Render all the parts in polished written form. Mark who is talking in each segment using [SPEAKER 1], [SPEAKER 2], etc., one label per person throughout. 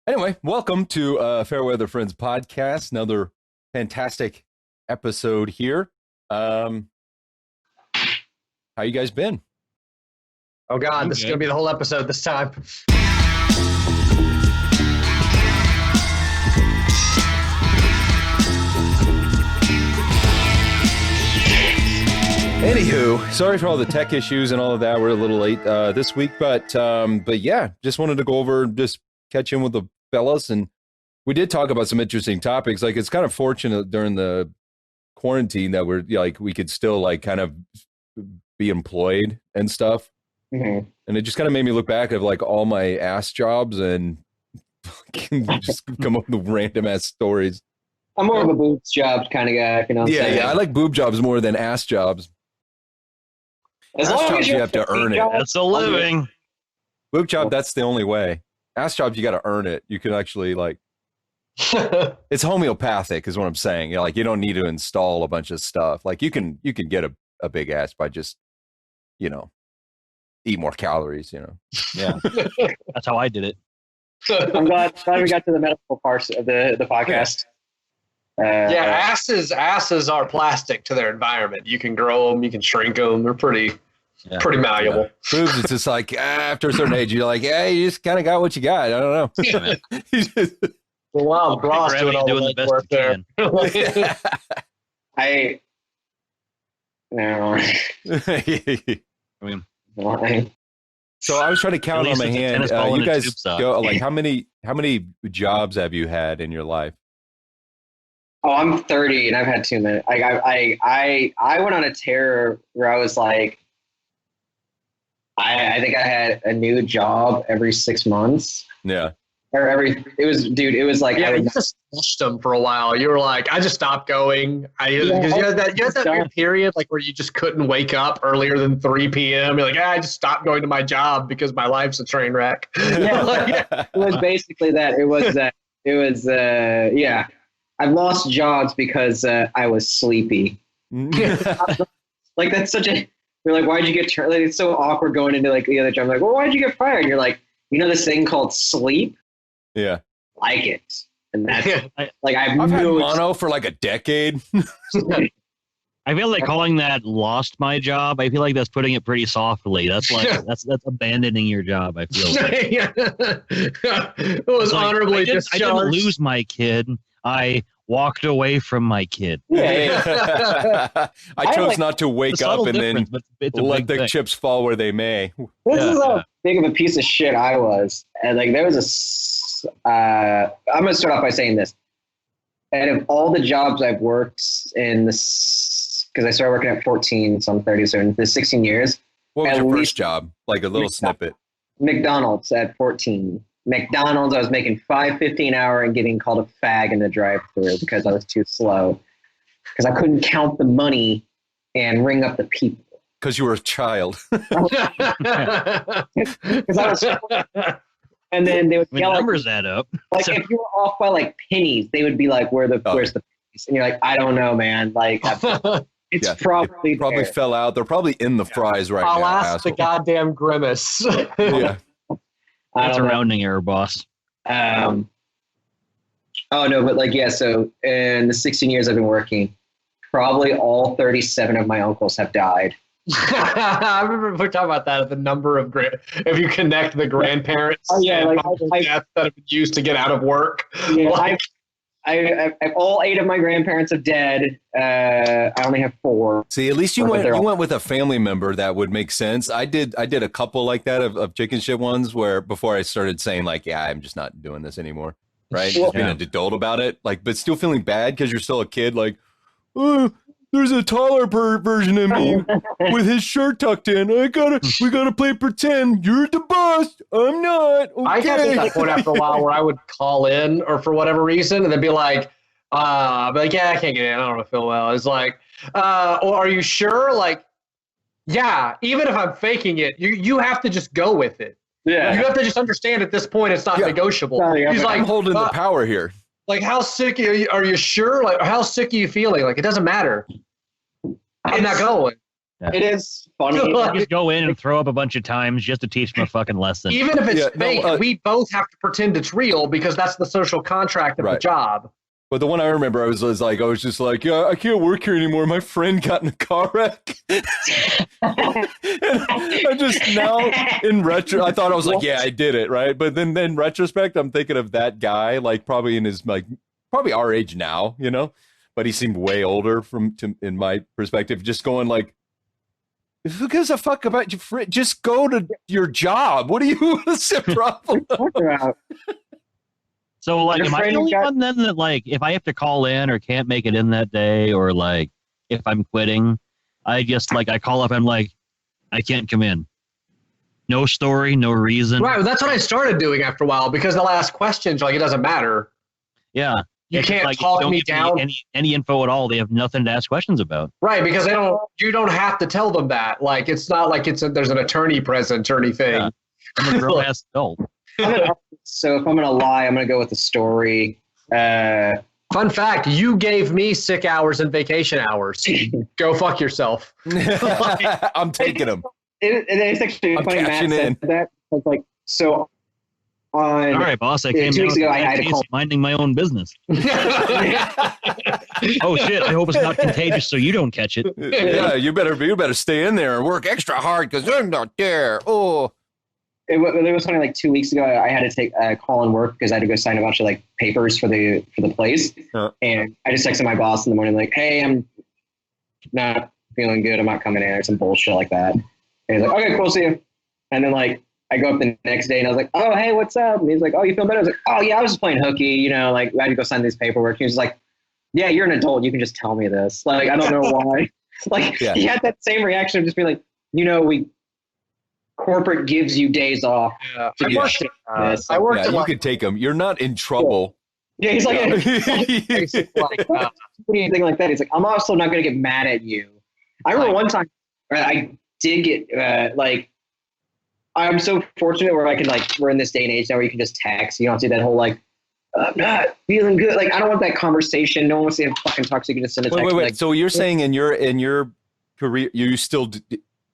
[SPEAKER 1] Anyway, welcome to Fairweather Friends Podcast. Another fantastic episode here. How you guys been?
[SPEAKER 2] Oh God, this is gonna be the whole episode this time.
[SPEAKER 1] Anywho, sorry for all the tech issues and all of that. We're a little late this week, but yeah, just wanted to go over, just catch in with the fellas, and we did talk about some interesting topics. Like, it's kind of fortunate during the quarantine that we could still kind of be employed and stuff. Mm-hmm. And it just kind of made me look back at all my ass jobs and just come up with random ass stories.
[SPEAKER 3] I'm more of a boobs jobs kind of guy.
[SPEAKER 1] Yeah, I like boob jobs more than ass jobs.
[SPEAKER 3] As
[SPEAKER 1] ass
[SPEAKER 3] long
[SPEAKER 1] jobs,
[SPEAKER 3] as
[SPEAKER 1] you have to earn it.
[SPEAKER 4] That's a living.
[SPEAKER 1] Boob job, that's the only way. Ass jobs, you got to earn it. You can actually it's homeopathic is what I'm saying. You don't need to install a bunch of stuff. You can get a big ass by just, eat more calories,
[SPEAKER 4] Yeah. That's how I did it.
[SPEAKER 3] I'm glad we got to the medical parts of the podcast.
[SPEAKER 2] Asses are plastic to their environment. You can grow them, you can shrink them. They're pretty malleable.
[SPEAKER 1] Yeah. Boobs, it's just after a certain age, you're like, yeah, you just kind of got what you got. I don't know.
[SPEAKER 2] Wow, Ross doing all the best work there.
[SPEAKER 3] I
[SPEAKER 1] mean, so I was trying to count on my hand. You guys go how many jobs have you had in your life?
[SPEAKER 3] Oh, I'm 30 and I've had too many. I went on a tear where I was like, I think I had a new job every 6 months.
[SPEAKER 1] Yeah.
[SPEAKER 3] It was
[SPEAKER 2] you just pushed them for a while. You were like, I just stopped going. You had that weird period where you just couldn't wake up earlier than 3 p.m. You're like, I just stopped going to my job because my life's a train wreck.
[SPEAKER 3] Yeah. It was basically that. I've lost jobs because I was sleepy. That's such a. You're like, why'd you get turned? It's so awkward going into the other job. I'm like, well, why'd you get fired? And you're like, this thing called sleep.
[SPEAKER 1] Yeah.
[SPEAKER 3] Like it. And that's
[SPEAKER 1] I've had mono for a decade.
[SPEAKER 4] I feel like calling that lost my job. I feel like that's putting it pretty softly. That's that's abandoning your job. I feel like.
[SPEAKER 2] It was honorably discharged.
[SPEAKER 4] I didn't lose my kid. I walked away from my kid.
[SPEAKER 1] I chose not to wake up and then let the chips fall where they may.
[SPEAKER 3] This is how big of a piece of shit I was. And there was I'm going to start off by saying this. Out of all the jobs I've worked in this, because I started working at 14, so I'm 30, so in the 16 years.
[SPEAKER 1] What was your first job? A little snippet.
[SPEAKER 3] McDonald's at 14. McDonald's, I was making $5.50 an hour and getting called a fag in the drive-thru because I was too slow. Because I couldn't count the money and ring up the people.
[SPEAKER 1] Because you were a child.
[SPEAKER 3] Because I was. And then they would yell
[SPEAKER 4] numbers add up.
[SPEAKER 3] If you were off by pennies, they would be like, where's the pennies? And you're like, I don't know, man. It's probably
[SPEAKER 1] there. Fell out. They're probably in the fries right now.
[SPEAKER 2] I'll ask the goddamn grimace.
[SPEAKER 1] Yeah.
[SPEAKER 4] That's a rounding error, boss.
[SPEAKER 3] So in the 16 years I've been working, probably all 37 of my uncles have died.
[SPEAKER 2] I remember we talking about that, the number of if you connect the grandparents deaths that have been used to get out of work.
[SPEAKER 3] Yeah, I all 8 of my grandparents are dead. I only have 4.
[SPEAKER 1] See, at least you went with a family member. That would make sense. I did a couple like that of chicken shit ones where before I started saying I'm just not doing this anymore. Right. Just being an adult about it. But still feeling bad because you're still a kid. There's a taller version of me with his shirt tucked in. We gotta play pretend. You're the boss. I'm not. Okay.
[SPEAKER 2] I got to that point after a while where I would call in or for whatever reason, and they'd be like, I can't get in. I don't feel well. It's like, are you sure? Yeah, even if I'm faking it, you have to just go with it. Yeah. You have to just understand at this point it's not negotiable.
[SPEAKER 1] He's like, I'm holding the power here.
[SPEAKER 2] How sick are you sure? How sick are you feeling? It doesn't matter. I'm not going.
[SPEAKER 3] It is funny.
[SPEAKER 4] Just go in and throw up a bunch of times just to teach them a fucking lesson.
[SPEAKER 2] Even if it's fake, we both have to pretend it's real because that's the social contract of the job.
[SPEAKER 1] But the one I remember, I was just like, yeah, I can't work here anymore. My friend got in a car wreck. And I just now, in retro, I thought I was like, yeah, I did it, right? But then in retrospect, I'm thinking of that guy, like probably in his like probably our age now, you know, but he seemed way older in my perspective. Just going like, who gives a fuck about your friend? Just go to your job. What do you? What's the problem?
[SPEAKER 4] So, like, am I the only one then that, like, if I have to call in or can't make it in that day, or, like, if I'm quitting, I just, like, I call up and I'm like, I can't come in. No story, no reason.
[SPEAKER 2] Right, well, that's what I started doing after a while because they'll ask questions, like, it doesn't matter.
[SPEAKER 4] Yeah.
[SPEAKER 2] You can't talk me down.
[SPEAKER 4] Any info at all. They have nothing to ask questions about.
[SPEAKER 2] Right, because you don't have to tell them that. Like, it's not like there's an attorney present or anything.
[SPEAKER 4] Yeah. I'm a grown-ass adult.
[SPEAKER 3] So if I'm going to lie, I'm going to go with the story.
[SPEAKER 2] Fun fact, you gave me sick hours and vacation hours. Go fuck yourself.
[SPEAKER 1] I'm taking them.
[SPEAKER 3] It's actually funny Matt said that. It's like, so on...
[SPEAKER 4] All right, boss, I came
[SPEAKER 3] 2 weeks ago, I had to call...
[SPEAKER 4] minding my own business. Oh, shit, I hope it's not contagious so you don't catch it.
[SPEAKER 1] Yeah, you better stay in there and work extra hard because I'm not there. Oh.
[SPEAKER 3] It was something like 2 weeks ago. I had to take a call in work because I had to go sign a bunch of like papers for the place. And I just texted my boss in the morning like, "Hey, I'm not feeling good. I'm not coming in," or some bullshit like that. And he's like, "Okay, cool, see you." And then like I go up the next day and I was like, "Oh, hey, what's up?" And he's like, "Oh, you feel better?" I was like, "Oh yeah, I was just playing hooky, you know, like I had to go sign these paperwork." He was like, "Yeah, you're an adult. You can just tell me this." Like I don't know why. Like he had that same reaction of just being like, you know, corporate gives you days off.
[SPEAKER 2] Yeah. I worked.
[SPEAKER 1] You could take them. You're not in trouble.
[SPEAKER 3] Yeah, he's like, anything like that. He's like, I'm also not going to get mad at you. I remember one time I did get like, I'm so fortunate where I can like, we're in this day and age now where you can just text. You don't have to do that whole like, I'm not feeling good. Like, I don't want that conversation. No one wants to have fucking talk. So you can just send a text.
[SPEAKER 1] Wait.
[SPEAKER 3] Like,
[SPEAKER 1] so you're saying in your career, you still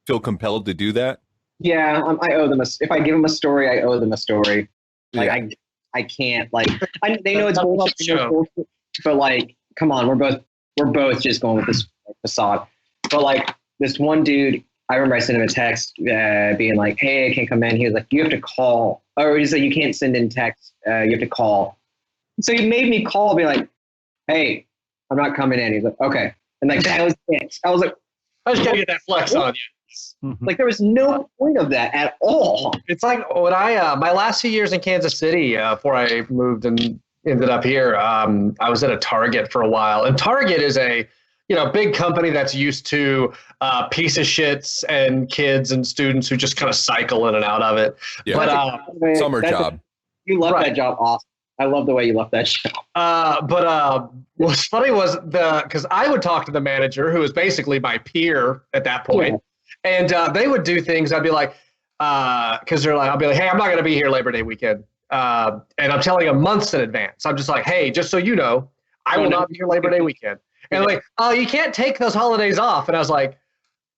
[SPEAKER 1] feel compelled to do that?
[SPEAKER 3] Yeah, I owe them if I give them a story, I owe them a story. Like I can't like they know it's bullshit, but like, come on, we're both just going with this facade. But like this one dude, I remember I sent him a text being like, "Hey, I can't come in." He was like, "You have to call," or he said, "You can't send in text. You have to call." So he made me call, be like, "Hey, I'm not coming in." He's like, "Okay," and like that was it. I was like,
[SPEAKER 2] I just gotta get that flex on you.
[SPEAKER 3] Like there was no point of that at all.
[SPEAKER 2] It's like when I my last few years in Kansas City before I moved and ended up here, I was at a Target for a while, and Target is a big company that's used to piece of shits and kids and students who just kind of cycle in and out of it.
[SPEAKER 1] Yeah. But summer job.
[SPEAKER 3] You love that job, awesome. I love the way you left that job.
[SPEAKER 2] But what's funny was because I would talk to the manager, who was basically my peer at that point. Yeah. And they would do things. I'd be like, because I'll be like, "Hey, I'm not going to be here Labor Day weekend," and I'm telling them months in advance. I'm just like, "Hey, just so you know, I will not be here Labor Day weekend." And they're like, "Oh, you can't take those holidays off." And I was like,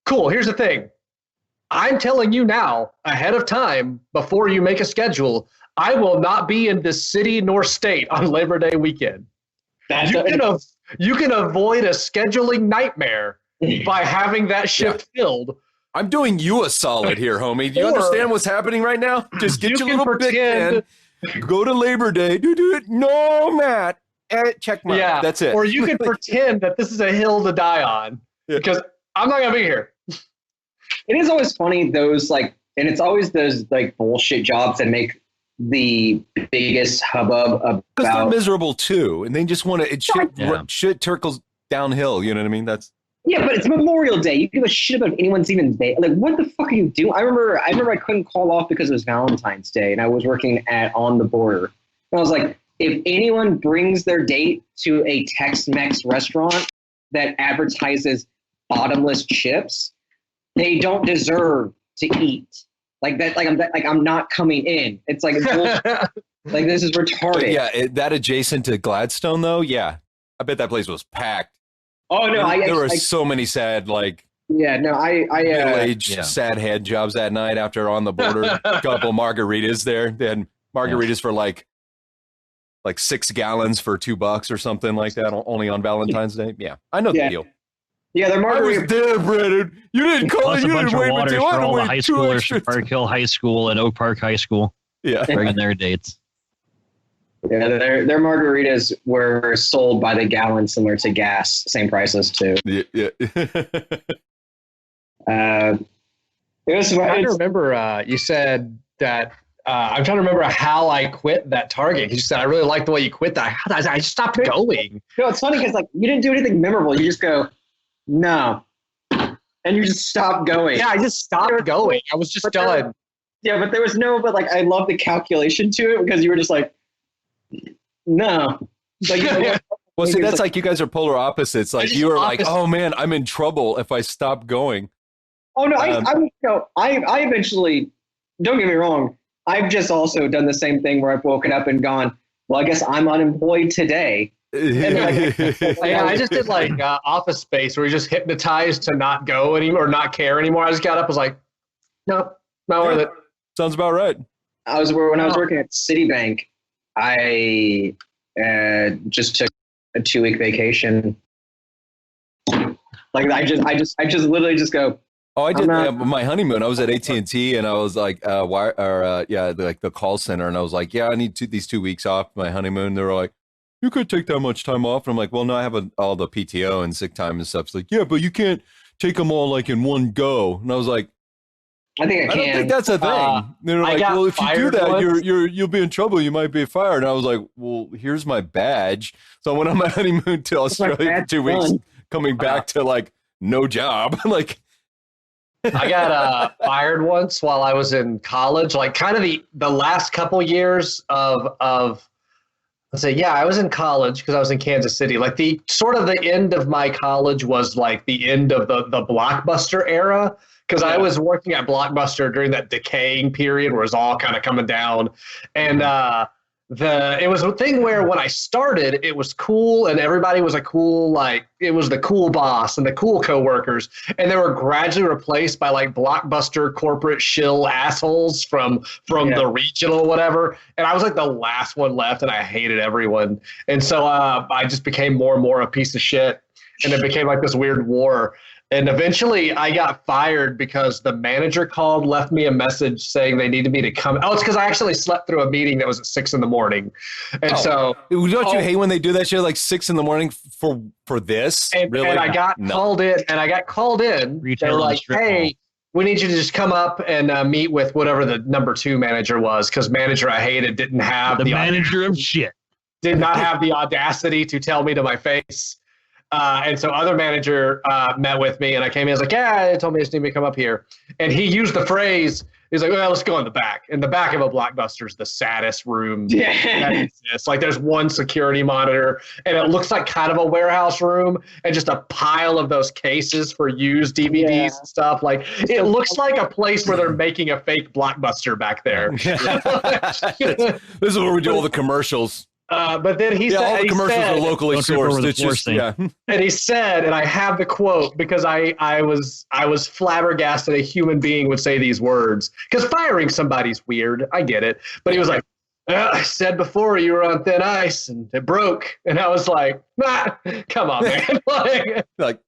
[SPEAKER 2] "Cool. Here's the thing. I'm telling you now, ahead of time, before you make a schedule, I will not be in this city nor state on Labor Day weekend. You can avoid a scheduling nightmare by having that shift filled."
[SPEAKER 1] I'm doing you a solid here, homie. Do you understand what's happening right now? Just get your little big pen, go to Labor Day. Do it. No, Matt. Check mark. Yeah, that's it.
[SPEAKER 2] Or you can pretend that this is a hill to die on because I'm not going to be here.
[SPEAKER 3] It is always funny, those like, and it's always those like bullshit jobs that make the biggest hubbub about.
[SPEAKER 1] Because they're miserable too, and they just want to, shit turkles downhill. You know what I mean?
[SPEAKER 3] Yeah, but it's Memorial Day. You give a shit about if anyone's even there. Like, what the fuck are you doing? I remember I couldn't call off because it was Valentine's Day, and I was working at On the Border. And I was like, if anyone brings their date to a Tex-Mex restaurant that advertises bottomless chips, they don't deserve to eat. Like that. Like I'm not coming in. It's like like this is retarded.
[SPEAKER 1] Yeah, that adjacent to Gladstone though. Yeah, I bet that place was packed.
[SPEAKER 3] Oh no!
[SPEAKER 1] There were so many sad like
[SPEAKER 3] Yeah, no,
[SPEAKER 1] middle-aged sad head jobs that night after on the border. A couple margaritas there. They had margaritas for like 6 gallons for $2 or something like that, only on Valentine's Day. Yeah, I know the deal.
[SPEAKER 3] Yeah, they're margarita.
[SPEAKER 1] I was there, Brandon. You didn't call
[SPEAKER 4] Plus
[SPEAKER 1] it. You
[SPEAKER 4] a bunch
[SPEAKER 1] didn't
[SPEAKER 4] of
[SPEAKER 1] wait
[SPEAKER 4] waters
[SPEAKER 1] until
[SPEAKER 4] for all the
[SPEAKER 1] I
[SPEAKER 4] high
[SPEAKER 1] waited 2
[SPEAKER 4] schoolers
[SPEAKER 1] extra.
[SPEAKER 4] from Park Hill High School and Oak Park High School.
[SPEAKER 1] Yeah,
[SPEAKER 4] bringing their dates.
[SPEAKER 3] Yeah, their margaritas were sold by the gallon, similar to gas, same prices too.
[SPEAKER 1] Yeah.
[SPEAKER 3] It was.
[SPEAKER 2] I'm trying to remember. You said that. I'm trying to remember how I quit that Target. You said I really like the way you quit that. I just stopped going.
[SPEAKER 3] No, it's funny because like you didn't do anything memorable. You just go, no, and you just stopped going.
[SPEAKER 2] Yeah, I just stopped going. I was just done.
[SPEAKER 3] Yeah, but there was no. But like, I love the calculation to it because you were just like, no. Like,
[SPEAKER 1] well, see, that's like you guys are polar opposites. Like you were like, oh man, I'm in trouble if I stop going.
[SPEAKER 3] Oh no, I eventually. Don't get me wrong. I've just also done the same thing where I've woken up and gone, well, I guess I'm unemployed today.
[SPEAKER 2] Yeah, I just did like Office Space where you're just hypnotized to not go anymore or not care anymore. I just got up, was like, nope, not worth it.
[SPEAKER 1] Sounds about right.
[SPEAKER 3] When I was working at Citibank, I just took a 2-week vacation. Like I just literally just go.
[SPEAKER 1] Oh, I did my honeymoon. I was at AT&T and I was like, like the call center. And I was like, yeah, I need these 2 weeks off my honeymoon. They were like, you could take that much time off. And I'm like, well, no, I have all the PTO and sick time and stuff. It's like, yeah, but you can't take them all like in one go. And I was like,
[SPEAKER 3] I think I can.
[SPEAKER 1] I don't think that's a thing. They're like, well, if you do that, you'll be in trouble. You might be fired. And I was like, well, here's my badge. So I went on my honeymoon to Australia for 2 weeks, coming back to like no job. Like,
[SPEAKER 2] I got fired once while I was in college, like kind of the last couple years of let's say, yeah, I was in college because I was in Kansas City. Like the sort of the end of my college was like the end of the Blockbuster era. Because I was working at Blockbuster during that decaying period where it was all kind of coming down. And it was a thing where when I started, it was cool and everybody was it was the cool boss and the cool coworkers. And they were gradually replaced by like Blockbuster corporate shill assholes from the regional whatever. And I was like the last one left and I hated everyone. And so I just became more and more a piece of shit. And it became like this weird war. And eventually I got fired because the manager called, left me a message saying they needed me to come. Oh, it's because I actually slept through a meeting that was at 6 a.m. And so.
[SPEAKER 1] Don't you hate when they do that shit like 6 a.m. for this?
[SPEAKER 2] Really? And I got called in. They were like, hey, we need you to just come up and meet with whatever the number 2 manager was. Because manager I hated didn't have
[SPEAKER 4] the manager of shit.
[SPEAKER 2] Did not have the audacity to tell me to my face. And so other manager met with me and I came in, I was like, yeah, they told me I just need me to come up here. And he used the phrase, he's like, well, let's go in the back. In the back of a Blockbuster is the saddest room that exists. Like there's one security monitor and it looks like kind of a warehouse room and just a pile of those cases for used DVDs and stuff. Like it looks like a place where they're making a fake Blockbuster back there.
[SPEAKER 1] This is where we do all the commercials.
[SPEAKER 2] But then he said,
[SPEAKER 1] all the commercials are locally sourced. It's just,
[SPEAKER 2] And he said, and I have the quote because I was flabbergasted a human being would say these words because firing somebody's weird. I get it. But he was like, I said before you were on thin ice and it broke. And I was like, come on, man.
[SPEAKER 3] like,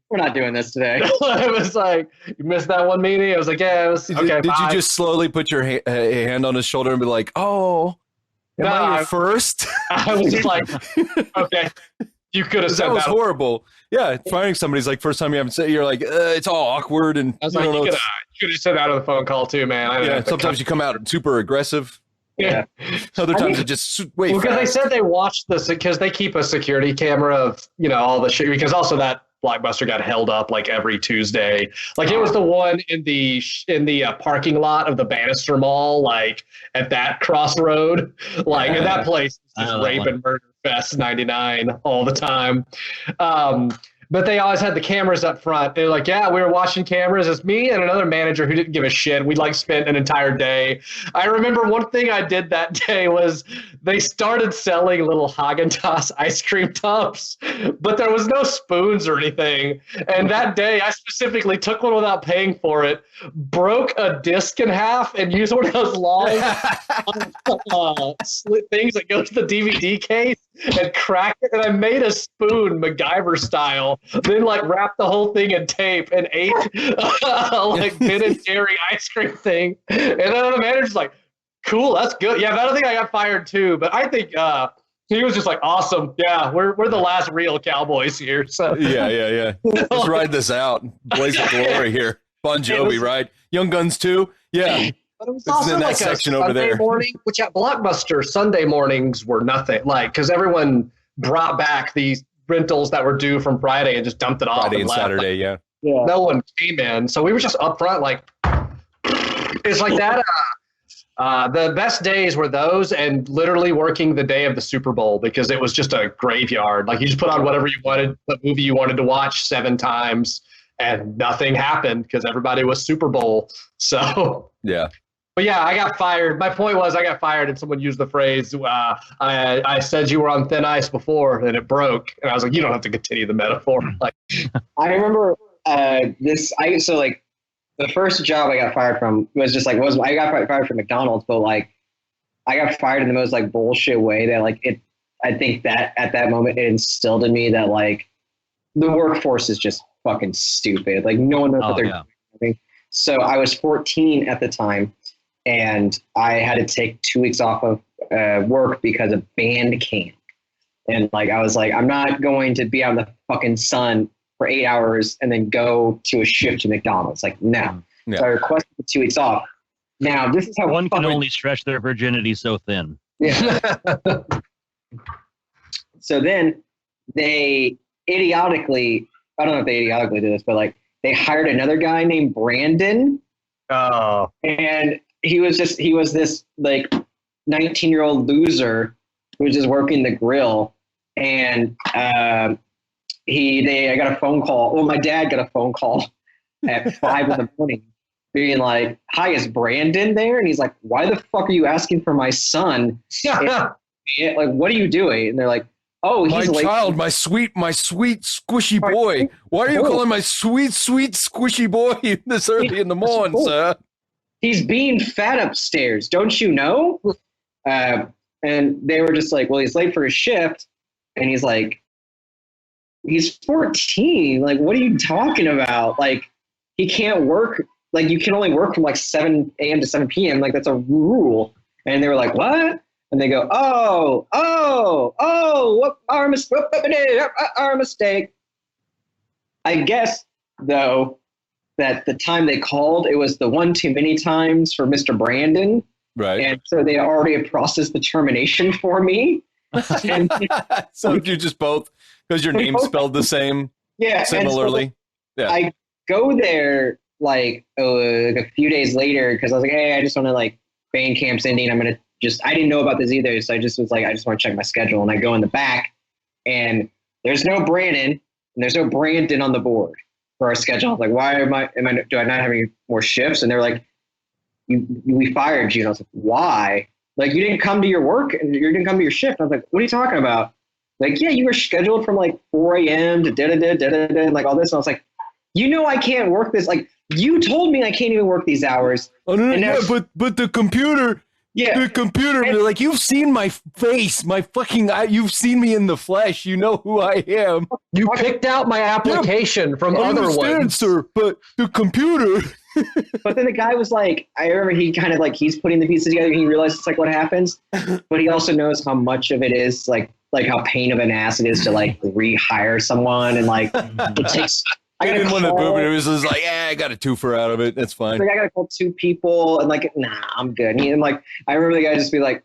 [SPEAKER 3] we're not doing this today.
[SPEAKER 2] I was like, you missed that one meeting? I was like, yeah, it was okay.
[SPEAKER 1] Did you just slowly put your hand on his shoulder and be like, oh, am I your first?
[SPEAKER 2] I was just like, okay, you could have said that.
[SPEAKER 1] Was horrible. Yeah, firing somebody's like first time you haven't said. You're like, it's all awkward, and
[SPEAKER 2] I was like, you could have said that on the phone call too, man.
[SPEAKER 1] Sometimes you come out super aggressive.
[SPEAKER 2] Yeah.
[SPEAKER 1] Other times it just way
[SPEAKER 2] because they said they watched this because they keep a security camera of all the shit because also that Blockbuster got held up like every Tuesday. Like it was the one in the parking lot of the Bannister Mall, like at that crossroad, like and that place is just rape and murder fest 99 all the time. but they always had the cameras up front. They're like, yeah, we were watching cameras. It's me and another manager who didn't give a shit. We like spent an entire day. I remember one thing I did that day was they started selling little Haagen-Dazs ice cream tubs, but there was no spoons or anything. And that day I specifically took one without paying for it, broke a disc in half and used one of those long slit things that go to the DVD case and cracked it. And I made a spoon MacGyver style, then like wrapped the whole thing in tape and ate like Ben & Jerry ice cream thing. And then the manager's like, cool, that's good. Yeah, but I don't think I got fired too. But I think he was just like, awesome. Yeah, we're the last real Cowboys here. So
[SPEAKER 1] yeah. Let's ride this out. Blaze of glory here. Bon Jovi, right? Young Guns too. Yeah.
[SPEAKER 2] But it was also
[SPEAKER 1] in that
[SPEAKER 2] like
[SPEAKER 1] section
[SPEAKER 2] a
[SPEAKER 1] over
[SPEAKER 2] Sunday
[SPEAKER 1] there.
[SPEAKER 2] morning, which at Blockbuster, Sunday mornings were nothing. Like, because everyone brought back these rentals that were due from Friday and just dumped it off.
[SPEAKER 1] Friday and
[SPEAKER 2] left.
[SPEAKER 1] Saturday, yeah.
[SPEAKER 2] No one came in. So we were just up front, like, it's like that. The best days were those and literally working the day of the Super Bowl because it was just a graveyard. Like, you just put on whatever you wanted, what movie you wanted to watch 7 times, and nothing happened because everybody was Super Bowl. So,
[SPEAKER 1] yeah.
[SPEAKER 2] But yeah, I got fired. My point was I got fired and someone used the phrase, I said you were on thin ice before and it broke. And I was like, you don't have to continue the metaphor. Like,
[SPEAKER 3] I remember so like the first job I got fired from was just like, I got fired from McDonald's, but like I got fired in the most like bullshit way that like I think that at that moment it instilled in me that like the workforce is just fucking stupid. Like no one knows what they're doing. So I was 14 at the time. And I had to take 2 weeks off of work because of band camp. And like, I was like, I'm not going to be out in the fucking sun for 8 hours and then go to a shift to McDonald's. Like, no. Yeah. So I requested the 2 weeks off. Now, this is how
[SPEAKER 4] one can only stretch their virginity so thin.
[SPEAKER 3] Yeah. So then they idiotically, I don't know if they idiotically did this, but like they hired another guy named Brannan.
[SPEAKER 2] Oh.
[SPEAKER 3] And he was this like 19-year-old loser who was just working the grill. And I got a phone call. Well, my dad got a phone call at 5 in the morning being like, hi, is Brannan there? And he's like, why the fuck are you asking for my son? Like, what are you doing? And they're like, oh, he's
[SPEAKER 1] my
[SPEAKER 3] late.
[SPEAKER 1] child, my sweet, squishy boy. Why are you calling my sweet, squishy boy this early in the morning, sir?
[SPEAKER 3] He's being fat upstairs. Don't you know? And they were just like, well, he's late for his shift. And he's like, he's 14. Like, what are you talking about? Like, he can't work. Like, you can only work from like 7 a.m. to 7 p.m. Like, that's a rule. And they were like, what? And they go, our mistake. I guess, though, that the time they called, it was the one too many times for Mr. Brannan.
[SPEAKER 1] Right.
[SPEAKER 3] And so they already processed the termination for me. And,
[SPEAKER 1] so you just both, because your name spelled the same, similarly.
[SPEAKER 3] So I go there like a few days later because I was like, hey, I just want to like, band camp's ending. I'm going to I didn't know about this either. So I just was like, I just want to check my schedule. And I go in the back and there's no Brannan and there's no Brannan on the board for our schedule. Like, why do I not have any more shifts? And they're like, we fired you. And I was like, why? Like, you didn't come to your work and you didn't come to your shift. I was like, what are you talking about? Like, yeah, you were scheduled from like 4 a.m. to da-da-da, and like all this. And I was like, you know, I can't work this. Like, you told me I can't even work these hours.
[SPEAKER 1] Oh, no, yeah, but the computer.
[SPEAKER 3] Yeah.
[SPEAKER 1] The computer, like, you've seen my face, my fucking eye. You've seen me in the flesh. You know who I am.
[SPEAKER 2] You picked out my application from other ones.
[SPEAKER 1] Sir, but the computer.
[SPEAKER 3] But then the guy was like, I remember he kind of like, he's putting the pieces together and he realizes like what happens. But he also knows how much of it is like how pain of an ass it is to like rehire someone. And like, it takes...
[SPEAKER 1] I didn't want to boom it. It was just like, I got a twofer out of it. That's fine.
[SPEAKER 3] Like, I got to call 2 people and like, nah, I'm good. And like, I remember the guy just be like,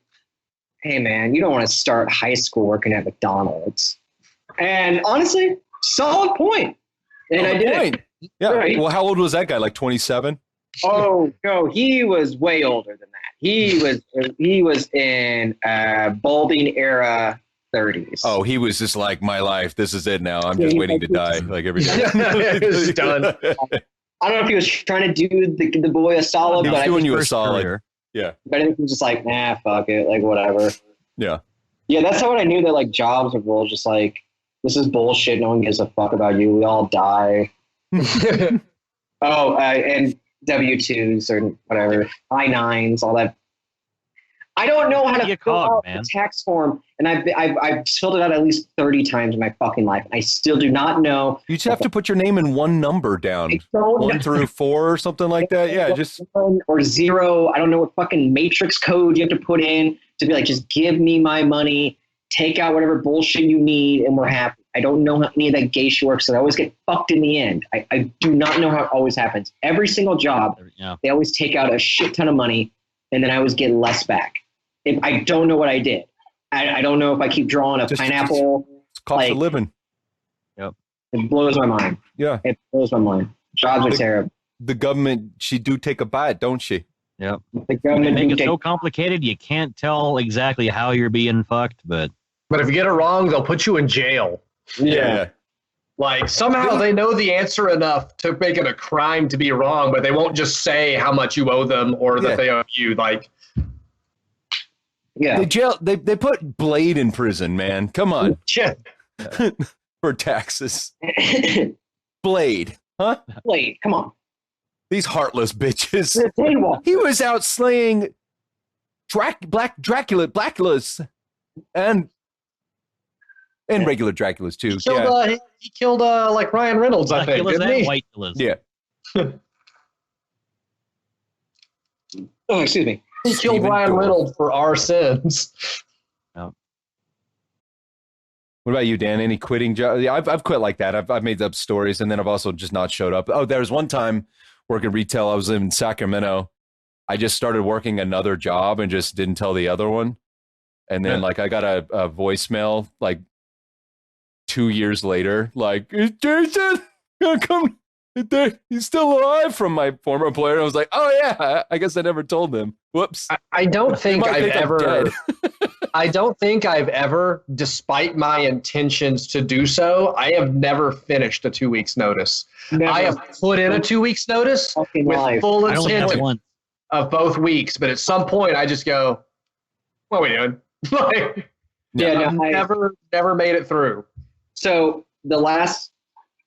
[SPEAKER 3] hey man, you don't want to start high school working at McDonald's. And honestly, solid point. And I did it.
[SPEAKER 1] Yeah. Right. Well, how old was that guy? Like 27?
[SPEAKER 3] Oh no, he was way older than that. He was in Balding era 30s.
[SPEAKER 1] Oh, he was just like, my life. This is it now. I'm just waiting to die like every day.
[SPEAKER 2] It's done.
[SPEAKER 3] I don't know if he was trying to do the boy a solid,
[SPEAKER 1] He
[SPEAKER 3] but
[SPEAKER 1] was
[SPEAKER 3] I
[SPEAKER 1] doing
[SPEAKER 3] think,
[SPEAKER 1] you a solid.
[SPEAKER 3] but I think he was just like, nah, fuck it, like whatever.
[SPEAKER 1] Yeah.
[SPEAKER 3] Yeah, that's how I knew that like jobs were just like, this is bullshit. No one gives a fuck about you. We all die. And W-2s or whatever, I-9s, all that. I don't know how to fill out a tax form, and I've filled it out at least 30 times in my fucking life. I still do not know.
[SPEAKER 1] You just have to put your name in one number down, 1 through 4 or something like that. Yeah, just
[SPEAKER 3] 1 or 0. I don't know what fucking matrix code you have to put in to be like, just give me my money, take out whatever bullshit you need, and we're happy. I don't know how any of that gay shit works, so I always get fucked in the end. I do not know how it always happens. Every single job, they always take out a shit ton of money, and then I always get less back. If I don't know what I did. I don't know if I keep drawing a pineapple.
[SPEAKER 1] It's cost of living.
[SPEAKER 4] Yep.
[SPEAKER 3] It blows my mind.
[SPEAKER 1] Yeah.
[SPEAKER 3] It blows my mind. Jobs are terrible.
[SPEAKER 1] The government, she do take a bite, don't she?
[SPEAKER 4] Yep.
[SPEAKER 3] The government
[SPEAKER 4] They make it so complicated you can't tell exactly how you're being fucked, but
[SPEAKER 2] if you get it wrong, they'll put you in jail.
[SPEAKER 1] Yeah.
[SPEAKER 2] Like somehow they know the answer enough to make it a crime to be wrong, but they won't just say how much you owe them or that they owe you. Like,
[SPEAKER 3] yeah,
[SPEAKER 1] They put Blade in prison, man. Come on.
[SPEAKER 2] shit.
[SPEAKER 1] For taxes. Blade, huh?
[SPEAKER 3] Blade, come on.
[SPEAKER 1] These heartless bitches.
[SPEAKER 3] Table.
[SPEAKER 1] He was out slaying Draculas and regular Draculas too.
[SPEAKER 2] He killed like Ryan Reynolds, I think, didn't he?
[SPEAKER 4] White killers.
[SPEAKER 1] Yeah.
[SPEAKER 3] Oh, excuse me.
[SPEAKER 2] He killed Ryan Reynolds for our sins.
[SPEAKER 1] What about you, Dan? Any quitting job? Yeah, I've quit like that. I've made up stories, and then I've also just not showed up. Oh, there was one time working retail. I was in Sacramento. I just started working another job and just didn't tell the other one. And then like I got a voicemail like 2 years later, like, Jason, come. He's still alive from my former employer. I was like, oh yeah, I guess I never told them. Whoops.
[SPEAKER 2] I don't think I've ever. I don't think I've ever, despite my intentions to do so, I have never finished a 2 weeks notice. Never. I have put in a 2 weeks notice with full intent of both weeks, but at some point I just go, what are we doing? Like, never made it through.
[SPEAKER 3] So the last,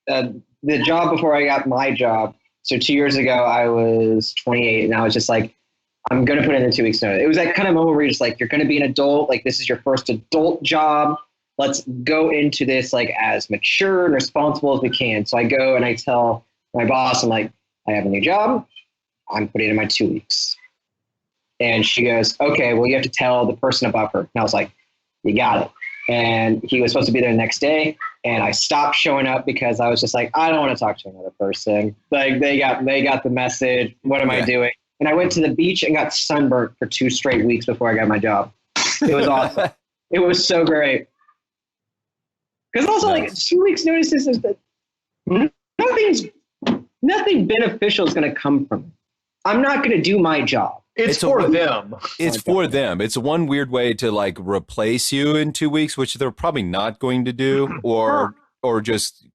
[SPEAKER 3] the job before I got my job, so 2 years ago I was 28, and I was just like, I'm going to put in the 2 weeks notice. It was that kind of moment where you're just like, you're going to be an adult. Like, this is your first adult job. Let's go into this like as mature and responsible as we can. So I go and I tell my boss, I'm like, I have a new job. I'm putting in my 2 weeks. And she goes, okay, well, you have to tell the person above her. And I was like, you got it. And he was supposed to be there the next day. And I stopped showing up because I was just like, I don't want to talk to another person. Like, they got the message. What am I doing? And I went to the beach and got sunburnt for 2 straight weeks before I got my job. It was awesome. It was so great. Because also, like, 2 weeks notice is that nothing beneficial is going to come from it. I'm not going to do my job.
[SPEAKER 2] It's for them.
[SPEAKER 1] It's for them. It's one weird way to like replace you in 2 weeks, which they're probably not going to do, or just,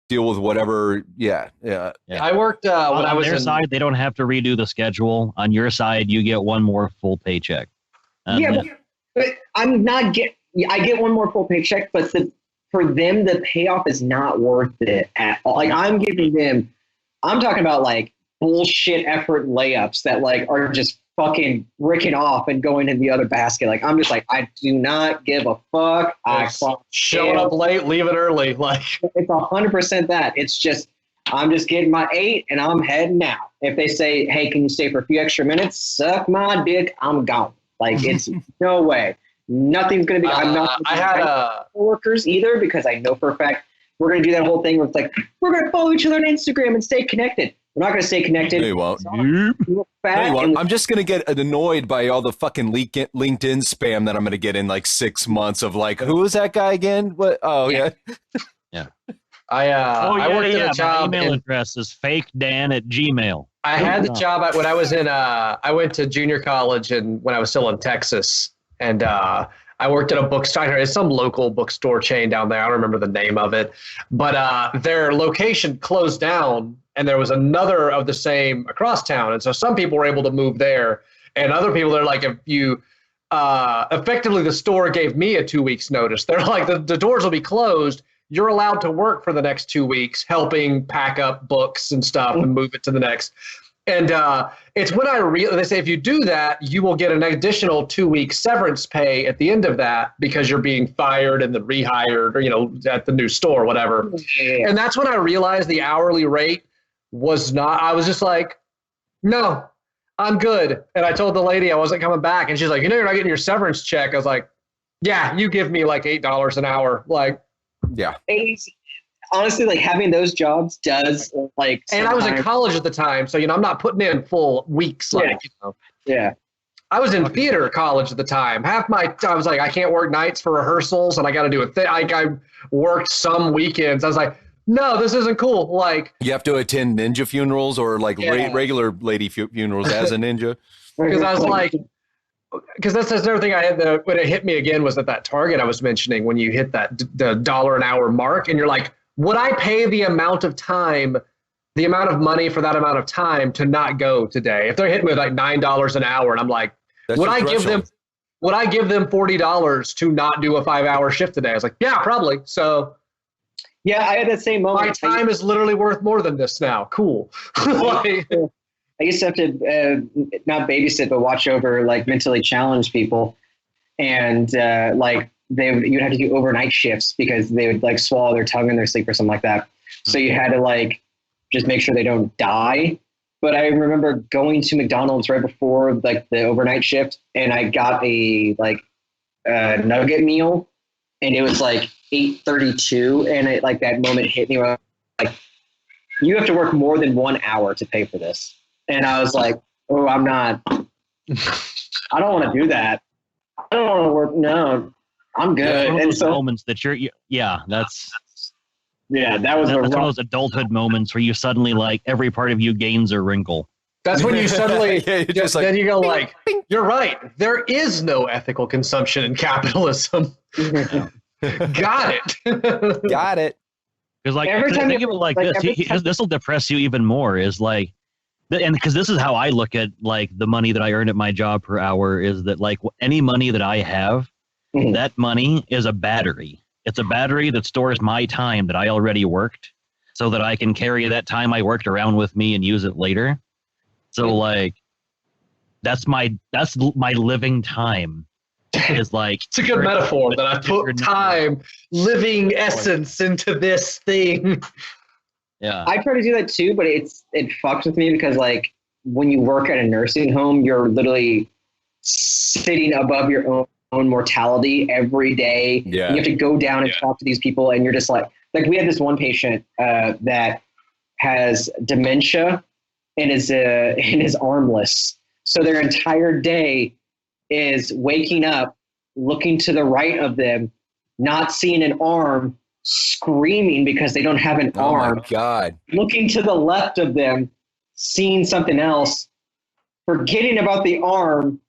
[SPEAKER 1] deal with whatever. Yeah.
[SPEAKER 2] I worked when I was
[SPEAKER 4] on their side. They don't have to redo the schedule. On your side, you get one more full paycheck.
[SPEAKER 3] But I'm not I get one more full paycheck, but for them, the payoff is not worth it at all. Like, I'm talking about like bullshit effort layups that like are just fucking ricking off and going in the other basket. Like, I'm just like, I do not give a fuck.
[SPEAKER 2] Showing up late, leaving early. Like,
[SPEAKER 3] it's 100% that. It's just, I'm just getting my 8 and I'm heading out. If they say, hey, can you stay for a few extra minutes? Suck my dick. I'm gone. Like, it's no way. Nothing's going to be, I'm not coworkers either, because I know for a fact we're going to do that whole thing where it's like, we're going to follow each other on Instagram and stay connected. We're not going to stay connected.
[SPEAKER 1] No, you won't. I'm just going to get annoyed by all the fucking LinkedIn spam that I'm going to get in like 6 months of like, who is that guy again? What? Oh, yeah.
[SPEAKER 2] I worked at a job.
[SPEAKER 4] My email address is fakedan@gmail.
[SPEAKER 2] I had the job when I was in, I went to junior college and when I was still in Texas. And I worked at a bookstore. It's some local bookstore chain down there. I don't remember the name of it, but their location closed down, and there was another of the same across town. And so some people were able to move there, and other people, they're like, if you effectively, the store gave me a 2 weeks notice. They're like, the doors will be closed. You're allowed to work for the next 2 weeks, helping pack up books and stuff and move it to the next. And it's when they say if you do that, you will get an additional 2 weeks severance pay at the end of that because you're being fired and then rehired, or at the new store, whatever. Yeah. And that's when I realized the hourly rate was not. I was just like, no, I'm good. And I told the lady I wasn't coming back, and she's like, you're not getting your severance check. I was like, yeah, you give me like $8 an hour, like.
[SPEAKER 1] Yeah.
[SPEAKER 3] Honestly, like having those jobs does like.
[SPEAKER 2] And I was in college at the time, so I'm not putting in full weeks.
[SPEAKER 3] Yeah.
[SPEAKER 2] I was in theater college at the time. I was like, I can't work nights for rehearsals, and I got to do a thing. I worked some weekends. I was like, no, this isn't cool. Like,
[SPEAKER 1] you have to attend ninja funerals or like regular lady funerals as a ninja.
[SPEAKER 2] Because I was like. Because that's another thing I had. When it hit me again was that target I was mentioning, when you hit the $1 an hour mark, and you're like, would I pay the amount of money for that amount of time to not go today? If they're hitting me with like $9 an hour, and I'm like, would I give them $40 to not do a 5-hour shift today? I was like, yeah, probably. So
[SPEAKER 3] yeah, I had that same moment.
[SPEAKER 2] My time is literally worth more than this now. Cool.
[SPEAKER 3] I used to have to not babysit, but watch over like mentally challenged people, and you'd have to do overnight shifts because they would like swallow their tongue in their sleep or something like that. So you had to like just make sure they don't die. But I remember going to McDonald's right before like the overnight shift, and I got a nugget meal, and it was like $8.32, and it like that moment hit me where like, you have to work more than 1 hour to pay for this. And I was like, oh, I don't want to do that. I don't want to work. No, I'm good.
[SPEAKER 4] And
[SPEAKER 3] those
[SPEAKER 4] moments that that was one of those adulthood moments where you suddenly like every part of you gains a wrinkle.
[SPEAKER 2] That's when you suddenly,
[SPEAKER 1] then
[SPEAKER 2] you go like, you're right. There is no ethical consumption in capitalism. Got it.
[SPEAKER 1] Got it.
[SPEAKER 4] Because like, every time think of it like this will depress you even more. Is like. And because this is how I look at like the money that I earn at my job per hour, is that like any money that I have, that money is a battery. It's a battery that stores my time that I already worked, so that I can carry that time I worked around with me and use it later. So like, that's my living time. Is like
[SPEAKER 2] it's a good metaphor that I put time, living essence into this thing.
[SPEAKER 4] Yeah,
[SPEAKER 3] I try to do that too, but it fucks with me because like when you work at a nursing home, you're literally sitting above your own mortality every day.
[SPEAKER 1] Yeah.
[SPEAKER 3] You have to go down and talk to these people, and you're just like we had this one patient that has dementia and is armless. So their entire day is waking up, looking to the right of them, not seeing an arm, screaming because they don't have an arm.
[SPEAKER 1] Oh my God.
[SPEAKER 3] Looking to the left of them, seeing something else, forgetting about the arm,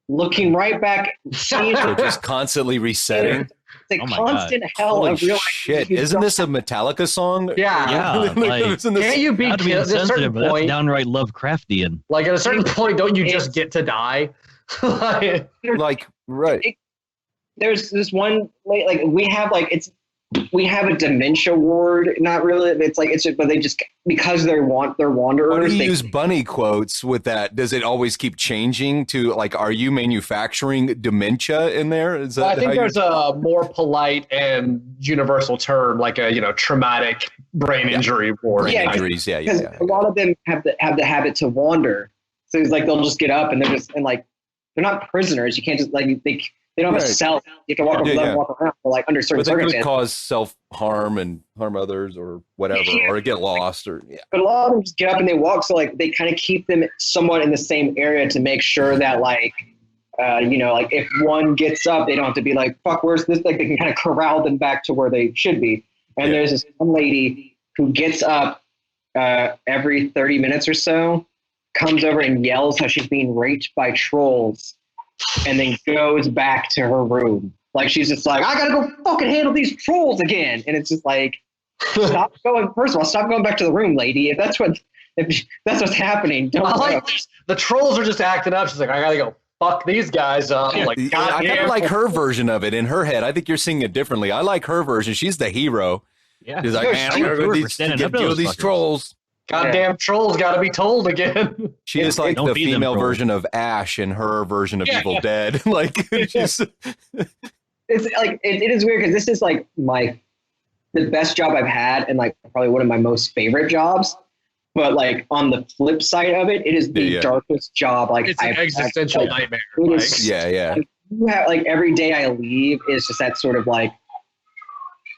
[SPEAKER 3] looking right back, seeing
[SPEAKER 1] so just constantly resetting.
[SPEAKER 3] It's a constant hell
[SPEAKER 1] Holy
[SPEAKER 3] of real
[SPEAKER 1] shit. Isn't this a Metallica song?
[SPEAKER 2] Yeah.
[SPEAKER 4] Like,
[SPEAKER 2] can't you be killed at a certain point?
[SPEAKER 4] That's downright Lovecraftian.
[SPEAKER 2] Like at a certain point, don't you just get to die?
[SPEAKER 1] Like, right.
[SPEAKER 3] There's this one, like we have a dementia ward. Not really. It's like but they just because they're wanderers.
[SPEAKER 1] How do you use bunny quotes with that? Does it always keep changing to like? Are you manufacturing dementia in there? Is that
[SPEAKER 2] I think there's a more polite and universal term, like a traumatic brain injury ward.
[SPEAKER 1] Brain injuries. Yeah.
[SPEAKER 3] A lot of them have the habit to wander. So it's like they'll just get up and they're just they're not prisoners. You can't just like they don't have a cell. You can walk around for like under certain circumstances.
[SPEAKER 1] But they could cause self-harm and harm others or whatever, or get lost or
[SPEAKER 3] But a lot of them just get up and they walk, so like they kind of keep them somewhat in the same area to make sure that like like if one gets up, they don't have to be like, fuck, where's this? Like they can kind of corral them back to where they should be. And there's this one lady who gets up every 30 minutes or so, comes over and yells how she's being raped by trolls. and then goes back to her room. Like, she's just like, I gotta go fucking handle these trolls again. And it's just like, stop going. First of all, stop going back to the room, lady. If that's what's happening, don't
[SPEAKER 2] I
[SPEAKER 3] go.
[SPEAKER 2] like the trolls are just acting up. She's like, I gotta go fuck these guys up.
[SPEAKER 1] Yeah,
[SPEAKER 2] Like,
[SPEAKER 1] I kind
[SPEAKER 2] goddamn.
[SPEAKER 1] of like her version of it in her head. I think you're seeing it differently. I like her version. She's the hero.
[SPEAKER 4] Yeah.
[SPEAKER 1] She's like, man, I'm gonna go deal with these trolls.
[SPEAKER 2] Goddamn trolls got to be told again.
[SPEAKER 1] She is like
[SPEAKER 4] Don't
[SPEAKER 1] the
[SPEAKER 4] feed them
[SPEAKER 1] female
[SPEAKER 4] trolls.
[SPEAKER 1] version of Ash and her version of Evil Dead. Like, she's,
[SPEAKER 3] It's like it is weird because this is like the best job I've had and like probably one of my most favorite jobs. But like on the flip side of it, it is the darkest job. Like
[SPEAKER 2] It's an existential nightmare.
[SPEAKER 3] It
[SPEAKER 2] Like,
[SPEAKER 3] is,
[SPEAKER 1] yeah.
[SPEAKER 3] you have, like every day I leave is just that sort of like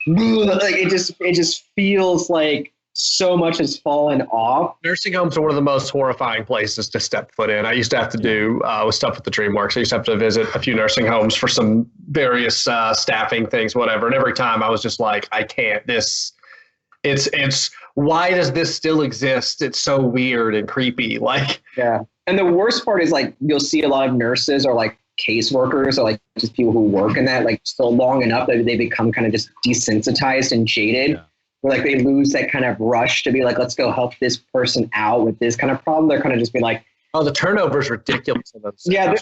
[SPEAKER 3] it just feels like so much has fallen off.
[SPEAKER 2] nursing homes are one of the most horrifying places to step foot in. I used to have to do with stuff with the DreamWorks. I used to have to visit a few nursing homes for some various staffing things, whatever. And every time I was just like, I can't. It's why does this still exist? It's so weird and creepy. Like,
[SPEAKER 3] Yeah. And the worst part is like you'll see a lot of nurses or like caseworkers or like just people who work in that like still long enough that they become kind of just desensitized and jaded.
[SPEAKER 4] Yeah.
[SPEAKER 3] Where like they lose that kind of rush to be like, let's go help this person out with this kind of problem. They're kind of just be like,
[SPEAKER 2] oh, the turnover is ridiculous. In those
[SPEAKER 3] yeah.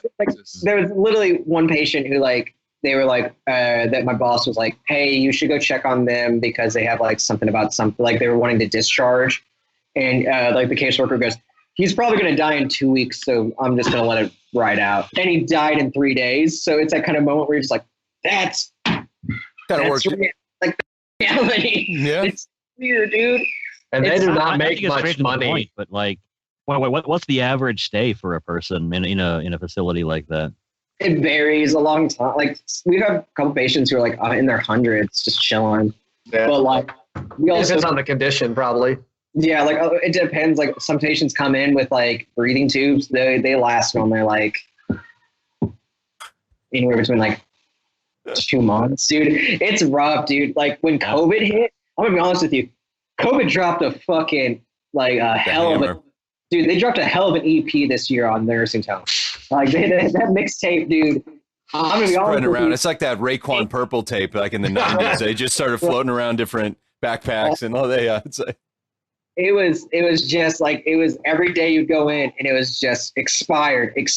[SPEAKER 3] There was literally one patient who like, they were like, that my boss was like, hey, you should go check on them because they have like something about something, like they were wanting to discharge. And like the caseworker goes, he's probably going to die in 2 weeks. So I'm just going to let it ride out. And he died in 3 days. So it's that kind of moment where you're just like, that's
[SPEAKER 1] Kind of worked.
[SPEAKER 3] like reality.
[SPEAKER 1] Yeah.
[SPEAKER 3] It's weird, dude.
[SPEAKER 2] And they
[SPEAKER 3] It's
[SPEAKER 2] do
[SPEAKER 3] not-
[SPEAKER 2] not
[SPEAKER 4] I
[SPEAKER 2] make
[SPEAKER 4] think it's straight
[SPEAKER 2] much
[SPEAKER 4] to the
[SPEAKER 2] money.
[SPEAKER 4] point, but like, what's the average stay for a person in a facility like that?
[SPEAKER 3] It varies a long time. Like we've had a couple patients who are like in their hundreds just chilling.
[SPEAKER 2] Yeah.
[SPEAKER 3] But like we
[SPEAKER 2] It
[SPEAKER 3] also
[SPEAKER 2] depends on the condition, probably.
[SPEAKER 3] yeah, like it depends. Like some patients come in with like breathing tubes. They last normally like anywhere between like 2 months, dude. It's rough, dude. Like when COVID hit, I'm gonna be honest with you, COVID dropped a fucking like a hell of a dude. They dropped a hell of an EP this year on nursing home. Like that mixtape, dude. I'm gonna be honest
[SPEAKER 1] Spreading
[SPEAKER 3] with
[SPEAKER 1] around.
[SPEAKER 3] you.
[SPEAKER 1] It's like that Raekwon Purple tape like in the 90s. They just started floating around different backpacks and all that. Yeah, it's like,
[SPEAKER 3] It was just like it was every day you'd go in and it was just expired, and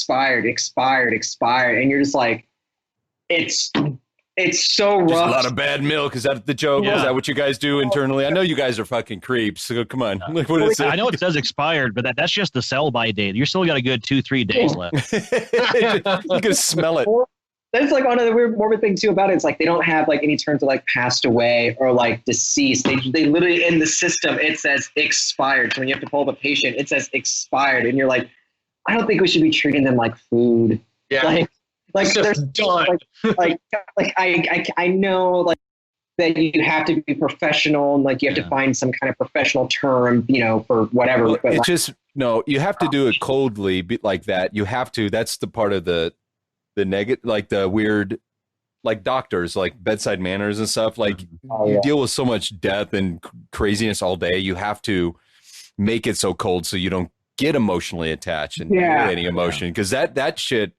[SPEAKER 3] you're just like, it's so rough.
[SPEAKER 1] just a lot of bad milk. Is that the joke?
[SPEAKER 4] Yeah.
[SPEAKER 1] Is that what you guys do internally? I know you guys are fucking creeps. So come on. Like, what is
[SPEAKER 4] I
[SPEAKER 1] it?
[SPEAKER 4] know it says expired, but that's just the sell by date. You're still got a good 2-3 days left.
[SPEAKER 1] You can smell it.
[SPEAKER 3] That's like one of the weird morbid thing too about it. It's like they don't have like any terms of like passed away or like deceased. They literally in the system it says expired. So when you have to pull up a patient, it says expired, and you're like, I don't think we should be treating them like food.
[SPEAKER 2] Yeah.
[SPEAKER 3] Like
[SPEAKER 2] It's
[SPEAKER 3] there's
[SPEAKER 2] just done.
[SPEAKER 3] like I know like that you have to be professional and like you have to find some kind of professional term, you know, for whatever.
[SPEAKER 1] Well,
[SPEAKER 3] but
[SPEAKER 1] it's
[SPEAKER 3] like,
[SPEAKER 1] just no. You have to do it coldly like that. You have to. That's the part of the negative, like the weird, like doctors, like bedside manners and stuff. Like you deal with so much death and craziness all day. You have to make it so cold so you don't get emotionally attached and feel any emotion, because that shit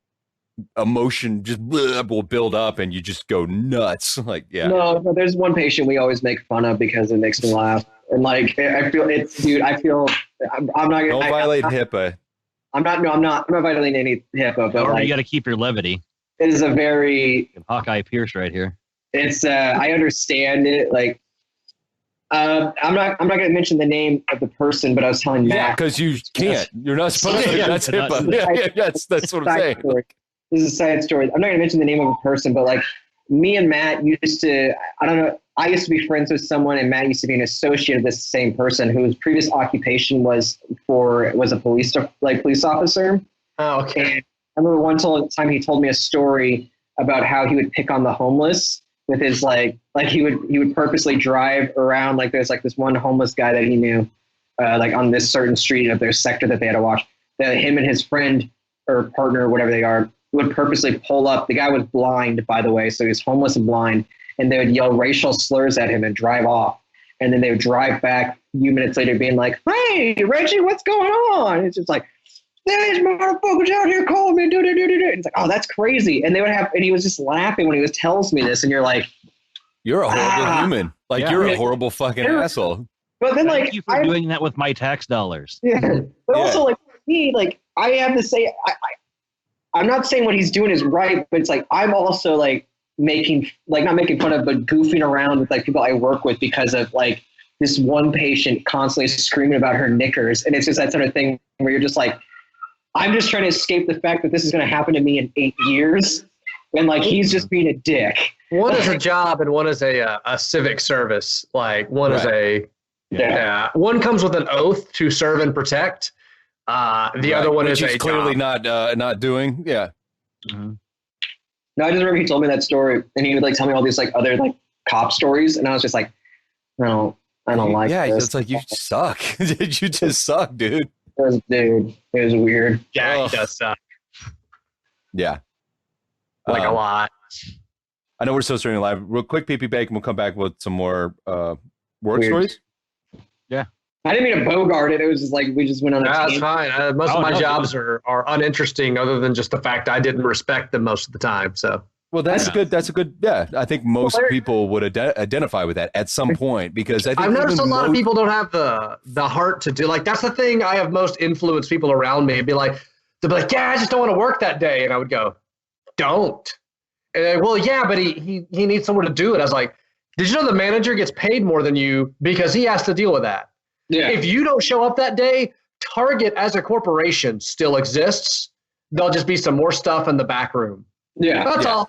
[SPEAKER 1] emotion just will build up and you just go nuts. Like
[SPEAKER 3] no, there's one patient we always make fun of because it makes me laugh, and like I feel it's dude. I feel I'm not gonna
[SPEAKER 1] don't violate HIPAA.
[SPEAKER 3] I'm not violating any HIPAA, but
[SPEAKER 4] Or
[SPEAKER 3] like,
[SPEAKER 4] you got to keep your levity.
[SPEAKER 3] it is a very,
[SPEAKER 4] Hawkeye Pierce right here.
[SPEAKER 3] it's, I understand it. Like, I'm not going to mention the name of the person, but I was telling
[SPEAKER 1] Yeah,
[SPEAKER 3] Matt.
[SPEAKER 1] because you can't. You're not supposed to. That's HIPAA. That's what I'm saying.
[SPEAKER 3] This is a side story. I'm not going to mention the name of a person, but like me and Matt used to, I don't know, I used to be friends with someone, and Matt used to be an associate of this same person whose previous occupation was a police officer.
[SPEAKER 2] Oh, okay.
[SPEAKER 3] And I remember one time he told me a story about how he would pick on the homeless with his like he would purposely drive around, like there's like this one homeless guy that he knew, like on this certain street of their sector that they had to watch, that him and his friend or partner or whatever they are would purposely pull up. The guy was blind, by the way, so he was homeless and blind, and they would yell racial slurs at him and drive off. And then they would drive back a few minutes later being like, hey, Reggie, what's going on? It's just like, These motherfuckers out here calling me, do. It's like, oh, that's crazy. And he was just laughing when he tells me this, and you're like,
[SPEAKER 1] you're a horrible human. Like,
[SPEAKER 4] yeah.
[SPEAKER 1] you're a horrible fucking asshole.
[SPEAKER 3] But then,
[SPEAKER 4] Thank you for doing that with my tax dollars.
[SPEAKER 3] Yeah. But also, like, for me, like, I have to say, I'm not saying what he's doing is right, but it's like, I'm also, like, not making fun of, but goofing around with, like, people I work with because of, like, this one patient constantly screaming about her knickers. And it's just that sort of thing where you're just like, I'm just trying to escape the fact that this is going to happen to me in 8 years. And, like, he's just being a dick.
[SPEAKER 2] One is a job and one is a civic service. Like, one is one comes with an oath to serve and protect. The other one is a
[SPEAKER 1] clearly
[SPEAKER 2] job.
[SPEAKER 1] not doing. Yeah.
[SPEAKER 4] Mm-hmm.
[SPEAKER 3] No, I just remember he told me that story, and he would, like, tell me all these, like, other, like, cop stories, and I was just like, no, I don't like this.
[SPEAKER 1] Yeah, it's like, you suck. You just suck, dude.
[SPEAKER 3] It was weird.
[SPEAKER 2] Yeah, he does suck.
[SPEAKER 1] Yeah.
[SPEAKER 2] Like a lot.
[SPEAKER 1] I know we're still streaming live. Real quick, pee break, and we'll come back with some more work
[SPEAKER 3] Weird.
[SPEAKER 1] stories.
[SPEAKER 4] Yeah.
[SPEAKER 3] I didn't mean to bogart it. It was just like we just went on a
[SPEAKER 2] That's
[SPEAKER 3] team.
[SPEAKER 2] fine. Most of my jobs are uninteresting, other than just the fact I didn't respect them most of the time. So,
[SPEAKER 1] well, that's good. That's a good. Yeah, I think most people would identify with that at some point, because I think
[SPEAKER 2] I've noticed a lot of people don't have the heart to do. Like, that's the thing. I have most influenced people around me and they'll be like, yeah, I just don't want to work that day, and I would go, don't. And they're, well, yeah, but he needs someone to do it. I was like, did you know the manager gets paid more than you because he has to deal with that? Yeah. If you don't show up that day, Target as a corporation still exists. There'll just be some more stuff in the back room. Yeah. That's all.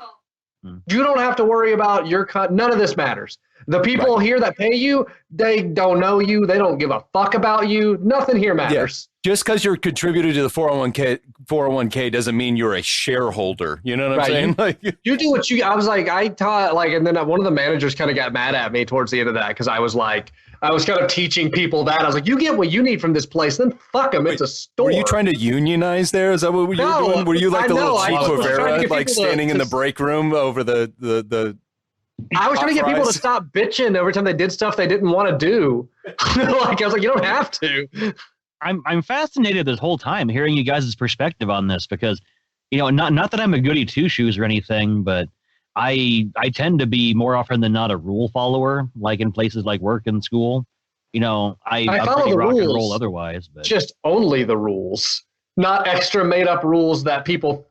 [SPEAKER 2] You don't have to worry about your cut. None of this matters. The people here that pay you, they don't know you. They don't give a fuck about you. Nothing here matters.
[SPEAKER 1] Yeah. Just because you're contributed to the 401k doesn't mean you're a shareholder. You know what I'm saying?
[SPEAKER 2] You do what you. I was like, I taught like, and then one of the managers kind of got mad at me towards the end of that because I was like, I was kind of teaching people that. I was like, you get what you need from this place, then fuck them. It's a store.
[SPEAKER 1] Were you trying to unionize there? Is that what you were doing? Were you like the little Chief Rivera, like standing in the break room over the
[SPEAKER 2] I was trying to get people to stop bitching every time they did stuff they didn't want to do. Like, I was like, you don't have to.
[SPEAKER 4] I'm fascinated this whole time hearing you guys' perspective on this because, not that I'm a goody two shoes or anything, but I tend to be more often than not a rule follower, like in places like work and school. I follow the rock rules, and roll otherwise, but
[SPEAKER 2] just only the rules, not extra made up rules that people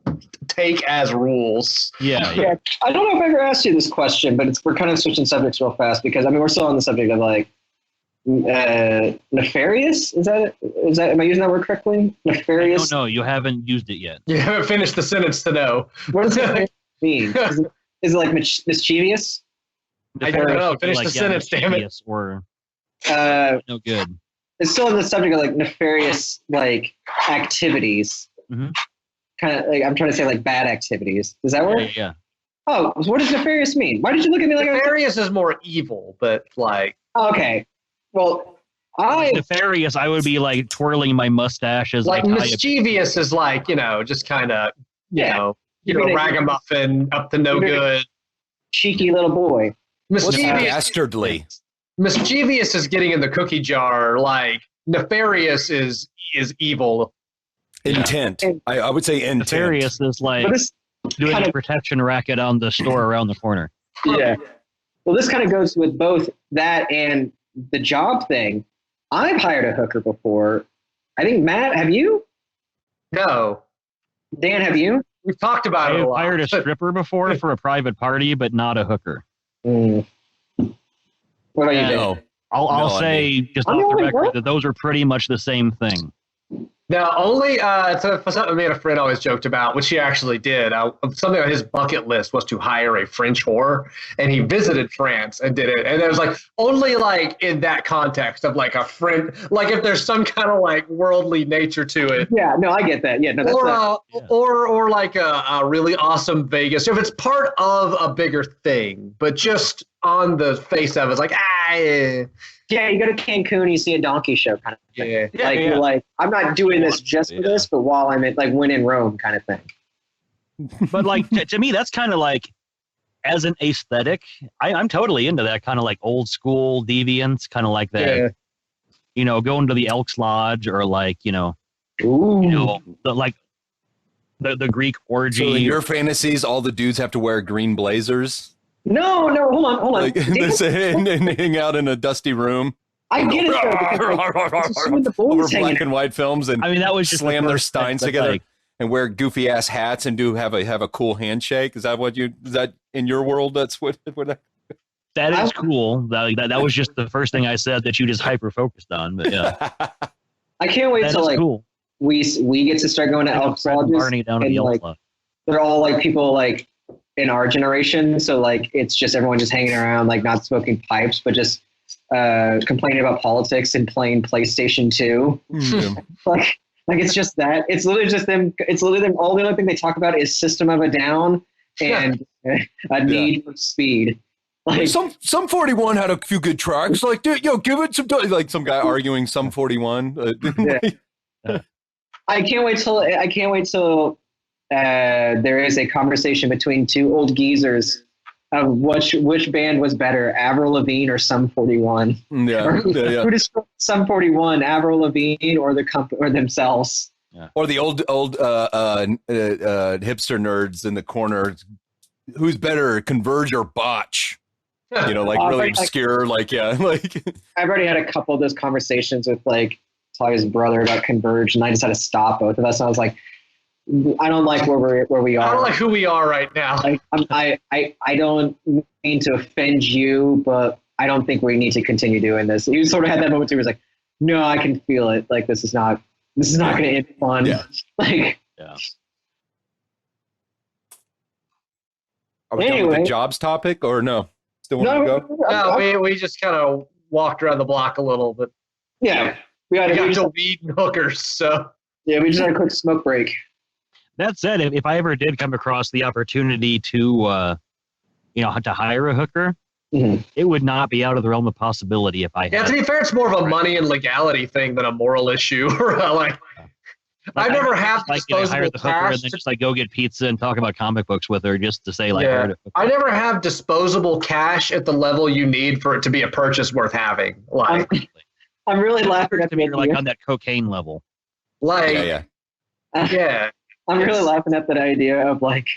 [SPEAKER 2] take as rules.
[SPEAKER 4] Yeah.
[SPEAKER 3] I don't know if I ever asked you this question, but we're kind of switching subjects real fast because we're still on the subject of like nefarious. Is that am I using that word correctly? Nefarious.
[SPEAKER 4] I don't know. You haven't used it yet.
[SPEAKER 2] You haven't finished the sentence to know.
[SPEAKER 3] What does that mean? Is it like mischievous?
[SPEAKER 2] I don't know. Finish the sentence, damn it.
[SPEAKER 4] Or no good.
[SPEAKER 3] It's still in the subject of like nefarious like activities.
[SPEAKER 4] Mm-hmm.
[SPEAKER 3] Kind of like I'm trying to say like bad activities. Does that work?
[SPEAKER 4] Yeah.
[SPEAKER 3] Oh, so what does nefarious mean? Why did you look at me like
[SPEAKER 2] nefarious is more evil, but like
[SPEAKER 3] okay. Well,
[SPEAKER 4] nefarious, I would be like twirling my mustache as
[SPEAKER 2] like mischievous is like just kind of ragamuffin up to no good,
[SPEAKER 3] cheeky little boy.
[SPEAKER 1] Dastardly.
[SPEAKER 2] Mischievous is getting in the cookie jar. Like nefarious is evil.
[SPEAKER 1] Intent. I would say intent.
[SPEAKER 4] Nefarious is like doing a protection racket on the store around the corner.
[SPEAKER 3] Yeah. Well, this kind of goes with both that and the job thing. I've hired a hooker before. I think, Matt, have you?
[SPEAKER 2] No.
[SPEAKER 3] Dan, have you?
[SPEAKER 2] We've talked about it a lot.
[SPEAKER 4] I've hired a stripper before for a private party, but not a hooker.
[SPEAKER 3] What about you, Dan?
[SPEAKER 4] I'll say just off the record that those are pretty much the same thing.
[SPEAKER 2] Now, only something me and a friend always joked about, which he actually did. Something on his bucket list was to hire a French whore, and he visited France and did it. And it was like only like in that context of like a friend, like if there's some kind of like worldly nature to it.
[SPEAKER 3] Yeah, no, I get that. Yeah, no, that's
[SPEAKER 2] or like a really awesome Vegas. If it's part of a bigger thing, but just on the face of it, it's like
[SPEAKER 3] yeah, you go to Cancun, you see a donkey show kind of thing. You're like, I'm not doing this just for this, but while I'm at like when in Rome kind of thing.
[SPEAKER 4] But like to me, that's kind of like as an aesthetic, I'm totally into that kind of like old school deviance, kind of like that. Yeah. Going to the Elks Lodge or like
[SPEAKER 3] Ooh.
[SPEAKER 4] You know, the Greek orgy.
[SPEAKER 1] So in your fantasies, all the dudes have to wear green blazers,
[SPEAKER 3] No, hold on.
[SPEAKER 1] like and hang out in a dusty room.
[SPEAKER 3] I get it though, because, like, it's just with the
[SPEAKER 1] over
[SPEAKER 3] boys hanging
[SPEAKER 1] black and white films, and
[SPEAKER 4] I mean, that was just
[SPEAKER 1] slam
[SPEAKER 4] the
[SPEAKER 1] their
[SPEAKER 4] first step,
[SPEAKER 1] steins
[SPEAKER 4] but,
[SPEAKER 1] together
[SPEAKER 4] like,
[SPEAKER 1] and wear goofy ass hats and have a cool handshake. Is that in your world? That's what
[SPEAKER 4] that is cool. That was just the first thing I said that you just hyper focused on. But yeah,
[SPEAKER 3] I can't wait
[SPEAKER 4] that
[SPEAKER 3] till
[SPEAKER 4] is
[SPEAKER 3] like
[SPEAKER 4] cool.
[SPEAKER 3] we get to start going to
[SPEAKER 4] Like,
[SPEAKER 3] elk
[SPEAKER 4] Fred and
[SPEAKER 3] lodges,
[SPEAKER 4] Barney down to
[SPEAKER 3] and,
[SPEAKER 4] the
[SPEAKER 3] like,
[SPEAKER 4] Elf
[SPEAKER 3] they're all like people like in our generation, so like it's just everyone just hanging around, like not smoking pipes, but just complaining about politics and playing PlayStation 2. like it's just that. It's literally just them. It's literally them. All the only thing they talk about is System of a Down and a Need for Speed. Like
[SPEAKER 1] some 41 had a few good tracks. Like, dude, give it some. Like some guy arguing some 41.
[SPEAKER 3] I can't wait till there is a conversation between two old geezers of which band was better, Avril Lavigne or Sum 41.
[SPEAKER 1] Yeah.
[SPEAKER 3] Who does Sum 41, Avril Lavigne or or themselves?
[SPEAKER 4] Yeah.
[SPEAKER 1] Or the old hipster nerds in the corner. Who's better, Converge or Botch? You know, like really obscure. Like
[SPEAKER 3] I've already had a couple of those conversations with like Talia's brother about Converge, and I just had to stop both of us. And I was like, I don't like where we are.
[SPEAKER 2] I don't like who we are right now.
[SPEAKER 3] Like, I don't mean to offend you, but I don't think we need to continue doing this. You sort of had that moment too. He was like, no, I can feel it. Like this is not going to end fun.
[SPEAKER 1] Yeah.
[SPEAKER 3] Like,
[SPEAKER 4] Yeah.
[SPEAKER 1] Are we done with
[SPEAKER 3] Anyway.
[SPEAKER 1] the jobs topic or no? Still want to go?
[SPEAKER 2] No, we just kind of walked around the block a little, but
[SPEAKER 3] yeah, we
[SPEAKER 2] got
[SPEAKER 3] just
[SPEAKER 2] to weed and hookers. So
[SPEAKER 3] had a quick smoke break.
[SPEAKER 4] That said, if I ever did come across the opportunity to, to hire a hooker,
[SPEAKER 3] Mhm.
[SPEAKER 4] it would not be out of the realm of possibility if I had.
[SPEAKER 2] yeah, to be fair, it's more of a money and legality thing than a moral issue. Like I never have
[SPEAKER 4] hire
[SPEAKER 2] disposable
[SPEAKER 4] the hooker and
[SPEAKER 2] cash.
[SPEAKER 4] then just like go get pizza and talk about comic books with her just to say like.
[SPEAKER 2] Yeah.
[SPEAKER 4] I heard a hooker.
[SPEAKER 2] I never have disposable cash at the level you need for it to be a purchase worth having. Like,
[SPEAKER 3] I'm really laughing at the
[SPEAKER 4] You're like
[SPEAKER 3] idea.
[SPEAKER 4] on that cocaine level.
[SPEAKER 1] Yeah.
[SPEAKER 2] yeah.
[SPEAKER 3] I'm really laughing at that idea of like,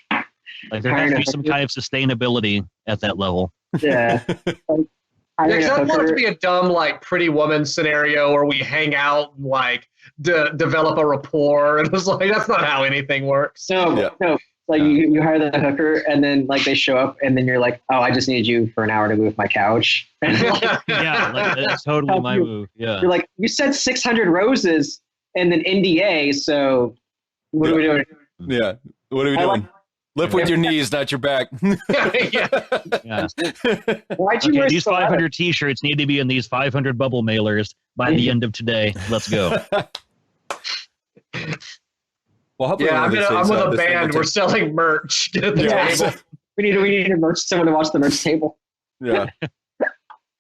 [SPEAKER 4] Like there has to be some kind of sustainability at that level.
[SPEAKER 3] yeah.
[SPEAKER 2] Yeah, 'cause I don't want it to be a dumb, like, Pretty Woman scenario where we hang out and, like, develop a rapport. And it's like, that's not how anything works.
[SPEAKER 3] No. Like you hire the hooker and then like they show up and then you're like, oh, I just need you for an hour to move my couch. And
[SPEAKER 4] Yeah, like, that's totally my move. Yeah.
[SPEAKER 3] you're like, you said 600 roses and then NDA. So what are we doing?
[SPEAKER 1] Yeah. What are we doing? Lift with your knees, not your back.
[SPEAKER 2] Yeah.
[SPEAKER 4] Yeah.
[SPEAKER 3] Why'd you
[SPEAKER 4] Okay,
[SPEAKER 3] wear
[SPEAKER 4] these
[SPEAKER 3] stilettos?
[SPEAKER 4] 500 T-shirts need to be in these 500 bubble mailers by the end of today. Let's go.
[SPEAKER 1] Well, hopefully
[SPEAKER 2] Yeah,
[SPEAKER 1] one of these
[SPEAKER 2] I'm
[SPEAKER 1] things,
[SPEAKER 2] with a
[SPEAKER 1] this thing will
[SPEAKER 2] band. We're
[SPEAKER 1] take-
[SPEAKER 2] selling merch. Get at the
[SPEAKER 1] Yeah.
[SPEAKER 2] table.
[SPEAKER 3] We need to merch someone to watch the merch table.
[SPEAKER 1] Yeah.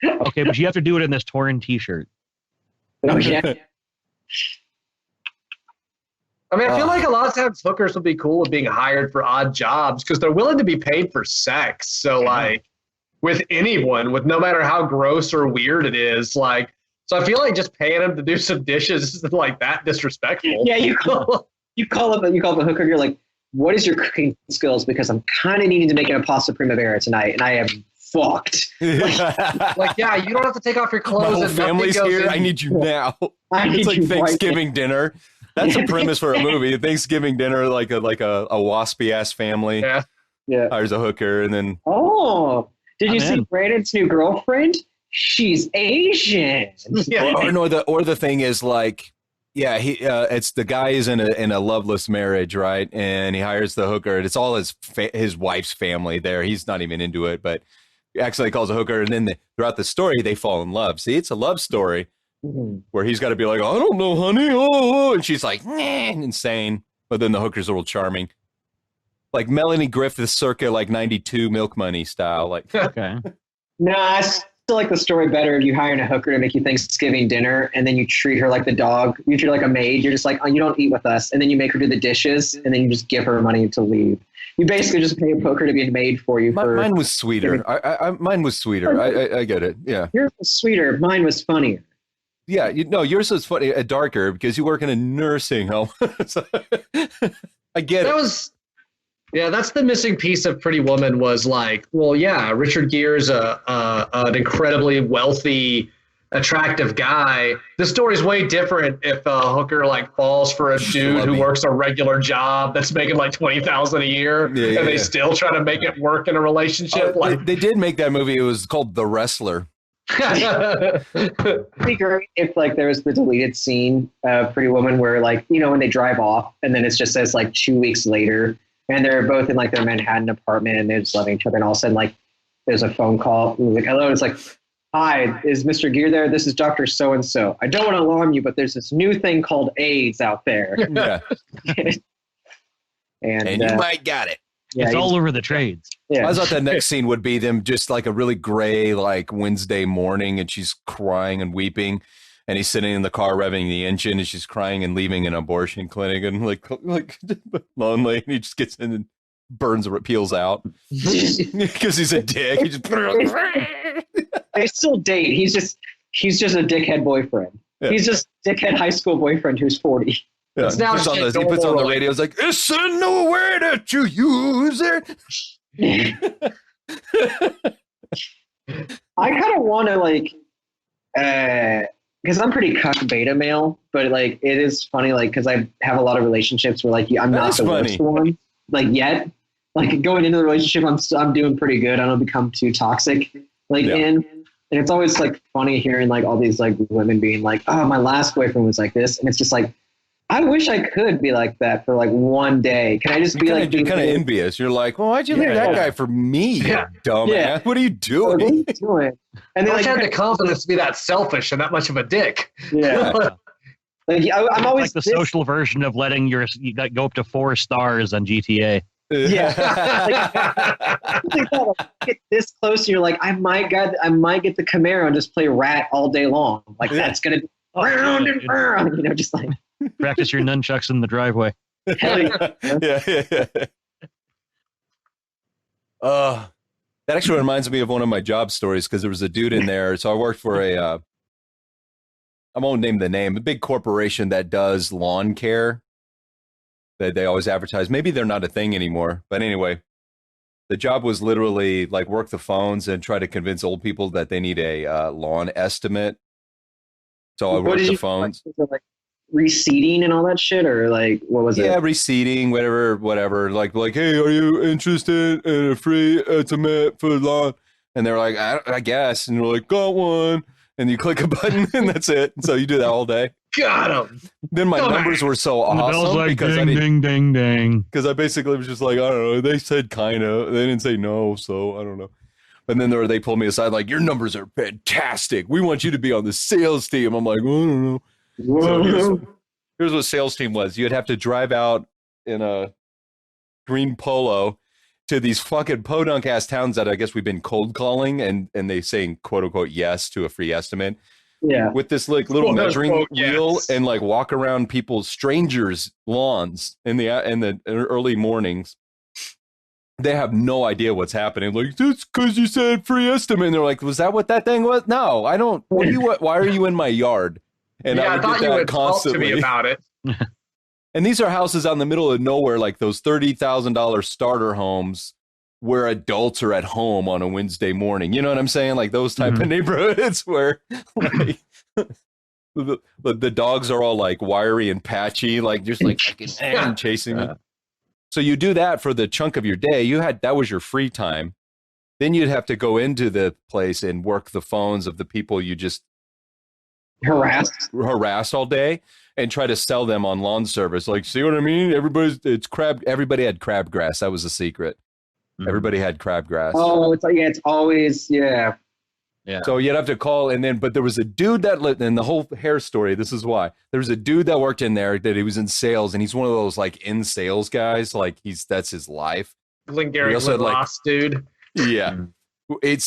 [SPEAKER 4] Okay, but you have to do it in this torn T-shirt.
[SPEAKER 3] Oh yeah.
[SPEAKER 2] I mean, I feel like a lot of times hookers would be cool with being hired for odd jobs because they're willing to be paid for sex. So, like, with anyone, with no matter how gross or weird it is, like, so I feel like just paying them to do some dishes isn't like that disrespectful.
[SPEAKER 3] Yeah, you call up the hooker. You're like, what is your cooking skills? Because I'm kind of needing to make an pasta primavera tonight, and I am fucked.
[SPEAKER 2] Like, yeah, you don't have to take off your
[SPEAKER 1] My
[SPEAKER 2] clothes.
[SPEAKER 1] whole
[SPEAKER 2] and nothing
[SPEAKER 1] family's
[SPEAKER 2] goes
[SPEAKER 1] here.
[SPEAKER 2] in.
[SPEAKER 1] I need you now.
[SPEAKER 3] I need
[SPEAKER 1] It's like
[SPEAKER 3] you right
[SPEAKER 1] Thanksgiving dinner. That's a premise for a movie. Thanksgiving dinner, like a waspy ass family
[SPEAKER 2] Yeah.
[SPEAKER 3] Yeah.
[SPEAKER 1] hires a hooker, and then
[SPEAKER 3] Oh, did you
[SPEAKER 4] I'm
[SPEAKER 3] see
[SPEAKER 4] in.
[SPEAKER 3] Brandon's new girlfriend? She's Asian.
[SPEAKER 2] Yeah.
[SPEAKER 1] or the thing is like, yeah, it's the guy is in a loveless marriage, right? And he hires the hooker, and it's all his wife's family there. He's not even into it, but he actually calls a hooker, and then throughout the story they fall in love. See, it's a love story where he's got to be like, I don't know, honey, oh, and she's like, insane, but then the hooker's a little charming, like Melanie Griffith circa like 92 Milk Money style, like.
[SPEAKER 4] Okay.
[SPEAKER 3] No, I still like the story better if you hiring a hooker to make you Thanksgiving dinner and then you treat her like the dog. You treat her like a maid. You're just like, oh, you don't eat with us. And then you make her do the dishes and then you just give her money to leave. You basically just pay a hooker to be a maid for you.
[SPEAKER 1] Mine was sweeter. Mine was sweeter. I get it. Yeah.
[SPEAKER 3] Yours was sweeter. Mine was funnier.
[SPEAKER 1] Yeah, yours is funny, darker because you work in a nursing home. So, I get it.
[SPEAKER 2] That's the missing piece of Pretty Woman was like, well, yeah, Richard Gere's an incredibly wealthy, attractive guy. The story's way different if a hooker like falls for a dude who works a regular job that's making like $20,000 a year, and they still try to make it work in a relationship.
[SPEAKER 1] They did make that movie. It was called The Wrestler.
[SPEAKER 3] It'd be great if like there was the deleted scene of Pretty Woman where like, when they drive off and then it just says like 2 weeks later and they're both in like their Manhattan apartment and they're just loving each other, and all of a sudden like there's a phone call and like, hello, it's like, hi, is Mr. Gere there? This is Dr. So-and-so. I don't want to alarm you, but there's this new thing called AIDS out there.
[SPEAKER 1] Yeah.
[SPEAKER 3] and
[SPEAKER 1] you might got it.
[SPEAKER 4] Yeah, it's all over the trades.
[SPEAKER 3] Yeah.
[SPEAKER 1] I thought the next scene would be them just like a really gray, like Wednesday morning, and she's crying and weeping, and he's sitting in the car revving the engine, and she's crying and leaving an abortion clinic, and like lonely, and he just gets in and peels out because he's a dick. He just
[SPEAKER 3] they still date. He's just a dickhead boyfriend. Yeah. He's just dickhead high school boyfriend who's 40.
[SPEAKER 1] Yeah. He puts on the radio. It's like, it's a new way that you use it.
[SPEAKER 3] I kind of want to like, because I'm pretty cuck beta male, but like it is funny, like because I have a lot of relationships where like I'm not the worst one, like yet. Like going into the relationship, I'm doing pretty good. I don't become too toxic. And it's always like funny hearing like all these like women being like, oh, my last boyfriend was like this, and it's just like, I wish I could be like that for like one day. Can I just be like?
[SPEAKER 1] You're kind of envious. You're like, well, why'd you leave that guy for me, dumbass? Yeah. What are you doing?
[SPEAKER 2] What are you doing? And then I had the confidence to be that selfish and that much of a dick.
[SPEAKER 3] Yeah. Like I'm always
[SPEAKER 4] like the social version of letting you go up to 4 stars on GTA.
[SPEAKER 3] Yeah. Get this close, and you're like, I might get the Camaro and just play Rat all day long. Like that's gonna be round and round, just like.
[SPEAKER 4] Practice your nunchucks in the driveway.
[SPEAKER 3] Hell yeah.
[SPEAKER 1] Yeah. That actually reminds me of one of my job stories because there was a dude in there. So I worked for I won't name the name, a big corporation that does lawn care. That they always advertise. Maybe they're not a thing anymore. But anyway, the job was literally like work the phones and try to convince old people that they need a lawn estimate. So I worked the phones.
[SPEAKER 3] Reseeding and all that shit, or like what was it?
[SPEAKER 1] Yeah, reseeding, whatever. Like, hey, are you interested in a free estimate for the lawn? And they're like, I guess. And you're like, got one. And you click a button, and that's it. So you do that all day.
[SPEAKER 2] Got him.
[SPEAKER 1] Then my numbers were so awesome
[SPEAKER 4] like,
[SPEAKER 1] because
[SPEAKER 4] ding.
[SPEAKER 1] Because I basically was just like, I don't know. They said kind of. They didn't say no, so I don't know. But then they pulled me aside, like, your numbers are fantastic. We want you to be on the sales team. I'm like, I don't know. So here's what sales team was. You'd have to drive out in a green Polo to these fucking podunk ass towns that I guess we've been cold calling and they saying quote unquote yes to a free estimate.
[SPEAKER 3] Yeah.
[SPEAKER 1] With this like little measuring wheel and like walk around people's strangers' lawns in the early mornings. They have no idea what's happening. Like, it's because you said free estimate. And they're like, was that what that thing was? No, I don't. Why are you in my yard? And
[SPEAKER 2] I thought you would talk to me about it.
[SPEAKER 1] And these are houses out in the middle of nowhere, like those $30,000 starter homes where adults are at home on a Wednesday morning. You know what I'm saying? Like those type of neighborhoods where like, the dogs are all like wiry and patchy, like just like fucking chasing me. So you do that for the chunk of your day. That was your free time. Then you'd have to go into the place and work the phones of the people you just harassed all day and try to sell them on lawn service. Like, see what I mean? Everybody had crabgrass. That was the secret. Everybody had crabgrass.
[SPEAKER 3] Oh, it's always.
[SPEAKER 1] So you'd have to call, but there was a dude that lived in the whole hair story. This is why there was a dude that worked in there that he was in sales, and he's one of those like in sales guys. Like that's his life.
[SPEAKER 2] Glengarry Ross dude.
[SPEAKER 1] Yeah,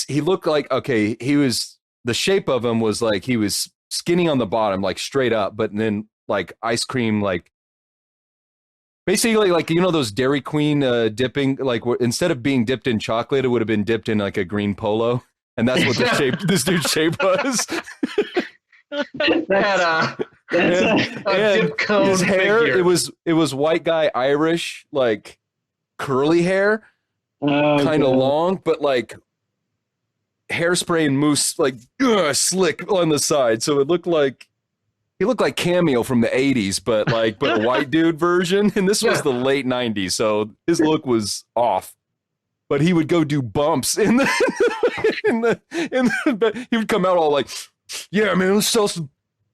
[SPEAKER 1] he looked like he was the shape of him was like he was skinny on the bottom, like straight up, but then like ice cream, like basically like those Dairy Queen dipping, like instead of being dipped in chocolate, it would have been dipped in like a green Polo. And that's what this dude's shape was.
[SPEAKER 2] Had a dip cone
[SPEAKER 1] his hair,
[SPEAKER 2] figure.
[SPEAKER 1] it was white guy Irish, like curly hair, kind of long, but like hairspray and mousse, like slick on the side. So it looked like he looked like Cameo from the 80s, but a white dude version. And this was the late 90s, so his look was off. But he would go do bumps in the he would come out all like, yeah, man, let's sell some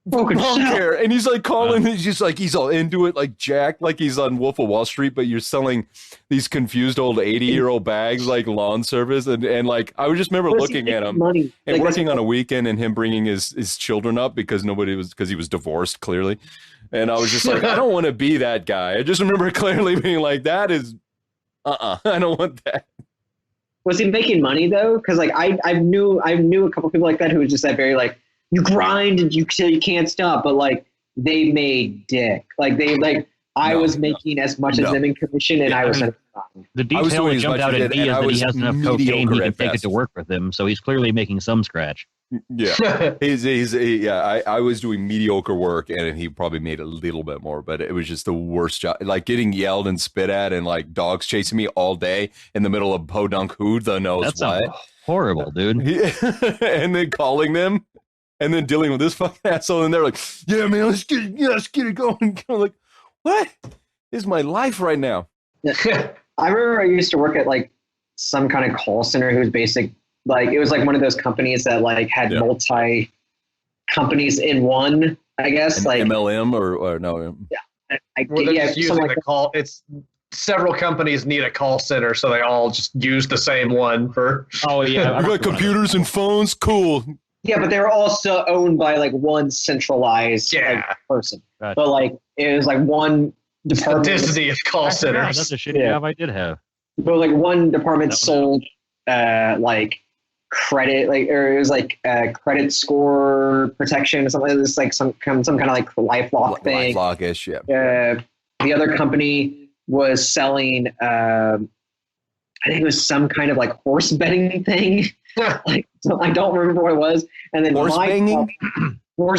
[SPEAKER 1] punk hair. And he's like calling, he's just like, he's all into it, like Jack, like he's on Wolf of Wall Street, but you're selling these confused old 80-year-old bags like lawn service. And like, I would just remember looking at him and working on a weekend and him bringing his children up because he was divorced, clearly. And I was just like, I don't want to be that guy. I just remember clearly being like, that is, I don't want that.
[SPEAKER 3] Was he making money though? Because like I knew a couple people like that who was just that very like, you grind and you can't stop, but like they made dick. Like I was making as much as them in commission, and I was not.
[SPEAKER 4] The detail that jumped out at me is that he has enough cocaine he can take it to work with him, so he's clearly making some scratch.
[SPEAKER 1] Yeah, I was doing mediocre work, and he probably made a little bit more, but it was just the worst job. Like getting yelled and spit at, and like dogs chasing me all day in the middle of Podunk who the knows
[SPEAKER 4] That's
[SPEAKER 1] what.
[SPEAKER 4] Horrible, dude.
[SPEAKER 1] And then calling them, and then dealing with this fucking asshole, and they're like, "Yeah, man, let's get it going." I'm like, what is my life right now?
[SPEAKER 3] I remember I used to work at like some kind of call center whose basic, like it was like one of those companies that like had multi companies in one, I guess. Like
[SPEAKER 1] MLM or no?
[SPEAKER 3] Yeah,
[SPEAKER 2] using like the call. It's several companies need a call center, so they all just use the same one for.
[SPEAKER 1] Oh yeah, we got computers and phones. Cool.
[SPEAKER 3] Yeah, but they were also owned by like one centralized person. Gotcha. But like it was like one department.
[SPEAKER 2] Disney of call centers.
[SPEAKER 4] That's a shitty job I did have.
[SPEAKER 3] But like one department sold like credit, like or it was like credit score protection or something. It was like some kind of like LifeLock thing.
[SPEAKER 1] LifeLock-ish, yeah.
[SPEAKER 3] The other company was selling. I think it was some kind of like horse betting thing. Like so I don't remember what it was. And then
[SPEAKER 1] horse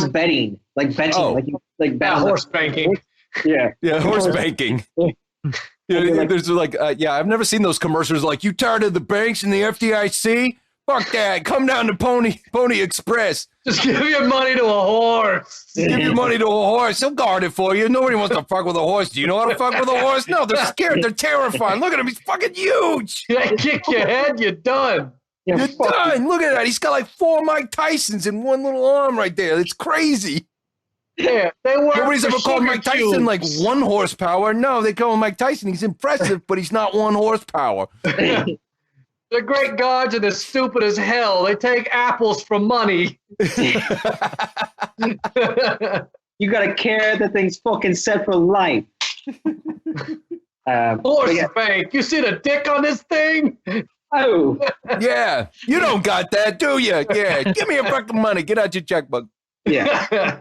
[SPEAKER 3] betting, like betting, like bet on
[SPEAKER 2] horse banking.
[SPEAKER 3] Yeah,
[SPEAKER 1] horse banking. Yeah, there's like, I've never seen those commercials like, you tired of the banks and the FDIC? Fuck that. Come down to Pony Express.
[SPEAKER 2] Just give your money to a horse.
[SPEAKER 1] Give your money to a horse. He'll guard it for you. Nobody wants to fuck with a horse. Do you know how to fuck with a horse? No, they're scared. They're terrifying. Look at him. He's fucking huge.
[SPEAKER 2] They kick your head. You're done.
[SPEAKER 1] You're done. Look at that. He's got like 4 Mike Tysons in one little arm right there. It's crazy.
[SPEAKER 2] Yeah, they work.
[SPEAKER 1] Nobody's ever called Mike Tyson like 1 horsepower. No, they call him Mike Tyson. He's impressive, but he's not 1 horsepower.
[SPEAKER 2] The great guards are the stupid as hell. They take apples for money.
[SPEAKER 3] You gotta care that thing's fucking set for life.
[SPEAKER 2] Horse bank. You see the dick on this thing?
[SPEAKER 3] Oh.
[SPEAKER 1] Yeah. You don't got that, do you? Yeah. Give me a fucking money. Get out your checkbook.
[SPEAKER 3] Yeah.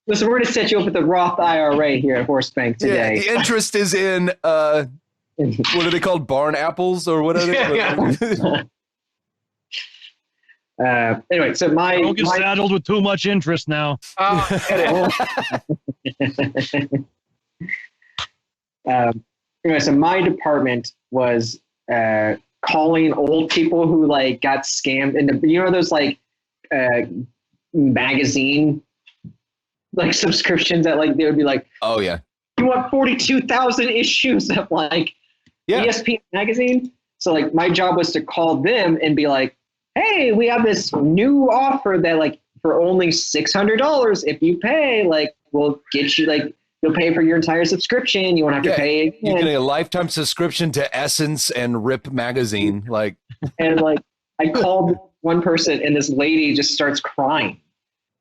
[SPEAKER 3] Listen, we're going to set you up with the Roth IRA here at Horse Bank today.
[SPEAKER 1] Yeah, the interest is in, what are they called? Barn apples or what are they?
[SPEAKER 3] Anyway, so
[SPEAKER 4] don't get saddled with too much interest now.
[SPEAKER 3] Anyway, so my department was calling old people who like got scammed into, those like magazine like subscriptions that like they would be like,
[SPEAKER 1] oh yeah,
[SPEAKER 3] you want 42,000 issues of like ESPN magazine. So like my job was to call them and be like, hey, we have this new offer that like for only $600 if you pay, like we'll get you like you'll pay for your entire subscription. You won't have to pay again.
[SPEAKER 1] You get a lifetime subscription to Essence and Rip magazine, like.
[SPEAKER 3] And like I called one person and this lady just starts crying.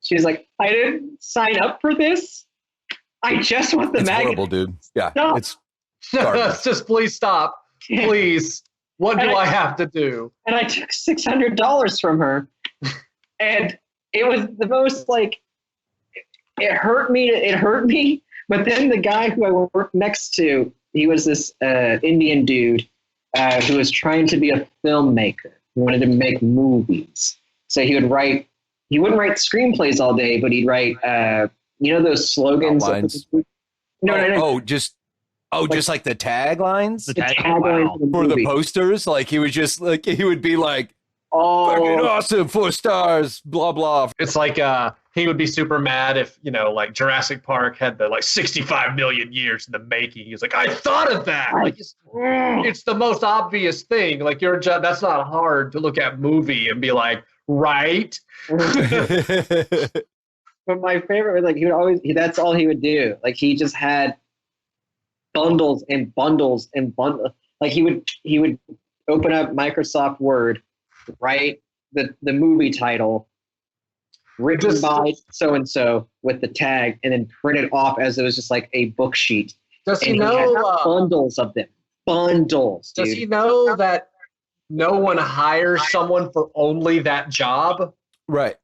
[SPEAKER 3] She's like, I didn't sign up for this. I just want the magazine.
[SPEAKER 1] It's horrible, dude. Yeah,
[SPEAKER 3] stop.
[SPEAKER 1] It's
[SPEAKER 2] just please stop. Please. What do I have to do? And I
[SPEAKER 3] took $600 from her. And it was the most like, it hurt me. But then the guy who I worked next to, he was this Indian dude who was trying to be a filmmaker. He wanted to make movies. So he would write he wouldn't write screenplays all day, but he'd write, those slogans.
[SPEAKER 1] Outlines. Just like the taglines?
[SPEAKER 4] The
[SPEAKER 3] taglines
[SPEAKER 1] For the posters? Like he was just like, he would be like, fucking awesome, 4 stars, blah, blah.
[SPEAKER 2] It's like he would be super mad if, like Jurassic Park had the 65 million years in the making. He's like, I thought of that. Like it's the most obvious thing. Like that's not hard to look at movie and be like, right?
[SPEAKER 3] But my favorite was he would always, that's all he would do. Like he just had bundles and bundles and bundles. Like he would open up Microsoft Word, write the movie title, written by so-and-so with the tag, and then print it off as it was just like a book sheet.
[SPEAKER 2] Does he
[SPEAKER 3] had
[SPEAKER 2] know
[SPEAKER 3] bundles of them? Bundles, dude.
[SPEAKER 2] Does he know that no one hires someone for only that job?
[SPEAKER 1] Right.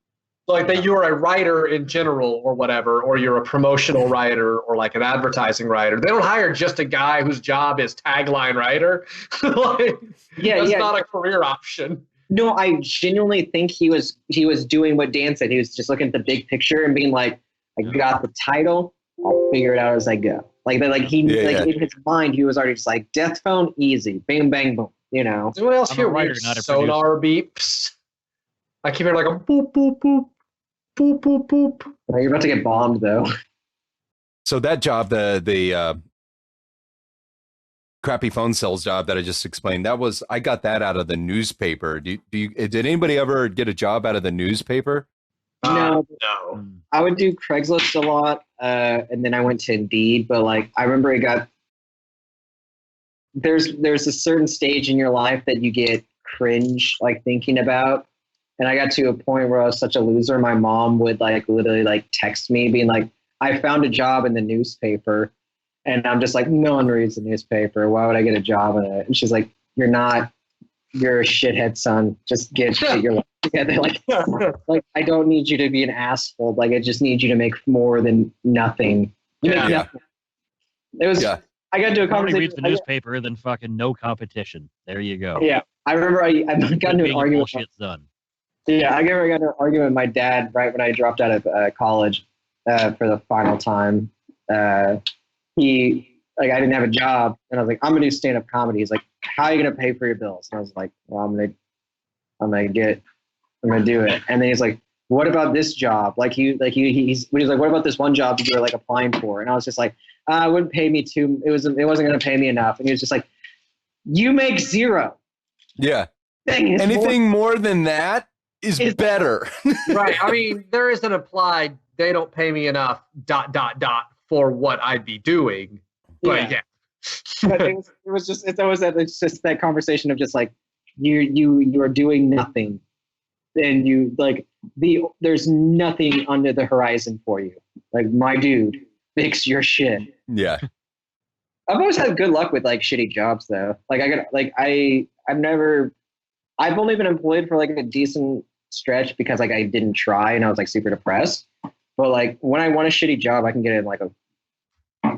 [SPEAKER 2] Like that you're a writer in general or whatever, or you're a promotional writer or like an advertising writer. They don't hire just a guy whose job is tagline writer. That's not a career option.
[SPEAKER 3] No, I genuinely think he was doing what Dan said. He was just looking at the big picture and being like, I got the title, I'll figure it out as I go. In his mind, he was already just like, Death Phone, easy, bang, bang, boom,
[SPEAKER 2] Does anyone else hear weird sonar beeps? I keep hearing like a boop, boop, boop. Boop, boop, boop.
[SPEAKER 3] You're about to get bombed, though.
[SPEAKER 1] So that job, the crappy phone sales job that I just explained, I got that out of the newspaper. Did anybody ever get a job out of the newspaper?
[SPEAKER 3] No. I would do Craigslist a lot, and then I went to Indeed. But I remember there's a certain stage in your life that you get cringe thinking about. And I got to a point where I was such a loser. My mom would literally text me being like, I found a job in the newspaper. And I'm just like, no one reads the newspaper. Why would I get a job in it? And she's like, you're a shithead, son. Just get your life together. I don't need you to be an asshole. I just need you to make more than nothing. Nothing. It was, I got to a conversation.
[SPEAKER 4] Reads the newspaper, then fucking no competition. There you go.
[SPEAKER 3] Yeah. I remember I got into an argument.
[SPEAKER 4] Bullshit's done.
[SPEAKER 3] Yeah, I got into an argument with my dad right when I dropped out of college for the final time. I didn't have a job, and I was like, I'm gonna do stand-up comedy. He's like, how are you gonna pay for your bills? And I was like, well, I'm gonna do it. And then he's like, what about this job? He's like, what about this one job you were applying for? And I was just like, it wouldn't pay me it wasn't gonna pay me enough. And he was just like, you make zero.
[SPEAKER 1] Yeah. Anything more than that is better.
[SPEAKER 2] Right. I mean, there is an implied they don't pay me enough ... for what I'd be doing. But yeah.
[SPEAKER 3] But it's just that conversation of just you are doing nothing. And there's nothing under the horizon for you. My dude, fix your shit.
[SPEAKER 1] Yeah.
[SPEAKER 3] I've always had good luck with shitty jobs though. I've only been employed for a decent stretch because I didn't try and I was super depressed. But when I want a shitty job, I can get it in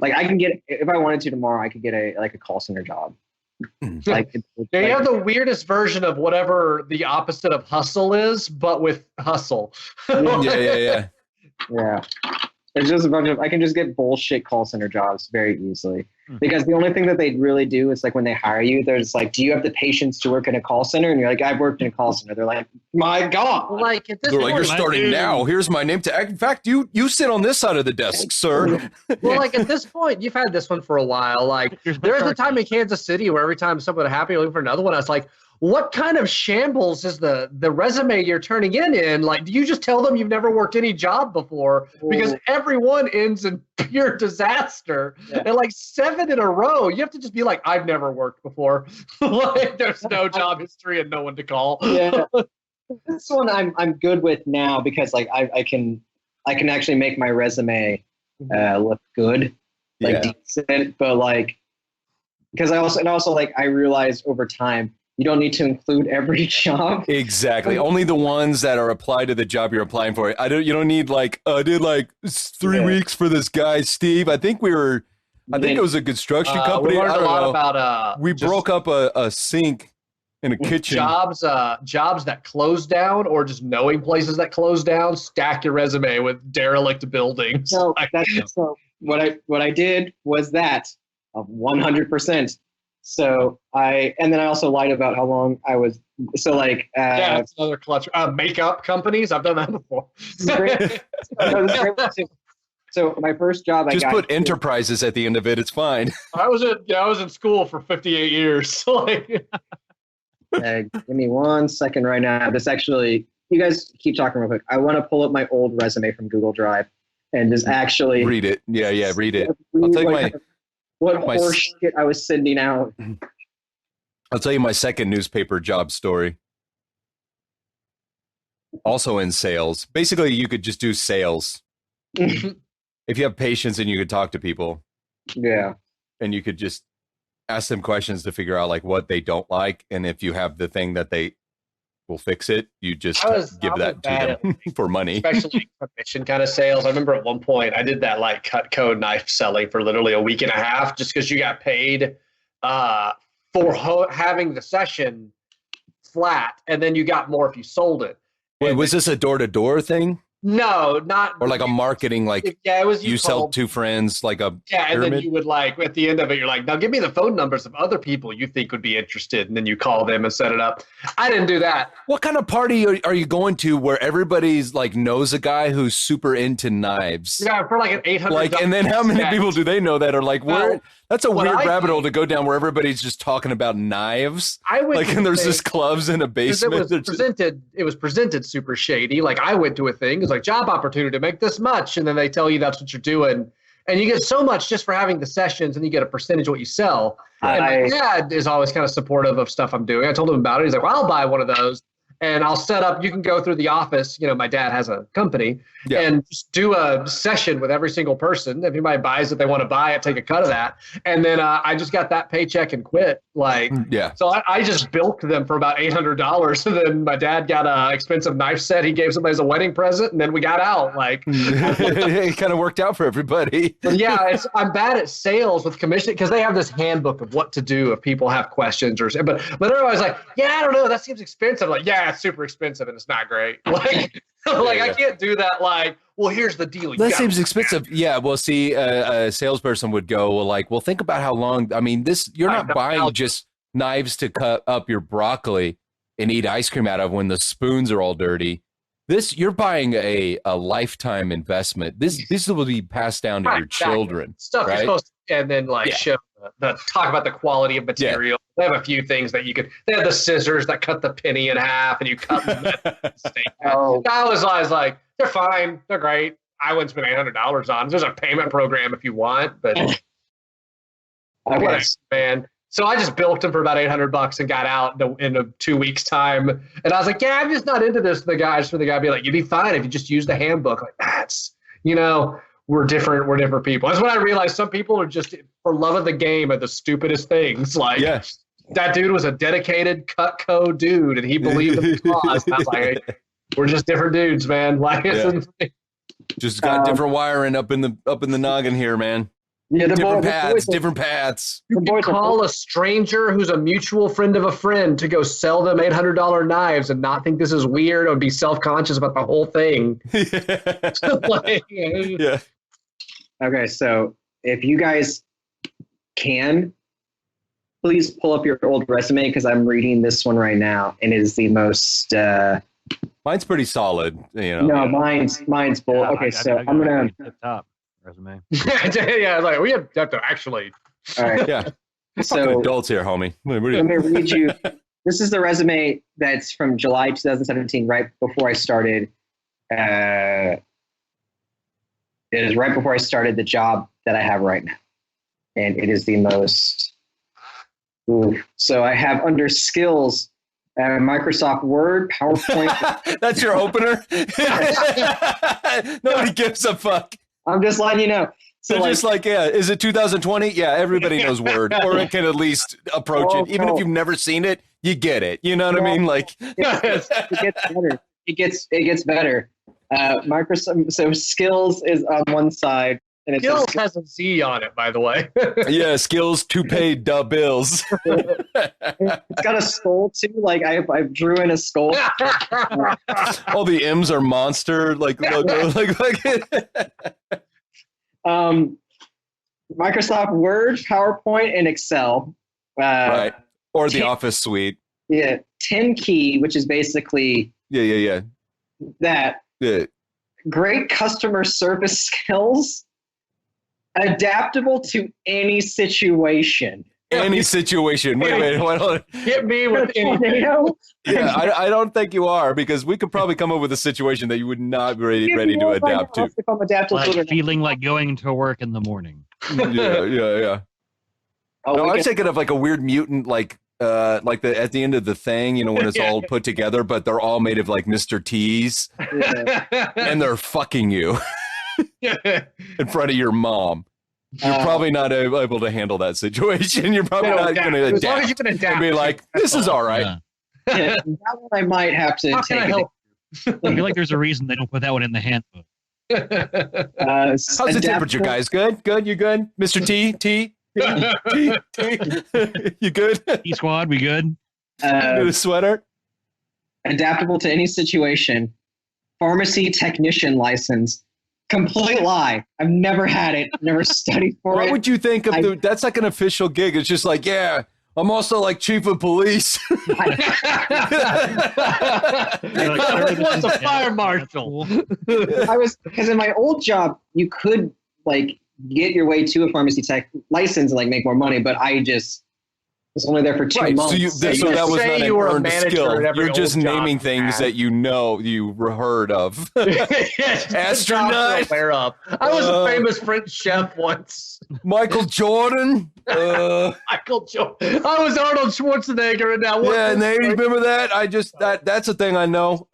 [SPEAKER 3] I can get, if I wanted to tomorrow, I could get a call center job.
[SPEAKER 2] You have the weirdest version of whatever the opposite of hustle is, but with hustle.
[SPEAKER 1] Yeah.
[SPEAKER 3] It's just a bunch of, I can just get bullshit call center jobs very easily. Because the only thing that they really do is when they hire you, they're just do you have the patience to work in a call center? And you're like, I've worked in a call center. They're like, my God.
[SPEAKER 2] At this
[SPEAKER 1] They're
[SPEAKER 2] point,
[SPEAKER 1] you're starting now. Here's my name tag. In fact, you sit on this side of the desk, sir.
[SPEAKER 2] Well, at this point, you've had this one for a while. There's a time in Kansas City where every time someone happy looking for another one, I was like, what kind of shambles is the resume you're turning in? Do you just tell them you've never worked any job before? Because everyone ends in pure disaster. Yeah. And 7 in a row, you have to just be like, I've never worked before. There's no job history and no one to call.
[SPEAKER 3] Yeah. This one I'm good with now because I can actually make my resume look good, decent. But because I realized over time, you don't need to include every job.
[SPEAKER 1] Exactly. Only the ones that are applied to the job you're applying for. You don't need I did 3 weeks for this guy, Steve. I think it was a construction company.
[SPEAKER 2] We learned
[SPEAKER 1] I don't
[SPEAKER 2] a lot
[SPEAKER 1] know.
[SPEAKER 2] about
[SPEAKER 1] we broke up a sink in a kitchen.
[SPEAKER 2] Jobs that close down, or just knowing places that close down. Stack your resume with derelict buildings.
[SPEAKER 3] So what I did was that 100%. So then I also lied about how long I was. So like
[SPEAKER 2] that's another clutch. Makeup companies. I've done that before.
[SPEAKER 3] So my first job, I
[SPEAKER 1] just
[SPEAKER 3] got
[SPEAKER 1] put enterprises at the end of it. It's fine.
[SPEAKER 2] I was in school for 58 years. Like,
[SPEAKER 3] give me 1 second right now. This actually, you guys keep talking real quick. I want to pull up my old resume from Google Drive and just actually
[SPEAKER 1] read it. Yeah, read it.
[SPEAKER 3] I'll tell you what horse shit I was sending out.
[SPEAKER 1] I'll tell you my second newspaper job story. Also in sales. Basically, you could just do sales. If you have patience and you could talk to people.
[SPEAKER 3] Yeah.
[SPEAKER 1] And you could just ask them questions to figure out like what they don't like. And if you have the thing that they will fix it, you just give that to them for money.
[SPEAKER 2] Especially commission kind of sales. I remember at one point I did that like cut code knife selling for literally a week and a half just because you got paid for having the session flat, and then you got more if you sold it.
[SPEAKER 1] Wait, was this a door-to-door thing?
[SPEAKER 2] No, not
[SPEAKER 1] or like a marketing, like
[SPEAKER 2] it was
[SPEAKER 1] you sell to friends, like a
[SPEAKER 2] and then you would like at the end of it, you're like, now give me the phone numbers of other people you think would be interested, and then you call them and set it up. I didn't do that.
[SPEAKER 1] What kind of party are you going to where everybody's like knows a guy who's super into knives?
[SPEAKER 2] Yeah, for like an $800.
[SPEAKER 1] Like, and then how many people do they know that are like, where? That's a weird rabbit hole to go down where everybody's just talking about knives.
[SPEAKER 2] I went
[SPEAKER 1] like, and there's just gloves in a basement.
[SPEAKER 2] It was presented super shady. Like I went to a thing, it's like job opportunity to make this much, and then they tell you that's what you're doing, and you get so much just for having the sessions, and you get a percentage of what you sell. And my dad is always kind of supportive of stuff I'm doing. I told him about it. He's like, well, I'll buy one of those. And I'll set up, you can go through the office. You know, my dad has a company and just do a session with every single person. If anybody buys it, they want to buy it, take a cut of that. And then I just got that paycheck and quit. Like, so I just bilked them for about $800. And then my dad got an expensive knife set he gave somebody as a wedding present. And then we got out. Like,
[SPEAKER 1] it kind of worked out for everybody.
[SPEAKER 2] I'm bad at sales with commission because they have this handbook of what to do if people have questions but they're always like, I don't know, that seems expensive. Like, it's super expensive and it's not great. Like, I can't do that. Like, well, here's the deal.
[SPEAKER 1] That seems expensive. Yeah. Well, see, a salesperson would go, well, think about how long. I mean, you're not buying just knives to cut up your broccoli and eat ice cream out of when the spoons are all dirty. You're buying a lifetime investment. This will be passed down to your children.
[SPEAKER 2] Stuff you're supposed to, and then show talk about the quality of material. They have a few things that they have the scissors that cut the penny in half and you cut the steak. I was like, they're fine. They're great. I wouldn't spend $800 on. There's a payment program if you want, but man. So I just bilked them for about $800 and got out in a 2 weeks time. And I was like, I'm just not into this. For the guy be like, you'd be fine if you just use the handbook. Like that's, we're different people. That's when I realized some people are just for love of the game are the stupidest things. Like that dude was a dedicated cut code dude and he believed in the cause. And I was like, we're just different dudes, man. Like
[SPEAKER 1] just got different wiring up in the noggin here, man.
[SPEAKER 3] Yeah,
[SPEAKER 1] different paths.
[SPEAKER 2] You can call a stranger who's a mutual friend of a friend to go sell them $800 knives and not think this is weird or be self-conscious about the whole thing.
[SPEAKER 3] Okay, so if you guys can, please pull up your old resume because I'm reading this one right now, and it is the most.
[SPEAKER 1] Mine's pretty solid.
[SPEAKER 3] No, mine's bull. Okay, so I'm gonna.
[SPEAKER 4] Top resume.
[SPEAKER 2] Like we have to actually.
[SPEAKER 3] All right.
[SPEAKER 1] Yeah.
[SPEAKER 3] So
[SPEAKER 1] adults here, homie.
[SPEAKER 3] Let me read you. This is the resume that's from July 2017, right before I started. It is right before I started the job that I have right now, and it is the most. So I have under skills. Microsoft Word, PowerPoint.
[SPEAKER 1] That's your opener? Nobody gives a fuck.
[SPEAKER 3] I'm just letting you know.
[SPEAKER 1] So just is it 2020? Yeah, everybody knows Word, or it can at least approach it. Even if you've never seen it, you get it. You know what I mean? Like
[SPEAKER 3] it gets better. It gets better. Microsoft. So skills is on one side, And it
[SPEAKER 2] Skills
[SPEAKER 3] says,
[SPEAKER 2] has a Z on it, by the way.
[SPEAKER 1] Yeah, skills to pay the bills.
[SPEAKER 3] it's got a skull too. Like I drew in a skull.
[SPEAKER 1] All the M's are monster like logo.
[SPEAKER 3] Microsoft Word, PowerPoint, and Excel.
[SPEAKER 1] Right. Or the
[SPEAKER 3] 10
[SPEAKER 1] Office suite.
[SPEAKER 3] Yeah, 10 key, which is basically
[SPEAKER 1] Yeah.
[SPEAKER 3] that.
[SPEAKER 1] Yeah.
[SPEAKER 3] Great customer service skills, adaptable to any situation.
[SPEAKER 1] Any situation. Wait. Hold on.
[SPEAKER 2] Hit me with anything.
[SPEAKER 3] Tornado?
[SPEAKER 1] Yeah, I don't think you are, because we could probably come up with a situation that you would not be ready to adapt to.
[SPEAKER 3] If I'm adaptable to
[SPEAKER 4] Like
[SPEAKER 3] it or not.
[SPEAKER 4] feeling like going to work in the morning.
[SPEAKER 1] Yeah.
[SPEAKER 3] Oh,
[SPEAKER 1] No,
[SPEAKER 3] we
[SPEAKER 1] I'm
[SPEAKER 3] can-
[SPEAKER 1] thinking of like a weird mutant, like at the end of the thing, when it's all put together, but they're all made of like Mr. T's,
[SPEAKER 3] yeah.
[SPEAKER 1] and they're fucking you in front of your mom. You're probably not able to handle that situation. You're probably not going to
[SPEAKER 2] As long as you
[SPEAKER 1] adapt
[SPEAKER 2] can adapt.
[SPEAKER 1] and be like, this is all right.
[SPEAKER 4] Yeah.
[SPEAKER 3] Yeah, that one I might have to
[SPEAKER 2] How
[SPEAKER 3] take
[SPEAKER 2] can I
[SPEAKER 3] it.
[SPEAKER 2] help?
[SPEAKER 4] I feel like there's a reason they don't put that one in the handbook.
[SPEAKER 1] How's the temperature, guys? Good? You good? Mr. T? You good?
[SPEAKER 4] E-Squad, we good?
[SPEAKER 1] The sweater?
[SPEAKER 3] Adaptable to any situation. Pharmacy technician license. Complete lie. I've never had it. Never studied for
[SPEAKER 1] What
[SPEAKER 3] it.
[SPEAKER 1] would you think of that's like an official gig. It's just like, yeah, I'm also like chief of police.
[SPEAKER 2] What's a fire marshal?
[SPEAKER 3] I was because in my old job you could like get your way to a pharmacy tech license and like make more money, but I just was only there for 2
[SPEAKER 1] Right,
[SPEAKER 3] months.
[SPEAKER 1] so that was
[SPEAKER 2] say
[SPEAKER 1] not
[SPEAKER 2] you were a
[SPEAKER 1] an earned
[SPEAKER 2] manager
[SPEAKER 1] skill.
[SPEAKER 2] at every
[SPEAKER 1] You're just
[SPEAKER 2] old job
[SPEAKER 1] naming
[SPEAKER 2] you
[SPEAKER 1] things
[SPEAKER 2] had.
[SPEAKER 1] that you heard of.
[SPEAKER 2] Astronaut.
[SPEAKER 1] Astronaut.
[SPEAKER 2] Aware of. I was a famous French chef once.
[SPEAKER 1] Michael Jordan.
[SPEAKER 2] Michael Jordan. I was Arnold Schwarzenegger, and now what?
[SPEAKER 1] Yeah, and you remember that? That's a thing I know.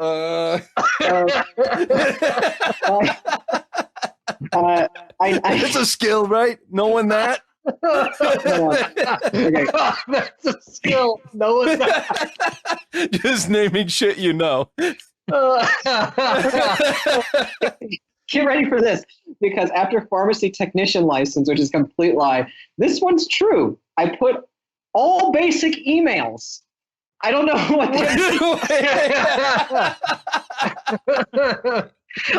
[SPEAKER 1] It's a skill, right? Knowing that.
[SPEAKER 3] Okay.
[SPEAKER 2] That's a skill. No one's
[SPEAKER 1] Just naming shit you know.
[SPEAKER 3] Get ready for this because after pharmacy technician license, which is a complete lie, this one's true. I put all basic emails. I don't know what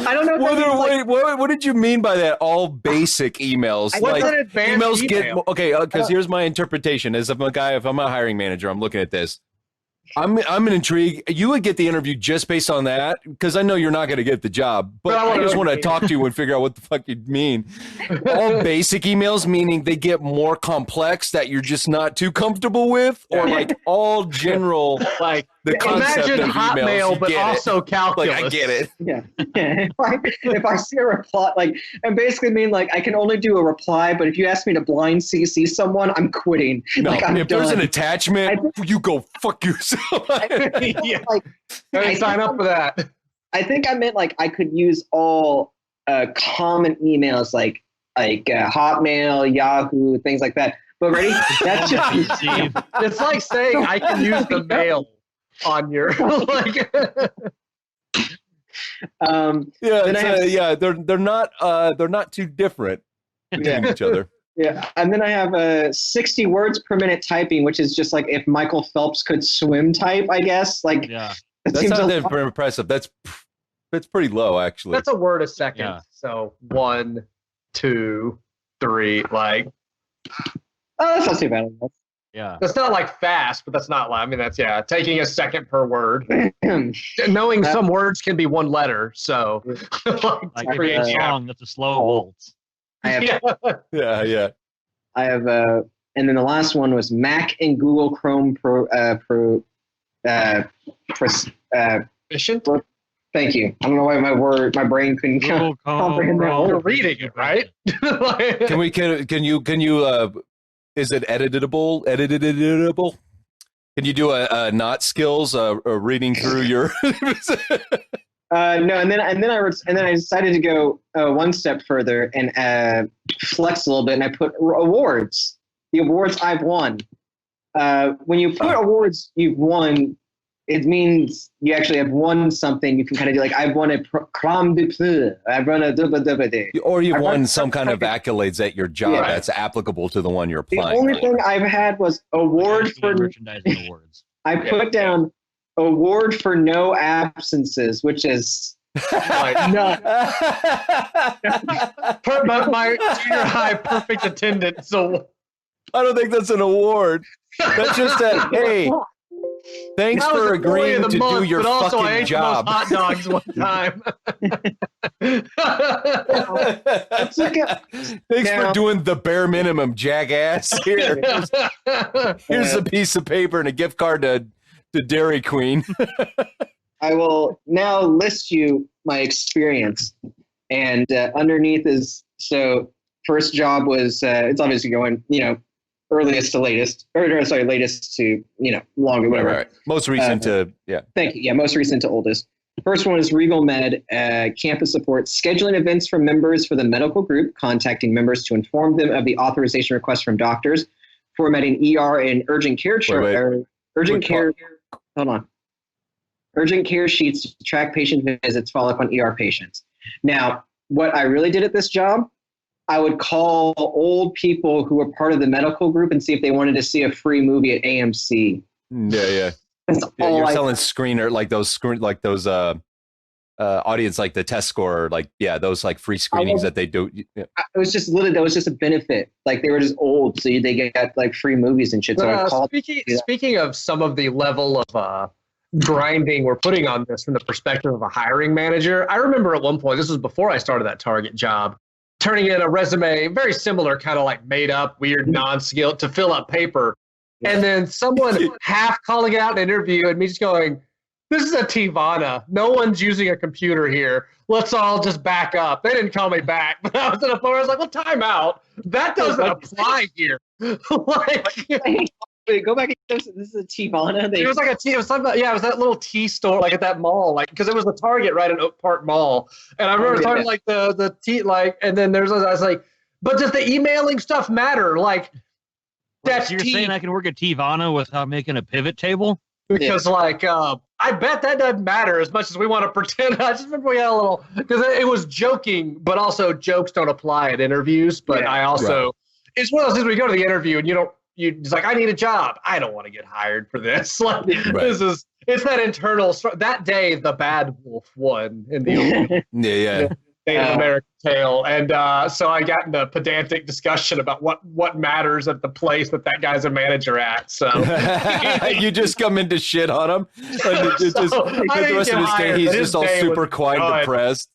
[SPEAKER 3] I don't know.
[SPEAKER 1] What did you mean by that? All basic emails,
[SPEAKER 2] What's
[SPEAKER 1] like
[SPEAKER 2] an advanced
[SPEAKER 1] emails
[SPEAKER 2] email?
[SPEAKER 1] get okay. Because here's my interpretation: as if I'm a hiring manager, I'm looking at this. I'm intrigued. You would get the interview just based on that, because I know you're not going to get the job. But I just want to talk to you and figure out what the fuck you mean. All basic emails, meaning they get more complex that you're just not too comfortable with, or like all general,
[SPEAKER 2] like
[SPEAKER 1] the concept
[SPEAKER 2] imagine
[SPEAKER 1] of emails.
[SPEAKER 2] Hotmail,
[SPEAKER 1] You
[SPEAKER 2] but
[SPEAKER 1] get
[SPEAKER 2] also
[SPEAKER 1] it.
[SPEAKER 2] calculus.
[SPEAKER 1] Like I get it.
[SPEAKER 3] Yeah. If I see a reply, like, I basically mean like I can only do a reply, but if you ask me to blind CC someone, I'm quitting.
[SPEAKER 1] No,
[SPEAKER 3] like, I'm
[SPEAKER 1] if there's an
[SPEAKER 3] done.
[SPEAKER 1] attachment, you go fuck yourself.
[SPEAKER 2] Yeah.
[SPEAKER 3] Like,
[SPEAKER 2] Gotta sign up for that.
[SPEAKER 3] I think I meant like I could use all common emails like Hotmail, Yahoo, things like that. But ready? That's just
[SPEAKER 2] It's like saying I can use the mail on your like.
[SPEAKER 1] They're not too different between each other.
[SPEAKER 3] Yeah, and then I have 60 words per minute typing, which is just like if Michael Phelps could swim type, I guess. Like,
[SPEAKER 4] Yeah.
[SPEAKER 3] that
[SPEAKER 1] That's
[SPEAKER 3] seems
[SPEAKER 1] not
[SPEAKER 3] a
[SPEAKER 1] that
[SPEAKER 3] lot.
[SPEAKER 1] very impressive. That's pretty low, actually.
[SPEAKER 2] That's a word a second.
[SPEAKER 4] Yeah.
[SPEAKER 2] So 1, 2, 3. Like
[SPEAKER 3] Oh, that's not too bad.
[SPEAKER 4] Yeah.
[SPEAKER 2] that's not like fast, but that's not. I mean, that's taking a second per word. Knowing some words can be one letter, so
[SPEAKER 4] Like if it's a song, that's a slow waltz.
[SPEAKER 3] I have,
[SPEAKER 1] yeah.
[SPEAKER 3] I have, and then the last one was Mac and Google Chrome
[SPEAKER 2] efficient.
[SPEAKER 3] Thank you. I don't know why my brain couldn't
[SPEAKER 4] Google
[SPEAKER 3] comprehend that.
[SPEAKER 2] You're reading it, right?
[SPEAKER 1] Can you is it editable? Can you do a not skills reading through your
[SPEAKER 3] No, and then I decided to go one step further and flex a little bit, and I put awards. The awards I've won. When you put awards you've won, it means you actually have won something. You can kind of do like, I've won a crème de plus. I've won a double.
[SPEAKER 1] Or you've won some kind of accolades at your job that's applicable to the one you're applying.
[SPEAKER 3] The only thing I've had was award for
[SPEAKER 4] merchandising awards.
[SPEAKER 3] I put down award for no absences, which is like no.
[SPEAKER 2] My junior high perfect attendance. So
[SPEAKER 1] I don't think that's an award. That's just a hey. Thanks for agreeing to do your fucking job.
[SPEAKER 2] Hot dogs one time.
[SPEAKER 1] Thanks for doing the bare minimum, jackass. Here's a piece of paper and a gift card to Dairy Queen.
[SPEAKER 3] I will now list you my experience, and underneath is first job was it's obviously going earliest to latest, latest to longer, whatever.
[SPEAKER 1] Right. Most recent to
[SPEAKER 3] Thank you. Yeah, most recent to oldest. First one is Regal Med, campus support, scheduling events for members for the medical group, contacting members to inform them of the authorization requests from doctors, formatting ER and urgent care urgent care sheets to track patient visits, follow up on ER patients. Now, what I really did at this job, I would call old people who were part of the medical group and see if they wanted to see a free movie at AMC.
[SPEAKER 1] Yeah. You're selling screener like those audience, like the test score, like those like free screenings that they do.
[SPEAKER 3] It was just literally that was just a benefit. Like they were just old, so they get like free movies and shit. So I called.
[SPEAKER 2] Speaking of some of the level of grinding we're putting on this from the perspective of a hiring manager, I remember at one point, this was before I started that Target job, turning in a resume, very similar, kind of like made up, weird, non-skilled to fill up paper. And then someone half calling it out in an interview and me just going, this is a Tivana. No one's using a computer here. Let's all just back up. They didn't call me back. But I was at a point where I was like, well, time out. That doesn't apply here.
[SPEAKER 3] Wait, go back. This is a Tivana.
[SPEAKER 2] It was like it was something. Yeah, it was that little tea store, like at that mall, like because it was the Target right in Oak Park Mall. And I remember talking like the tea, like, and then I was like, but does the emailing stuff matter? Like,
[SPEAKER 4] that's you're saying I can work at Tivana without making a pivot table?
[SPEAKER 2] Because I bet that doesn't matter as much as we want to pretend. I just remember we had a little because it was joking, but also jokes don't apply at interviews. But I also it's one of those things where you go to the interview and it's like, I need a job. I don't want to get hired for this. Like it's that internal. That day, the bad wolf won in the Native American tale, and so I got into a pedantic discussion about what matters at the place that guy's a manager at. So
[SPEAKER 1] you just come into shit on him. Like, the rest of his day, he's just all super quiet and depressed.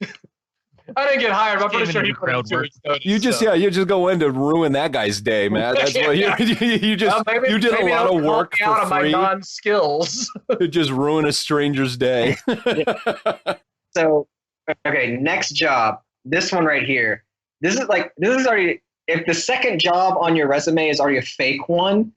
[SPEAKER 2] I didn't get hired. I'm pretty sure he put 2 weeks notice.
[SPEAKER 1] You just go in to ruin that guy's day, man. That's what you did a lot of work for
[SPEAKER 2] out
[SPEAKER 1] free.
[SPEAKER 2] Of my non-skills
[SPEAKER 1] to just ruin a stranger's day.
[SPEAKER 3] So, okay, next job. This one right here. This is already. If the second job on your resume is already a fake one,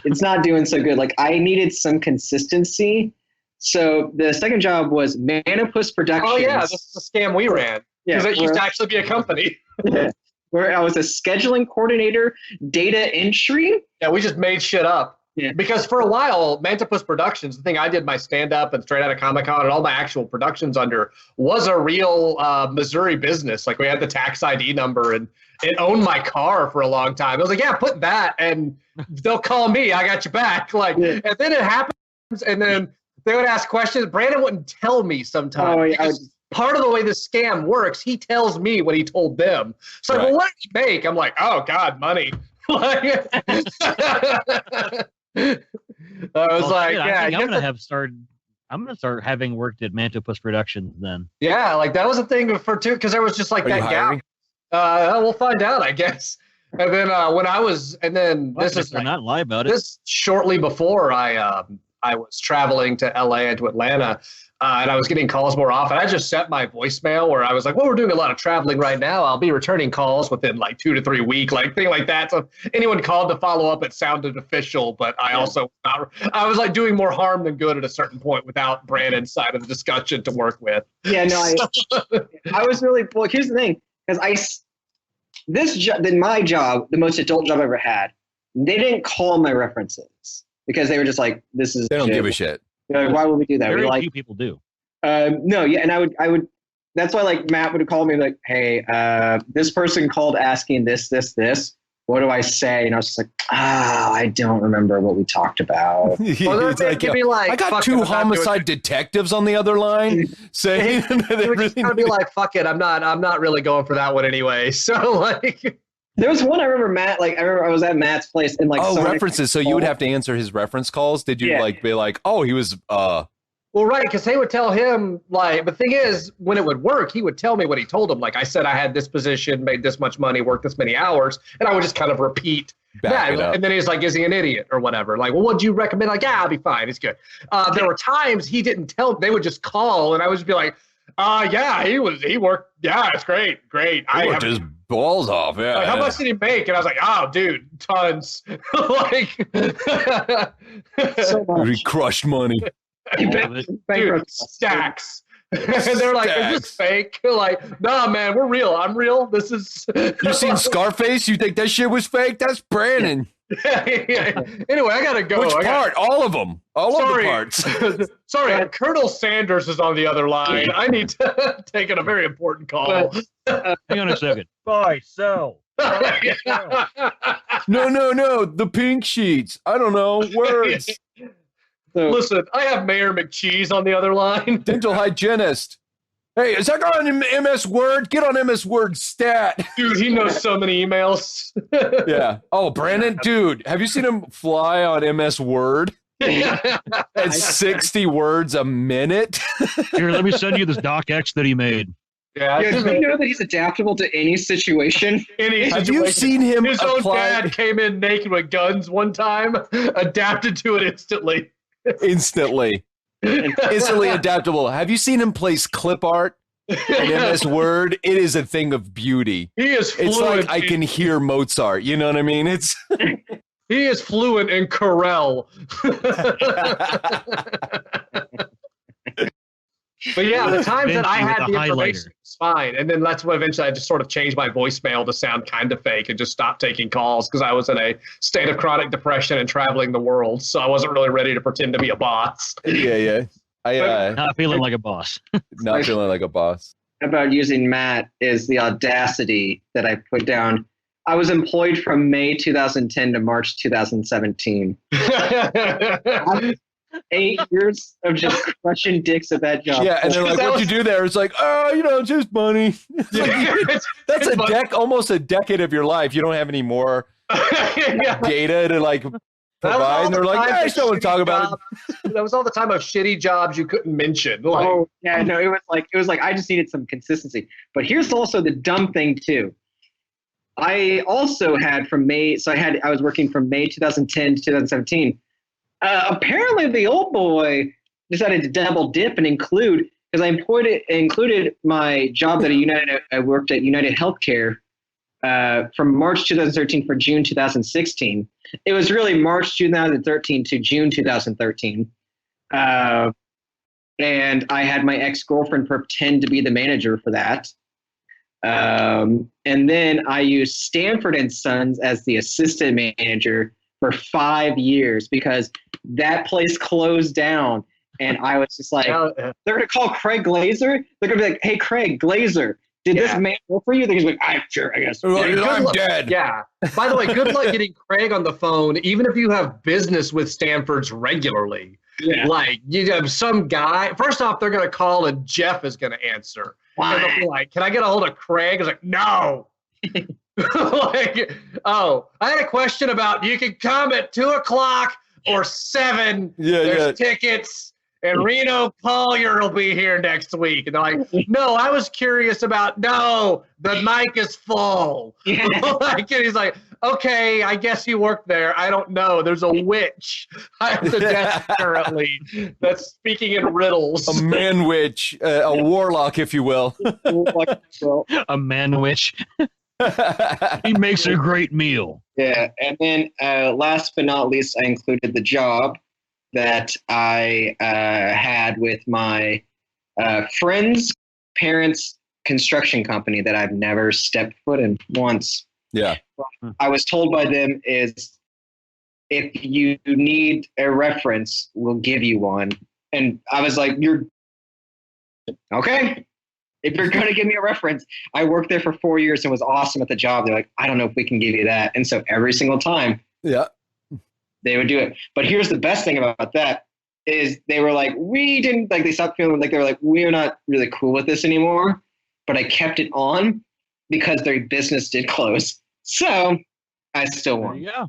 [SPEAKER 3] it's not doing so good. Like I needed some consistency. So the second job was Manipus Productions.
[SPEAKER 2] Oh yeah, this is a scam we ran. Because it used to actually be a company.
[SPEAKER 3] Where I was a scheduling coordinator, data entry.
[SPEAKER 2] Yeah, we just made shit up.
[SPEAKER 3] Yeah.
[SPEAKER 2] Because for a while, Mantipus Productions, the thing I did my stand-up and Straight Outta Comic-Con and all my actual productions under was a real Missouri business. Like we had the tax ID number and it owned my car for a long time. I was like, yeah, put that and they'll call me. I got you back. Like, and then it happens and then they would ask questions. Brandon wouldn't tell me sometimes.
[SPEAKER 3] Oh, yeah.
[SPEAKER 2] Part of the way this scam works, he tells me what he told them. So, well, what did he make? I'm like, oh, God, money. I was like,
[SPEAKER 4] I'm going to start having worked at Mantipus Productions then.
[SPEAKER 2] Yeah, like that was a thing for two, because there was just like that gap. We'll find out, I guess. And then when I was, and then this is
[SPEAKER 4] not lie about it.
[SPEAKER 2] This shortly before I was traveling to LA and to Atlanta, and I was getting calls more often. I just set my voicemail where I was like, well, we're doing a lot of traveling right now. I'll be returning calls within like 2 to 3 weeks, like thing like that. So if anyone called to follow up, it sounded official, but I was like doing more harm than good at a certain point without Brandon's side of the discussion to work with.
[SPEAKER 3] Yeah, no, I was really, well, here's the thing, because my job, the most adult job I ever had, they didn't call my references because they were just like, this is
[SPEAKER 1] they don't give a shit.
[SPEAKER 3] They're like, why would we do that?
[SPEAKER 4] Very
[SPEAKER 3] We're like,
[SPEAKER 4] few people do.
[SPEAKER 3] no, yeah, and I would. That's why, like, Matt would call me like, hey, this person called asking this. What do I say? And I was just like, I don't remember what we talked about.
[SPEAKER 1] It's like,
[SPEAKER 2] be like,
[SPEAKER 1] I got
[SPEAKER 2] fuck it,
[SPEAKER 1] 2
[SPEAKER 2] I'm not
[SPEAKER 1] homicide detectives on the other line saying that
[SPEAKER 2] It would just kind of be like, fuck it, I'm not really going for that one anyway. So like,
[SPEAKER 3] There was one I remember Matt, like, I remember I was at Matt's place and like,
[SPEAKER 1] references. So you would have to answer his reference calls. Did you like be like, oh, he was
[SPEAKER 2] well, right, because they would tell him, like, the thing is, when it would work, he would tell me what he told him. Like, I said I had this position, made this much money, worked this many hours, and I would just kind of repeat that. And then he's like, is he an idiot or whatever? Like, well, what'd you recommend? Like, yeah, I'll be fine. It's good. There were times he didn't tell, they would just call, and I would just be like, yeah, he worked, yeah, it's great.
[SPEAKER 1] he worked his balls off. Yeah.
[SPEAKER 2] Like, how much did he make? And I was like, oh, dude, tons. Like,
[SPEAKER 3] so much.
[SPEAKER 1] He crushed money.
[SPEAKER 2] Dude, stacks. And they're like, is this fake? Like, nah, man, we're real. I'm real. This is.
[SPEAKER 1] You seen Scarface? You think that shit was fake? That's Brannan.
[SPEAKER 2] Yeah. Anyway, I gotta go.
[SPEAKER 1] Which part? All of them. All of the parts.
[SPEAKER 2] Sorry, Colonel Sanders is on the other line. I need to take a very important call.
[SPEAKER 4] Hang on a second. Buy, sell.
[SPEAKER 1] No. The pink sheets. I don't know. Words.
[SPEAKER 3] So,
[SPEAKER 2] Listen, I have Mayor McCheese on the other line.
[SPEAKER 1] Dental hygienist. Hey, is that guy on MS Word? Get on MS Word stat.
[SPEAKER 2] Dude, he knows so many emails.
[SPEAKER 1] Yeah. Oh, Brannan, dude, have you seen him fly on MS Word? At 60 words a minute.
[SPEAKER 4] Here, let me send you this DocX that he made.
[SPEAKER 2] Yeah,
[SPEAKER 3] do you know that he's adaptable to any situation?
[SPEAKER 1] Have you seen him
[SPEAKER 2] His own dad came in naked with guns one time, adapted to it instantly.
[SPEAKER 1] Instantly adaptable. Have you seen him place clip art in MS Word? It is a thing of beauty.
[SPEAKER 2] He is fluent.
[SPEAKER 1] It's like I can hear Mozart. You know what I mean? It's
[SPEAKER 2] he is fluent in Corel. But yeah, the times that I had the information was fine. And then that's when eventually I just sort of changed my voicemail to sound kind of fake and just stopped taking calls because I was in a state of chronic depression and traveling the world. So I wasn't really ready to pretend to be a boss.
[SPEAKER 1] Yeah.
[SPEAKER 4] Not feeling like a boss.
[SPEAKER 1] Not feeling like a boss.
[SPEAKER 3] About using Matt is the audacity that I put down. I was employed from May 2010 to March 2017. 8 years of just crushing dicks at that job.
[SPEAKER 1] Yeah, and they're like, what'd you do there? It's like, just money. That's almost a decade of your life. You don't have any more data to like provide. And they're like, I just don't want to talk about it.
[SPEAKER 2] That was all the time of shitty jobs you couldn't mention. Like,
[SPEAKER 3] it was like I just needed some consistency. But here's also the dumb thing too. I also had from May, I was working from May 2010 to 2017. Apparently, the old boy decided to double dip and include, because I included my job that I worked at United Healthcare from March 2013 for June 2016. It was really March 2013 to June 2013. And I had my ex-girlfriend pretend to be the manager for that. And then I used Stanford & Sons as the assistant manager for 5 years because that place closed down. And I was just like, they're going to call Craig Glazer. They're going to be like, hey, Craig Glazer, did this man work for you? They're going to be like, I'm sure, I guess.
[SPEAKER 1] I'm dead.
[SPEAKER 2] Yeah. By the way, good luck getting Craig on the phone, even if you have business with Stanford's regularly. Yeah. Like, you have some guy. First off, they're going to call and Jeff is going to answer. Why? And they'll be like, can I get a hold of Craig? It's like, no. Like, oh, I had a question about you can come at 2:00 or 7. There's tickets, and Reno Collier will be here next week. And they're like, no, I was curious about. No, the mic is full. Yeah. Like, and he's like, okay, I guess you work there. I don't know. There's a witch at the desk currently that's speaking in riddles.
[SPEAKER 1] A man witch, a warlock, if you will.
[SPEAKER 4] A man witch. He makes a great meal.
[SPEAKER 3] Yeah, and then last but not least, I included the job that I had with my friend's parents' construction company that I've never stepped foot in once.
[SPEAKER 1] Yeah.
[SPEAKER 3] I was told by them is if you need a reference, we'll give you one. And I was like, you're okay. If you're going to give me a reference, I worked there for 4 years and was awesome at the job. They're like, I don't know if we can give you that. And so every single time they would do it. But here's the best thing about that is they were like, they stopped feeling like they were like, we're not really cool with this anymore. But I kept it on because their business did close. So I still won.
[SPEAKER 1] Yeah.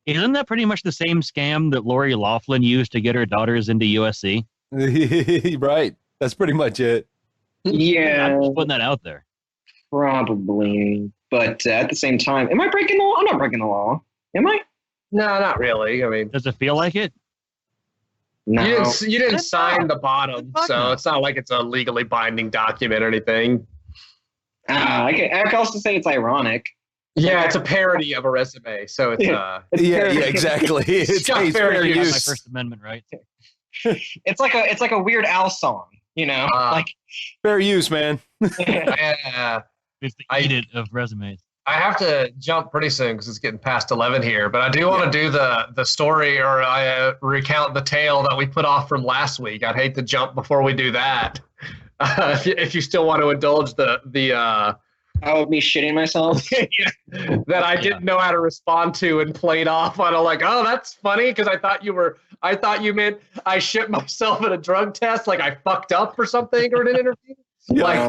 [SPEAKER 4] Isn't that pretty much the same scam that Lori Loughlin used to get her daughters into USC?
[SPEAKER 1] Right. That's pretty much it.
[SPEAKER 3] Yeah.
[SPEAKER 4] I'm just putting that out there.
[SPEAKER 3] Probably. But at the same time, am I breaking the law? I'm not breaking the law. Am I?
[SPEAKER 2] No, not really. I mean,
[SPEAKER 4] Does it feel like it?
[SPEAKER 3] No.
[SPEAKER 2] you didn't sign the bottom, so it's not like it's a legally binding document or anything.
[SPEAKER 3] I can also say it's ironic.
[SPEAKER 2] Yeah, it's a parody of a resume, so it's
[SPEAKER 1] Yeah, exactly. It's
[SPEAKER 2] got fair
[SPEAKER 1] fair
[SPEAKER 2] use.
[SPEAKER 1] use.
[SPEAKER 4] My First Amendment rights.
[SPEAKER 3] It's like a Weird Al song, you know? Like
[SPEAKER 1] Fair use, man.
[SPEAKER 2] Yeah.
[SPEAKER 4] It's the edit of resumes.
[SPEAKER 2] I have to jump pretty soon because it's getting past 11 here, but I do want to do the story or recount the tale that we put off from last week. I'd hate to jump before we do that. If you still want to indulge the
[SPEAKER 3] me shitting myself.
[SPEAKER 2] that I didn't know how to respond to and played off on like, oh, that's funny because I thought you meant I shit myself at a drug test, like I fucked up or something or in an interview.
[SPEAKER 1] Yeah.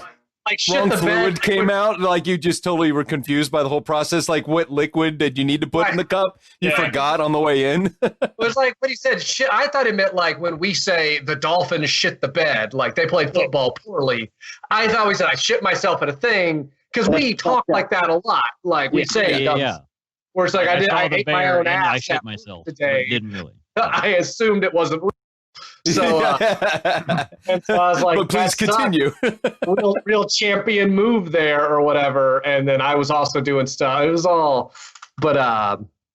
[SPEAKER 2] Like shit
[SPEAKER 1] Wrong
[SPEAKER 2] the
[SPEAKER 1] fluid
[SPEAKER 2] bed
[SPEAKER 1] came out, like you just totally were confused by the whole process. Like, what liquid did you need to put in the cup? You forgot on the way in.
[SPEAKER 2] It was like when he said shit. I thought it meant like when we say the Dolphins shit the bed, like they played football poorly. I thought we said I shit myself at a thing because we talk like that a lot. Like we say, where it's like I ate my own ass.
[SPEAKER 4] I shit myself
[SPEAKER 2] today.
[SPEAKER 4] Didn't really.
[SPEAKER 2] I assumed it wasn't real. So, and so I was like,
[SPEAKER 1] but please continue.
[SPEAKER 2] real champion move there or whatever. And then I was also doing stuff. It was all, but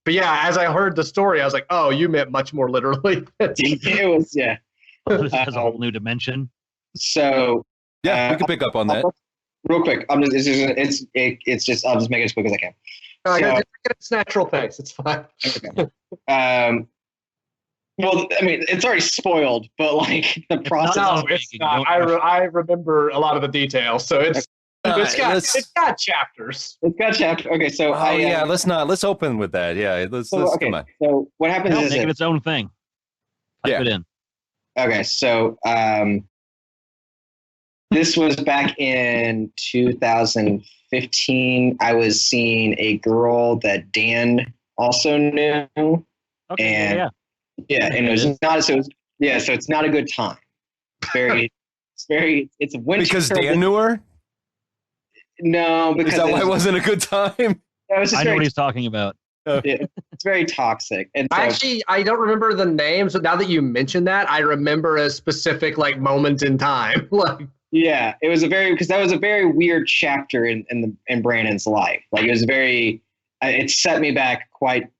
[SPEAKER 2] yeah, as I heard the story, I was like, oh, you meant much more literally.
[SPEAKER 3] It was,
[SPEAKER 4] This has a whole new dimension.
[SPEAKER 3] So
[SPEAKER 1] we can pick up on that.
[SPEAKER 3] Real quick. I'll just make it as quick as I can.
[SPEAKER 2] It's natural pace. It's fine.
[SPEAKER 3] Okay. Well, I mean, it's already spoiled, but like the process.
[SPEAKER 2] No, it's not. I remember a lot of the details, so it's got chapters.
[SPEAKER 3] It's got chapters. Okay, so
[SPEAKER 1] let's open with that. Yeah, let's come on.
[SPEAKER 3] So what happens is
[SPEAKER 4] make it its own thing. Type it in.
[SPEAKER 3] Okay, so this was back in 2015. I was seeing a girl that Dan also knew.
[SPEAKER 4] Okay,
[SPEAKER 3] and and it was not so. So it's not a good time. It's a winter.
[SPEAKER 1] Because Dan knew her?
[SPEAKER 3] No, because
[SPEAKER 1] is that why it wasn't a good time?
[SPEAKER 4] I know what he's talking about.
[SPEAKER 3] It's very toxic. And so,
[SPEAKER 2] actually, I don't remember the names, but now that you mentioned that, I remember a specific like moment in time.
[SPEAKER 3] It was that was a very weird chapter in Brannan's life. Like it was it set me back quite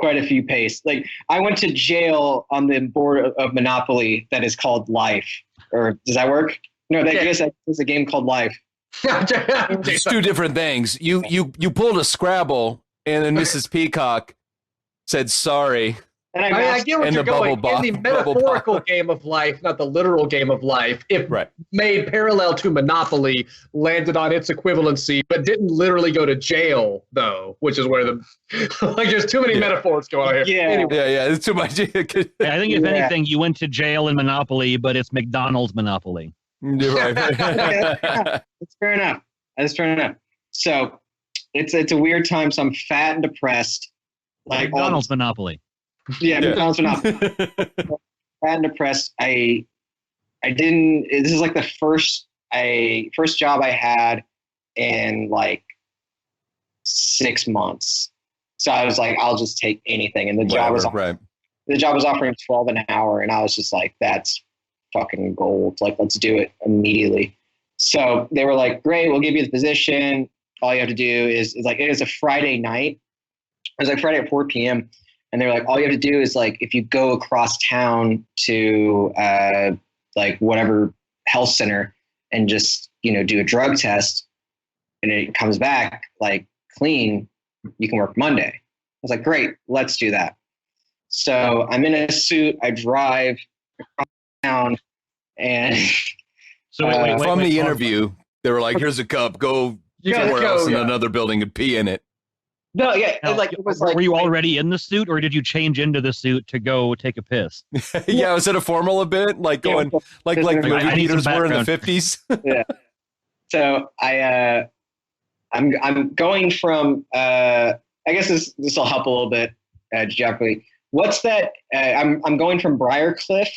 [SPEAKER 3] a few paces. Like I went to jail on the board of Monopoly that is called Life. Or does that work? No, it's a game called Life.
[SPEAKER 1] It's two different things. You pulled a Scrabble, and then Mrs. Peacock said sorry.
[SPEAKER 2] And I get what you're going. In the metaphorical game of life, not the literal game of life, if made parallel to Monopoly, landed on its equivalency, but didn't literally go to jail, though, which is where there's too many metaphors going on here.
[SPEAKER 1] It's too much.
[SPEAKER 4] I think if anything, you went to jail in Monopoly, but it's McDonald's Monopoly.
[SPEAKER 1] Right.
[SPEAKER 3] That's fair enough. So it's a weird time. So I'm fat and depressed. Like
[SPEAKER 4] McDonald's Monopoly.
[SPEAKER 3] McDonald's Monopoly. Fat and depressed. I didn't. This is like the first job I had in like 6 months. So I was like, I'll just take anything. And the job was offering $12 an hour, and I was just like, that's fucking gold. Like, let's do it immediately. So they were like, great, we'll give you the position. All you have to do is like, it is a Friday night. It was like Friday at 4 p.m. And they were like, all you have to do is like, if you go across town to like whatever health center and just, do a drug test and it comes back like clean, you can work Monday. I was like, great, let's do that. So I'm in a suit. I drive across town, and
[SPEAKER 4] So wait,
[SPEAKER 1] From the interview, they were like, "Here's a cup. Go somewhere else in another building and pee in it."
[SPEAKER 3] no, yeah,
[SPEAKER 4] Now,
[SPEAKER 3] it was like.
[SPEAKER 4] were you already in the suit, or did you change into the suit to go take a piss?
[SPEAKER 1] Yeah, was it a formal a bit? Like going like movie
[SPEAKER 4] I need some
[SPEAKER 1] theaters were in the
[SPEAKER 4] background.
[SPEAKER 1] 50s?
[SPEAKER 3] Yeah. So I'm going from I guess this will help a little bit, Jeffrey. What's that? I'm going from Briarcliff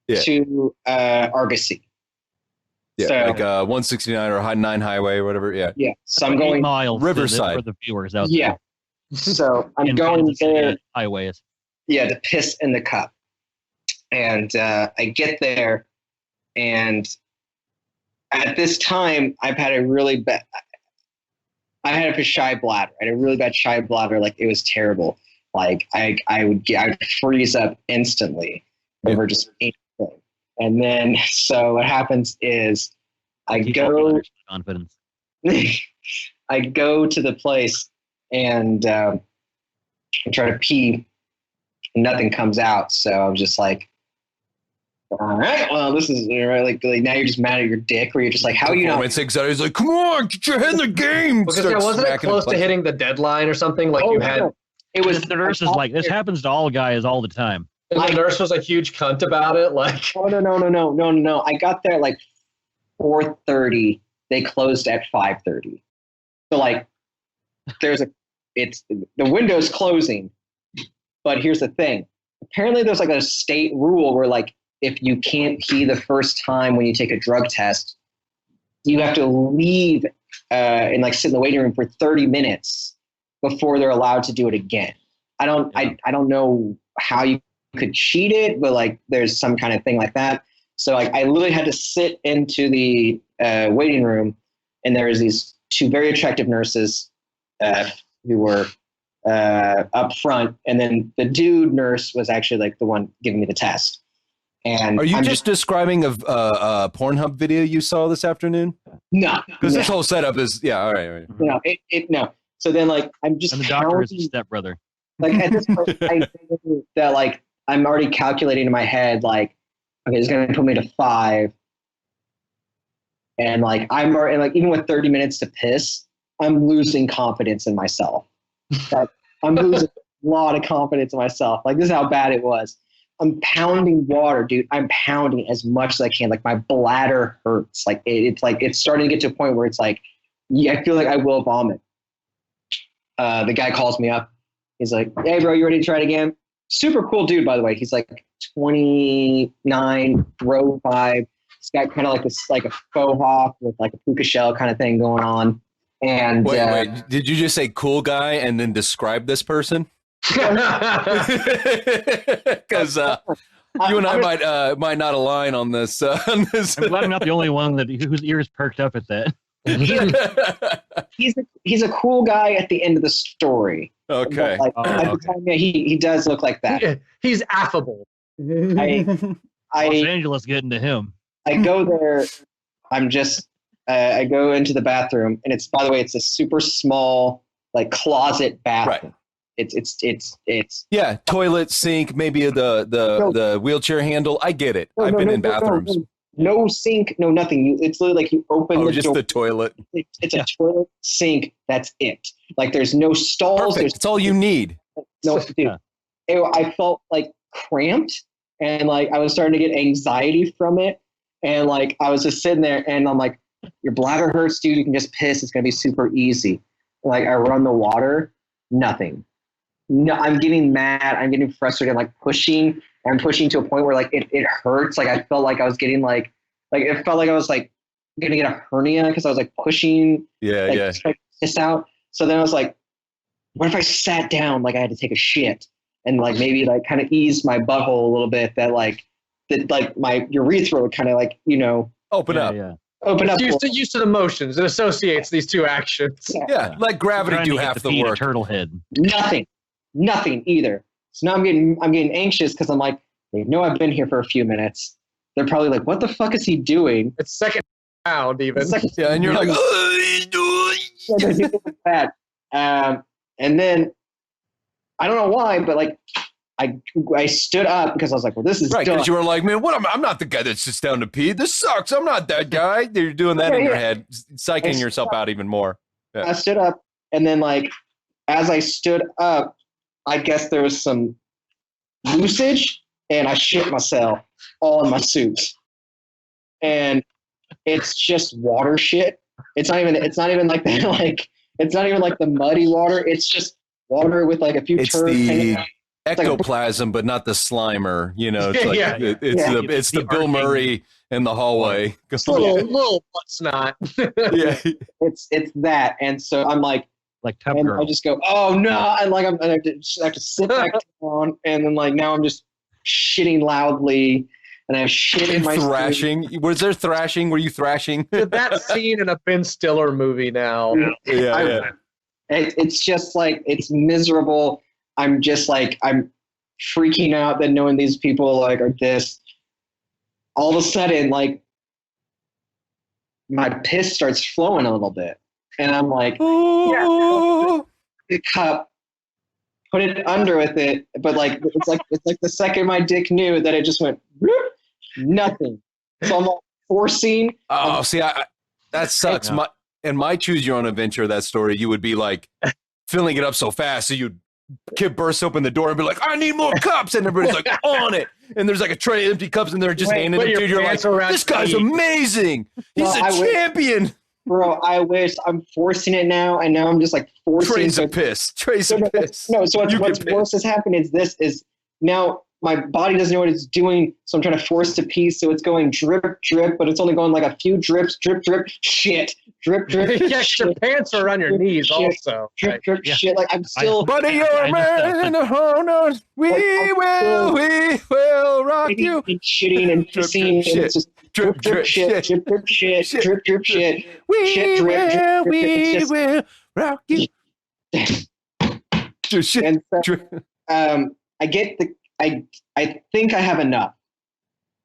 [SPEAKER 3] to Argosy.
[SPEAKER 1] Yeah,
[SPEAKER 3] so,
[SPEAKER 1] like 169 or 9 highway or whatever. Yeah.
[SPEAKER 3] Yeah. So I'm going
[SPEAKER 4] miles
[SPEAKER 1] Riverside
[SPEAKER 4] for the viewers out
[SPEAKER 3] yeah.
[SPEAKER 4] there.
[SPEAKER 3] So I'm
[SPEAKER 4] In
[SPEAKER 3] going
[SPEAKER 4] Kansas City
[SPEAKER 3] there.
[SPEAKER 4] highways.
[SPEAKER 3] Yeah, to piss in the cup. And I get there, and at this time, I've had a really bad. I had a shy bladder. I had a really bad shy bladder. Like, it was terrible. Like I would freeze up instantly over just anything. And then so what happens is I go
[SPEAKER 4] confidence.
[SPEAKER 3] I go to the place and I try to pee. And nothing comes out. So I was just like, all right, well, this is like now you're just mad at your dick, where you're just like, how are you not?
[SPEAKER 1] He's like, come on, get your head in the game.
[SPEAKER 2] Because wasn't it close to hitting the deadline or something? Like you had.
[SPEAKER 3] No. It was
[SPEAKER 4] The nurse is like, this happens to all guys all the time.
[SPEAKER 2] And the nurse was a huge cunt about it. Like,
[SPEAKER 3] oh no. I got there like 4:30. They closed at 5:30. So like, the window's closing. But here's the thing. Apparently there's like a state rule where like, if you can't pee the first time when you take a drug test, you have to leave and like sit in the waiting room for 30 minutes before they're allowed to do it again. I don't know how you could cheat it, but like there's some kind of thing like that. So like I literally had to sit into the waiting room, and there was these two very attractive nurses who were up front, and then the dude nurse was actually like the one giving me the test. And
[SPEAKER 1] are you just describing a Pornhub video you saw this afternoon?
[SPEAKER 3] No,
[SPEAKER 1] because this whole setup is all right.
[SPEAKER 3] No, no. So then like I'm just
[SPEAKER 4] and the doctor is his stepbrother.
[SPEAKER 3] Like at this point, I know that like I'm already calculating in my head like, okay, it's gonna put me to 5, and like I'm already, like even with 30 minutes to piss, I'm losing confidence in myself. I'm losing a lot of confidence in myself. Like this is how bad it was. I'm pounding water, dude. I'm pounding as much as I can. Like my bladder hurts. Like it's starting to get to a point where it's like, yeah, I feel like I will vomit. The guy calls me up. He's like, hey, bro, you ready to try it again? Super cool dude, by the way. He's like 29, row 5. He's got kind of like this, like a faux hawk with like a puka shell kind of thing going on. And
[SPEAKER 1] wait, did you just say cool guy and then describe this person? Because you and I might not align on this.
[SPEAKER 4] I'm glad I'm not the only one whose ears perked up at that.
[SPEAKER 3] He's a cool guy at the end of the story.
[SPEAKER 1] Okay.
[SPEAKER 3] Like, at the time, yeah, he does look like that.
[SPEAKER 2] He's affable.
[SPEAKER 4] Los Angeles getting to him.
[SPEAKER 3] I go there. I'm just. I go into the bathroom, and it's, by the way, it's a super small like closet bathroom.
[SPEAKER 1] Right.
[SPEAKER 3] It's
[SPEAKER 1] yeah, toilet, sink, maybe the wheelchair handle. I get it. I've been in bathrooms.
[SPEAKER 3] No sink, no nothing. It's literally like you open the
[SPEAKER 1] just
[SPEAKER 3] door.
[SPEAKER 1] the toilet.
[SPEAKER 3] It's a toilet, sink. That's it. Like there's no stalls.
[SPEAKER 1] Perfect. It's all you need.
[SPEAKER 3] No, dude. I felt like cramped, and like I was starting to get anxiety from it, and like I was just sitting there, and I'm like, your bladder hurts, dude. You can just piss. It's gonna be super easy. Like I run the water, nothing. No, I'm getting mad. I'm getting frustrated. I'm like pushing. I'm pushing to a point where like it hurts. Like I felt like I was getting like it felt like I was like gonna get a hernia because I was like pushing. Trying to piss out. So then I was like, what if I sat down like I had to take a shit and like maybe like kind of ease my butthole a little bit, that like my urethra would kind of like,
[SPEAKER 1] open up.
[SPEAKER 4] Yeah.
[SPEAKER 3] Open up.
[SPEAKER 2] Used to the motions. It associates these two actions.
[SPEAKER 1] Yeah, let gravity do half the work.
[SPEAKER 4] Turtle head.
[SPEAKER 3] Nothing either. So now I'm getting anxious because I'm like, they know I've been here for a few minutes. They're probably like, what the fuck is he doing?
[SPEAKER 2] It's second round even.
[SPEAKER 1] Yeah, and you're like,
[SPEAKER 3] they're doing that. And then I don't know why, but like I stood up because I was like, well, this is
[SPEAKER 1] right,
[SPEAKER 3] dumb.
[SPEAKER 1] because you were like, man, what? I'm not the guy that sits down to pee. This sucks. I'm not that guy. You're doing that in your head, psyching yourself out even more. Yeah.
[SPEAKER 3] I stood up, and then like as I stood up, I guess there was some usage, and I shit myself all in my suit. And it's just water shit. It's not even like that. Like it's not even like the muddy water. It's just water with like a few
[SPEAKER 1] It's
[SPEAKER 3] turds.
[SPEAKER 1] the ectoplasm, but not the Slimer. You know, it's like it's the Bill Murray in the hallway.
[SPEAKER 2] Little butt snot.
[SPEAKER 1] Yeah,
[SPEAKER 3] it's that. And so I'm like
[SPEAKER 4] Tub
[SPEAKER 3] and
[SPEAKER 4] Girl.
[SPEAKER 3] I just go, oh no, and like I have to sit back down, and then like now I'm just shitting loudly, and I have shit in my
[SPEAKER 1] thrashing. Was there thrashing? Were you thrashing?
[SPEAKER 2] That scene in a Ben Stiller movie now.
[SPEAKER 1] Yeah.
[SPEAKER 3] It's just like it's miserable. I'm just like I'm freaking out that knowing these people like are this. All of a sudden, like my piss starts flowing a little bit, and I'm like, the cup, put it under with it, but like it's like the second my dick knew that it just went whoop, nothing. So I'm like forcing.
[SPEAKER 1] Oh, see, that sucks. My choose your own adventure, that story, you would be like filling it up so fast, so you'd kid bursts open the door and be like, I need more cups, and everybody's like on it, and there's like a tray of empty cups, and they're just handing them to you. You're like, this guy's amazing. He's a champion.
[SPEAKER 3] Bro, I wish. I'm forcing it now, and now I'm just like forcing.
[SPEAKER 1] Trays of piss.
[SPEAKER 3] No, so what's worse has happened is now my body doesn't know what it's doing, so I'm trying to force to pee, so it's going drip, drip, but it's only going like a few drips, drip, drip, shit, drip, drip.
[SPEAKER 2] Yeah, your pants are on your knees also.
[SPEAKER 3] Drip, drip, shit. Like I'm still.
[SPEAKER 1] Buddy, you're a man. Oh no, we will rock you.
[SPEAKER 3] And shitting and pissing, and it's just drip, drip, shit, drip, drip, shit, drip, drip, shit.
[SPEAKER 1] We will rock you.
[SPEAKER 3] And so, I get the. I think I have enough.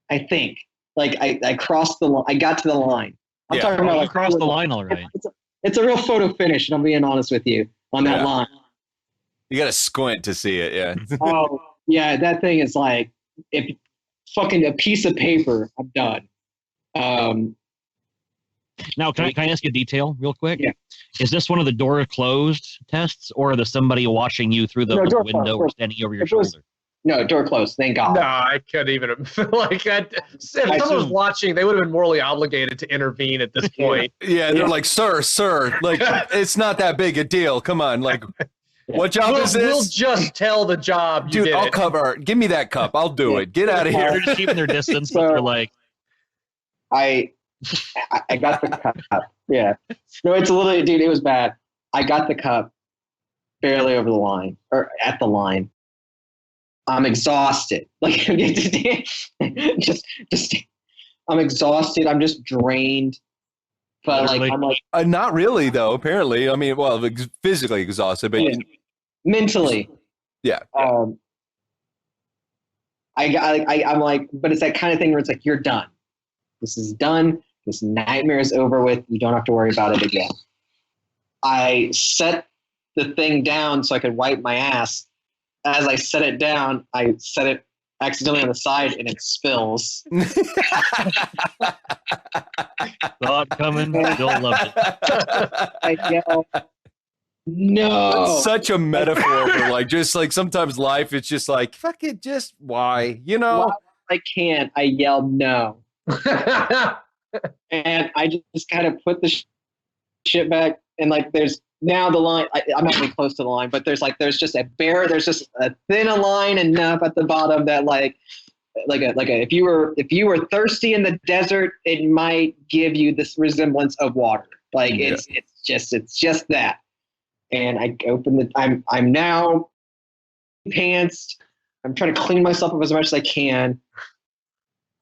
[SPEAKER 3] I think like I crossed the line. I got to the line. I'm talking about
[SPEAKER 4] you crossed the line all right.
[SPEAKER 3] It's a real photo finish, and I'm being honest with you on that line.
[SPEAKER 1] You got to squint to see it. Yeah.
[SPEAKER 3] Oh yeah, that thing is like if fucking a piece of paper. I'm done.
[SPEAKER 4] Now, can I ask you a detail real quick?
[SPEAKER 3] Yeah.
[SPEAKER 4] Is this one of the door closed tests, or the somebody watching you through the window or standing over your shoulder?
[SPEAKER 3] No, door closed. Thank God.
[SPEAKER 2] No, I couldn't even feel like that. If someone was watching, they would have been morally obligated to intervene at this point.
[SPEAKER 1] Yeah, they're like, sir, like it's not that big a deal. Come on, like, what job is this?
[SPEAKER 2] We'll just tell the job.
[SPEAKER 1] Dude, I'll cover. Give me that cup. I'll do it. Get out of here.
[SPEAKER 4] They're just keeping their distance, but they're like,
[SPEAKER 3] I got the cup. Yeah. No, it's literally, dude, it was bad. I got the cup barely over the line or at the line. I'm exhausted. Like just I'm exhausted. I'm just drained. But like I'm like
[SPEAKER 1] not really though. Apparently, I mean, well, physically exhausted, but
[SPEAKER 3] mentally.
[SPEAKER 1] Yeah.
[SPEAKER 3] I'm like, but it's that kind of thing where it's like you're done. This is done. This nightmare is over with. You don't have to worry about it again. I set the thing down so I could wipe my ass. As I set it down, I set it accidentally on the side and it spills.
[SPEAKER 4] Saw it coming, still loved it.
[SPEAKER 3] I yell, no.
[SPEAKER 1] It's such a metaphor for like, just like sometimes life, it's just like, fuck it, just why, you know?
[SPEAKER 3] Well, I can't. I yell no. And I just kind of put the shit back, and like there's now the line. I'm not really close to the line, but there's just a thin line enough at the bottom that like if you were thirsty in the desert, it might give you this resemblance of water. Like it's just that. And I open the. I'm now pantsed. I'm trying to clean myself up as much as I can.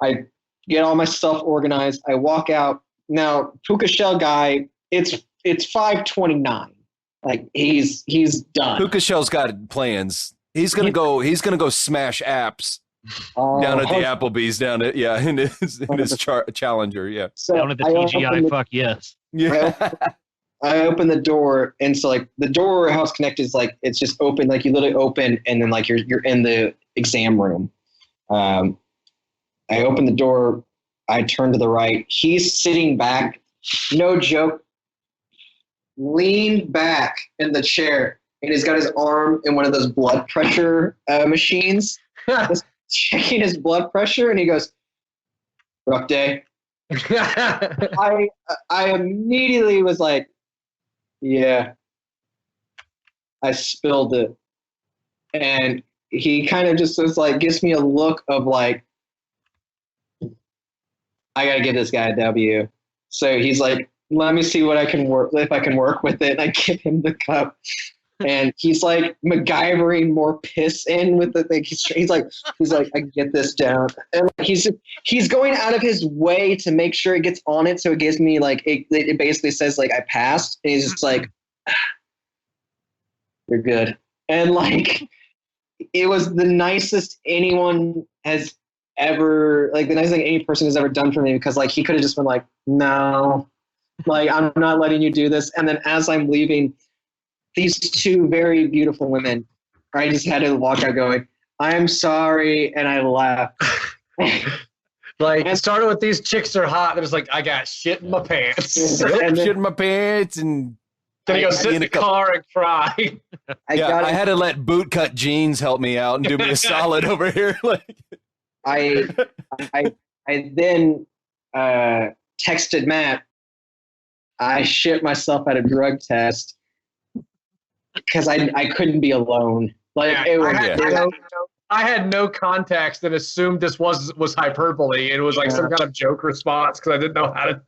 [SPEAKER 3] I get all my stuff organized. I walk out. Now, Puka Shell guy, it's 5:29. Like he's done.
[SPEAKER 1] Puka Shell's got plans. He's gonna go smash apps down at the Applebee's in his Challenger. Yeah.
[SPEAKER 3] So
[SPEAKER 4] down at the TGI. Fuck yes.
[SPEAKER 1] Yeah.
[SPEAKER 3] I open the door, and so like the door House Connect is like it's just open. Like you literally open, and then like you're in the exam room. I open the door. I turn to the right. He's sitting back, no joke, leaned back in the chair, and he's got his arm in one of those blood pressure machines, just checking his blood pressure, and he goes, "Rough day." I immediately was like, "Yeah." I spilled it, and he kind of just was like, gives me a look of like, I gotta give this guy a W. So he's like, let me see what I can work, if I can work with it. And I give him the cup, and he's like MacGyvering more piss in with the thing. He's like, I get this down, and he's going out of his way to make sure it gets on it. So it gives me like, it basically says like I passed, and he's just like, you're good. And like, it was the nicest anyone has ever, like the nicest thing any person has ever done for me, because like he could have just been like, no, like I'm not letting you do this. And then as I'm leaving, these two very beautiful women, I just had to walk out going, I'm sorry, and I left.
[SPEAKER 2] Like, it started with these chicks are hot. It was like, I got shit in my pants.
[SPEAKER 1] And shit in my pants, and
[SPEAKER 2] then he goes sit in the car and cry.
[SPEAKER 1] I had to let bootcut jeans help me out and do me a solid over here. Like,
[SPEAKER 3] I then texted Matt. I shit myself at a drug test because I couldn't be alone. Like
[SPEAKER 2] I had no context and assumed this was hyperbole, and it was like some kind of joke response because I didn't know how to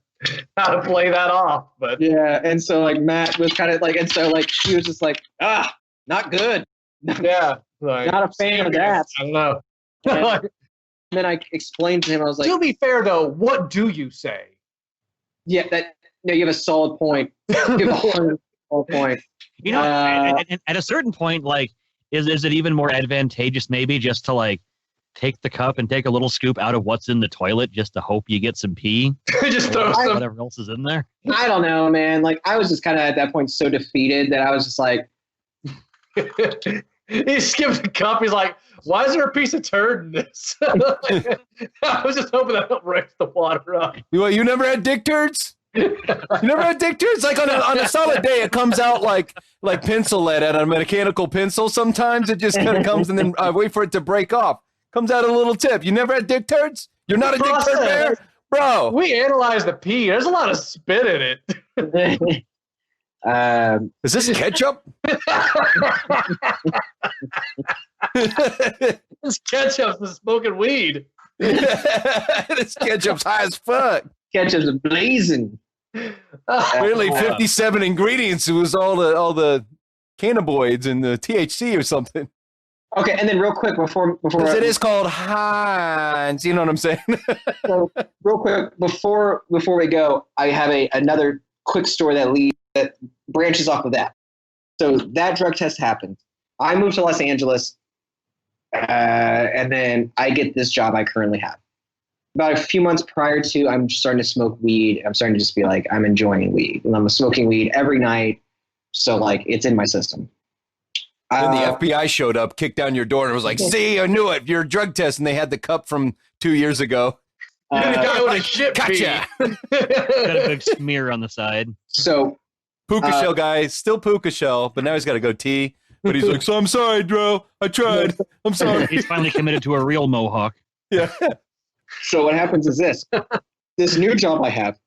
[SPEAKER 2] play that off. But
[SPEAKER 3] yeah, and so like Matt was kind of like, and so like he was just like, not good.
[SPEAKER 2] Yeah, like,
[SPEAKER 3] not a fan of that.
[SPEAKER 2] I don't know.
[SPEAKER 3] And then I explained to him, I was like,
[SPEAKER 2] to be fair though, what do you say?
[SPEAKER 3] Yeah, you have a solid point. You have a solid point.
[SPEAKER 4] You know, at a certain point, like, is it even more advantageous maybe just to like take the cup and take a little scoop out of what's in the toilet just to hope you get some pee?
[SPEAKER 2] Just throw some
[SPEAKER 4] whatever else is in there.
[SPEAKER 3] I don't know, man. Like, I was just kind of at that point so defeated that I was just like,
[SPEAKER 2] he skipped the cup. He's like, why is there a piece of turd in this? I was just hoping that breaks the water up.
[SPEAKER 1] You never had dick turds? You never had dick turds? Like on a solid day, it comes out like pencil lead at a mechanical pencil. Sometimes it just kind of comes, and then I wait for it to break off. Comes out a little tip. You never had dick turds? You're not a dick turd bear? Bro.
[SPEAKER 2] We analyzed the pee. There's a lot of spit in it.
[SPEAKER 1] Is this ketchup?
[SPEAKER 2] This ketchup's the smoking weed.
[SPEAKER 1] This ketchup's high as fuck.
[SPEAKER 3] Ketchup's blazing.
[SPEAKER 1] Really, 57 ingredients. It was all the cannabinoids and the THC or something.
[SPEAKER 3] Okay, and then real quick before
[SPEAKER 1] it is called Heinz. You know what I'm saying?
[SPEAKER 3] So, real quick before we go, I have another quick story that branches off of that. So that drug test happened. I moved to Los Angeles, and then I get this job I currently have. About a few months prior to, I'm starting to smoke weed. I'm starting to just be like, I'm enjoying weed. And I'm smoking weed every night. So, like, it's in my system.
[SPEAKER 1] Then the FBI showed up, kicked down your door, and was like, see, I knew it. Your drug test. And they had the cup from 2 years ago.
[SPEAKER 2] The guy with a shit
[SPEAKER 1] gotcha.
[SPEAKER 4] Got a big smear on the side.
[SPEAKER 3] So,
[SPEAKER 1] puka shell guy, still puka shell, but now he's got to go tea. But he's like, so I'm sorry, Dro. I tried. I'm sorry.
[SPEAKER 4] He's finally committed to a real mohawk.
[SPEAKER 1] Yeah.
[SPEAKER 3] So what happens is this new job I have,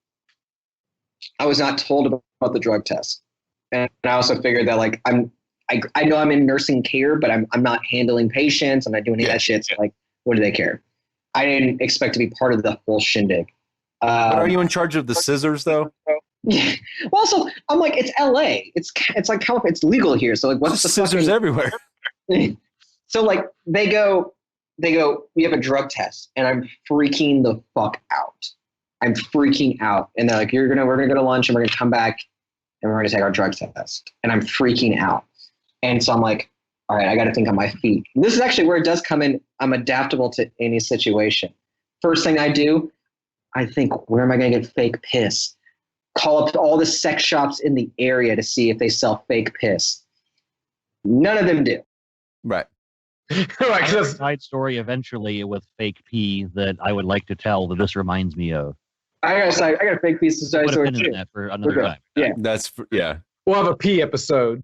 [SPEAKER 3] I was not told about the drug test. And I also figured that like I know I'm in nursing care, but I'm not handling patients. I'm not doing any of that shit. So like, what do they care? I didn't expect to be part of the whole shindig.
[SPEAKER 1] But are you in charge of the scissors though?
[SPEAKER 3] Yeah. Well, also, I'm like, it's LA. It's like California. It's legal here. So like, what's the
[SPEAKER 1] scissors everywhere?
[SPEAKER 3] So like they go, we have a drug test, and I'm freaking the fuck out. I'm freaking out. And they're like, we're going to go to lunch, and we're going to come back, and we're going to take our drug test. And I'm freaking out. And so I'm like, all right, I got to think on my feet. And this is actually where it does come in. I'm adaptable to any situation. First thing I do, I think, where am I going to get fake piss? Call up all the sex shops in the area to see if they sell fake piss. None of them do.
[SPEAKER 1] Right.
[SPEAKER 2] Like,
[SPEAKER 4] I have a side story eventually with fake pee that I would like to tell that this reminds me of.
[SPEAKER 3] I got a fake piece of side
[SPEAKER 4] Put a
[SPEAKER 3] story
[SPEAKER 4] pin in
[SPEAKER 3] too.
[SPEAKER 4] that for another time.
[SPEAKER 3] Yeah.
[SPEAKER 1] Yeah.
[SPEAKER 2] we'll have a pee episode.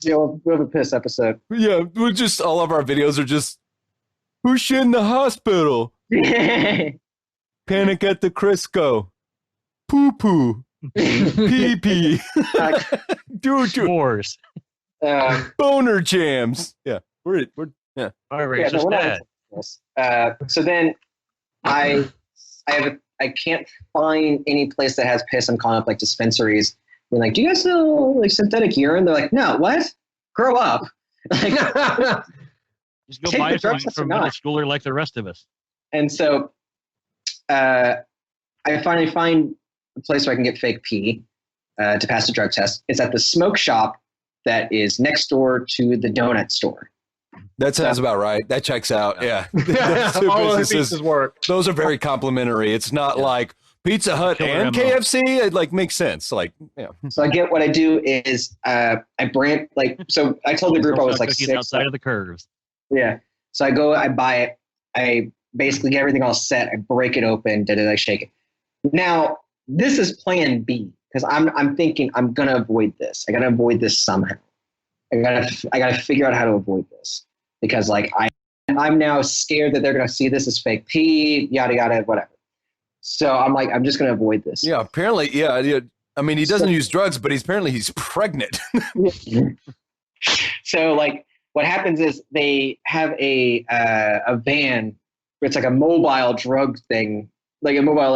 [SPEAKER 3] Yeah, we'll have a piss episode.
[SPEAKER 1] Yeah. We're just, all of our videos are just, who's shit in the hospital? Panic at the Crisco. Poo poo. Pee pee. Doo-doo.
[SPEAKER 4] Wars.
[SPEAKER 3] Boner
[SPEAKER 1] jams. Yeah. We're
[SPEAKER 4] My
[SPEAKER 3] yeah,
[SPEAKER 4] racist
[SPEAKER 3] no, we're not
[SPEAKER 4] dad.
[SPEAKER 3] into this. So then I can't find any place that has piss. I'm calling up like dispensaries. Being like, do you guys sell like synthetic urine? They're like, no, what? Grow up. Like,
[SPEAKER 4] Just go
[SPEAKER 3] Take
[SPEAKER 4] buy
[SPEAKER 3] the drug
[SPEAKER 4] something
[SPEAKER 3] test
[SPEAKER 4] from
[SPEAKER 3] or
[SPEAKER 4] a middle
[SPEAKER 3] not.
[SPEAKER 4] schooler like the rest of us.
[SPEAKER 3] and so I finally find a place where I can get fake pee to pass the drug test. It's at the smoke shop that is next door to the donut store.
[SPEAKER 1] That sounds about right. That checks out. Yeah. Those two
[SPEAKER 2] All the
[SPEAKER 1] businesses,
[SPEAKER 2] pieces work.
[SPEAKER 1] those are very complimentary. It's not like Pizza Hut
[SPEAKER 4] Killer
[SPEAKER 1] and
[SPEAKER 4] MO.
[SPEAKER 1] KFC. It like makes sense. Like, yeah.
[SPEAKER 3] So I get what I do is I brand like, so I told the group I was like
[SPEAKER 4] Cookies
[SPEAKER 3] 6.
[SPEAKER 4] outside of the curves.
[SPEAKER 3] Yeah. So I go, I buy it. I basically get everything all set. I break it open, I shake it. Now, this is plan B because I'm thinking I'm gonna avoid this. I gotta avoid this somehow. I gotta figure out how to avoid this because like I'm now scared that they're gonna see this as fake pee, yada yada, whatever. So I'm like, I'm just gonna avoid this.
[SPEAKER 1] Yeah. Apparently, yeah. I mean, he doesn't use drugs, but he's pregnant.
[SPEAKER 3] So like what happens is they have a van where it's like a mobile drug thing, like a mobile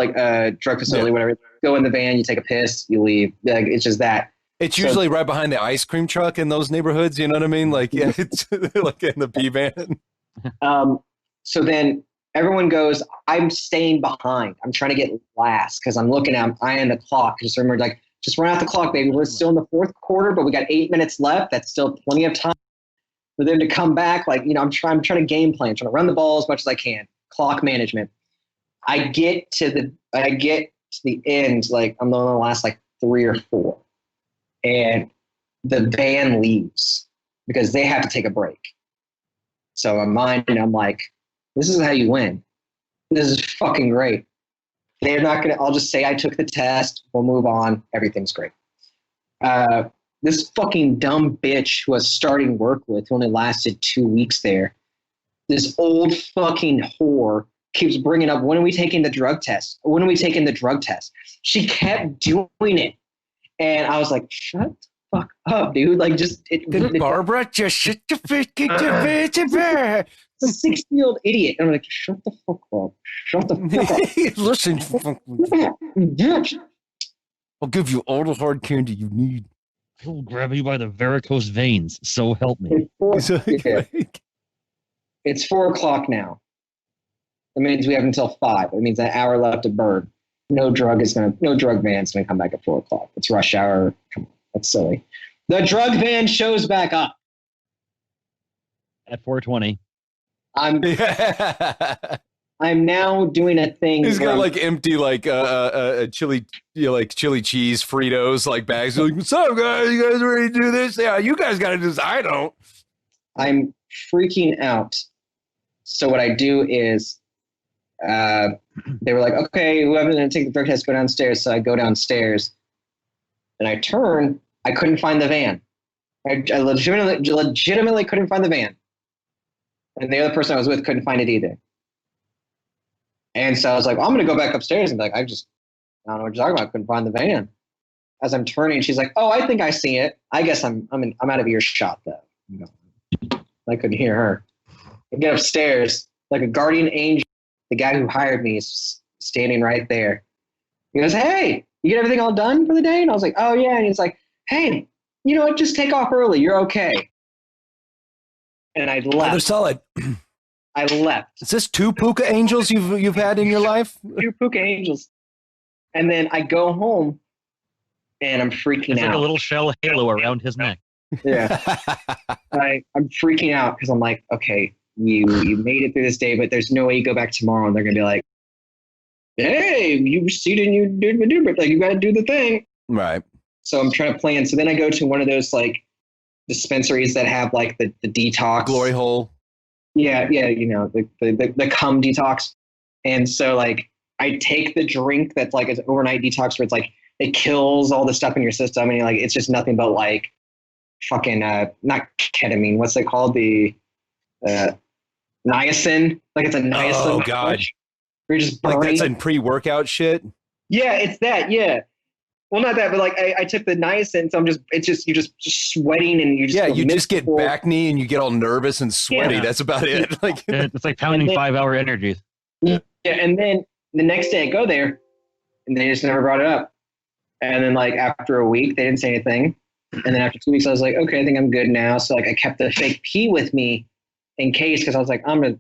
[SPEAKER 3] drug facility, whatever. Go in the van, you take a piss, you leave. Like it's just that.
[SPEAKER 1] It's usually right behind the ice cream truck in those neighborhoods. You know what I mean? Like, yeah, it's like in the pee van.
[SPEAKER 3] So then everyone goes, I'm staying behind. I'm trying to get last because I'm looking at, I'm eyeing the clock. Just remember, like, just run out the clock, baby. We're still in the fourth quarter, but we got 8 minutes left. That's still plenty of time for them to come back. Like, I'm trying to game plan, trying to run the ball as much as I can. Clock management. I get to the end, like I'm the last like 3 or 4. And the van leaves because they have to take a break. So I'm like, this is how you win. This is fucking great. They're not going to, I'll just say I took the test. We'll move on. Everything's great. This fucking dumb bitch who I was starting work with, who only lasted 2 weeks there, this old fucking whore keeps bringing up, when are we taking the drug test? When are we taking the drug test? She kept doing it. And I was like, shut the fuck up, dude. Like,
[SPEAKER 1] Barbara, just shut the fucking
[SPEAKER 3] 60-year-old idiot. And I'm like, shut the fuck up. Shut the fuck up.
[SPEAKER 1] Listen, I'll give you all the hard candy you need.
[SPEAKER 4] I will grab you by the varicose veins. So help me.
[SPEAKER 3] It's 4 o'clock now. That means we have until 5. It means an hour left to burn. No drug van's gonna come back at 4 o'clock. It's rush hour. Come on, that's silly. The drug van shows back up
[SPEAKER 4] At 4:20.
[SPEAKER 3] I'm now doing a thing.
[SPEAKER 1] He's got like empty chili cheese Fritos like bags. Like, what's up, guys? You guys ready to do this? Yeah, you guys got to do this. I don't.
[SPEAKER 3] I'm freaking out. So what I do is, they were like, okay, whoever's going to take the drug test, go downstairs. So I go downstairs and I turn, I couldn't find the van. I legitimately couldn't find the van. And the other person I was with couldn't find it either. And so I was like, well, I'm going to go back upstairs and be like, I don't know what you're talking about. I couldn't find the van. As I'm turning, she's like, oh, I think I see it. I guess I'm out of earshot though. I couldn't hear her. I get upstairs like a guardian angel. The guy who hired me is standing right there. He goes, hey, you get everything all done for the day? And I was like, oh yeah. And he's like, hey, you know what? Just take off early. You're okay. And I left.
[SPEAKER 1] They're solid.
[SPEAKER 3] I left.
[SPEAKER 1] Is this 2 puka angels you've had in your life?
[SPEAKER 3] 2 puka angels. And then I go home and I'm freaking
[SPEAKER 4] It's
[SPEAKER 3] out.
[SPEAKER 4] like a little shell halo around his neck.
[SPEAKER 3] Yeah. I'm freaking out because I'm like, okay, you made it through this day, but there's no way you go back tomorrow and they're going to be like, hey, you see it and you did it. Like, you got to do the thing.
[SPEAKER 1] Right.
[SPEAKER 3] So I'm trying to plan. So then I go to one of those like dispensaries that have like the detox.
[SPEAKER 1] Glory hole.
[SPEAKER 3] Yeah, you know, the cum detox. And so like I take the drink that's like an overnight detox where it's like it kills all the stuff in your system and you're like it's just nothing but like fucking not ketamine, what's it called? The niacin. Like it's a niacin.
[SPEAKER 1] Oh god.
[SPEAKER 3] You're just
[SPEAKER 1] like
[SPEAKER 3] burning.
[SPEAKER 1] that's in pre-workout shit.
[SPEAKER 3] Yeah, it's that, yeah. Well, not that, but like I took the niacin, so you're just sweating and you just
[SPEAKER 1] you just get back knee and you get all nervous and sweaty.
[SPEAKER 4] Yeah.
[SPEAKER 1] That's about it. Like
[SPEAKER 4] it's like pounding 5-hour energies.
[SPEAKER 3] Yeah, and then the next day I go there, and they just never brought it up. And then like after a week, they didn't say anything. And then after 2 weeks, I was like, okay, I think I'm good now. So like I kept the fake pee with me in case, because I was like, your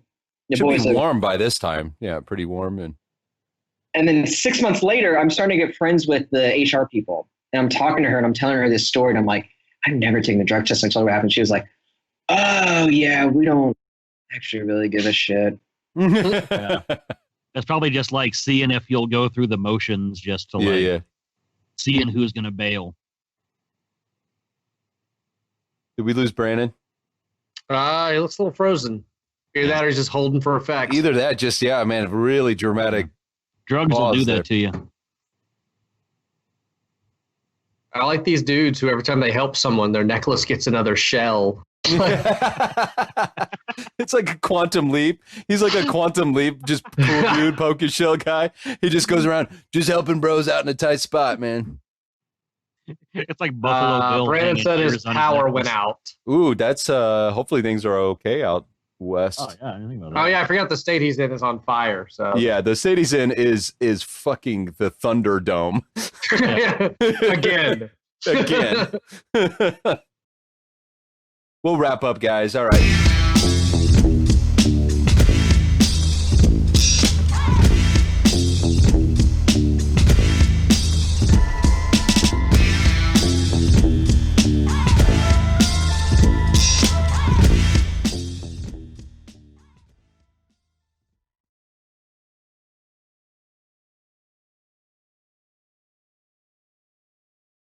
[SPEAKER 1] should
[SPEAKER 3] boy's
[SPEAKER 1] be warm by this time. Yeah, pretty warm
[SPEAKER 3] And then 6 months later, I'm starting to get friends with the HR people. And I'm talking to her and I'm telling her this story. And I'm like, I've never taken the drug test. I told her what happened. She was like, oh, yeah, we don't actually really give a shit.
[SPEAKER 4] Yeah. It's probably just like seeing if you'll go through the motions just to seeing who's going to bail.
[SPEAKER 1] Did we lose Brannan?
[SPEAKER 2] He looks a little frozen. Either that or he's just holding for effect.
[SPEAKER 1] Either that, just, man, really dramatic.
[SPEAKER 4] Drugs will do that to you.
[SPEAKER 2] I like these dudes who every time they help someone, their necklace gets another shell.
[SPEAKER 1] It's like a quantum leap. He's like a quantum leap, just cool dude, poker shell guy. He just goes around just helping bros out in a tight spot, man.
[SPEAKER 4] It's like Buffalo Bill.
[SPEAKER 2] Brandon said his power went out.
[SPEAKER 1] Ooh, that's hopefully things are okay out west.
[SPEAKER 4] Oh yeah, I didn't think about that.
[SPEAKER 2] Oh yeah, I forgot the state he's in is on fire. So
[SPEAKER 1] yeah, the state he's in is fucking the Thunderdome.
[SPEAKER 2] Again.
[SPEAKER 1] Again. We'll wrap up, guys. All right.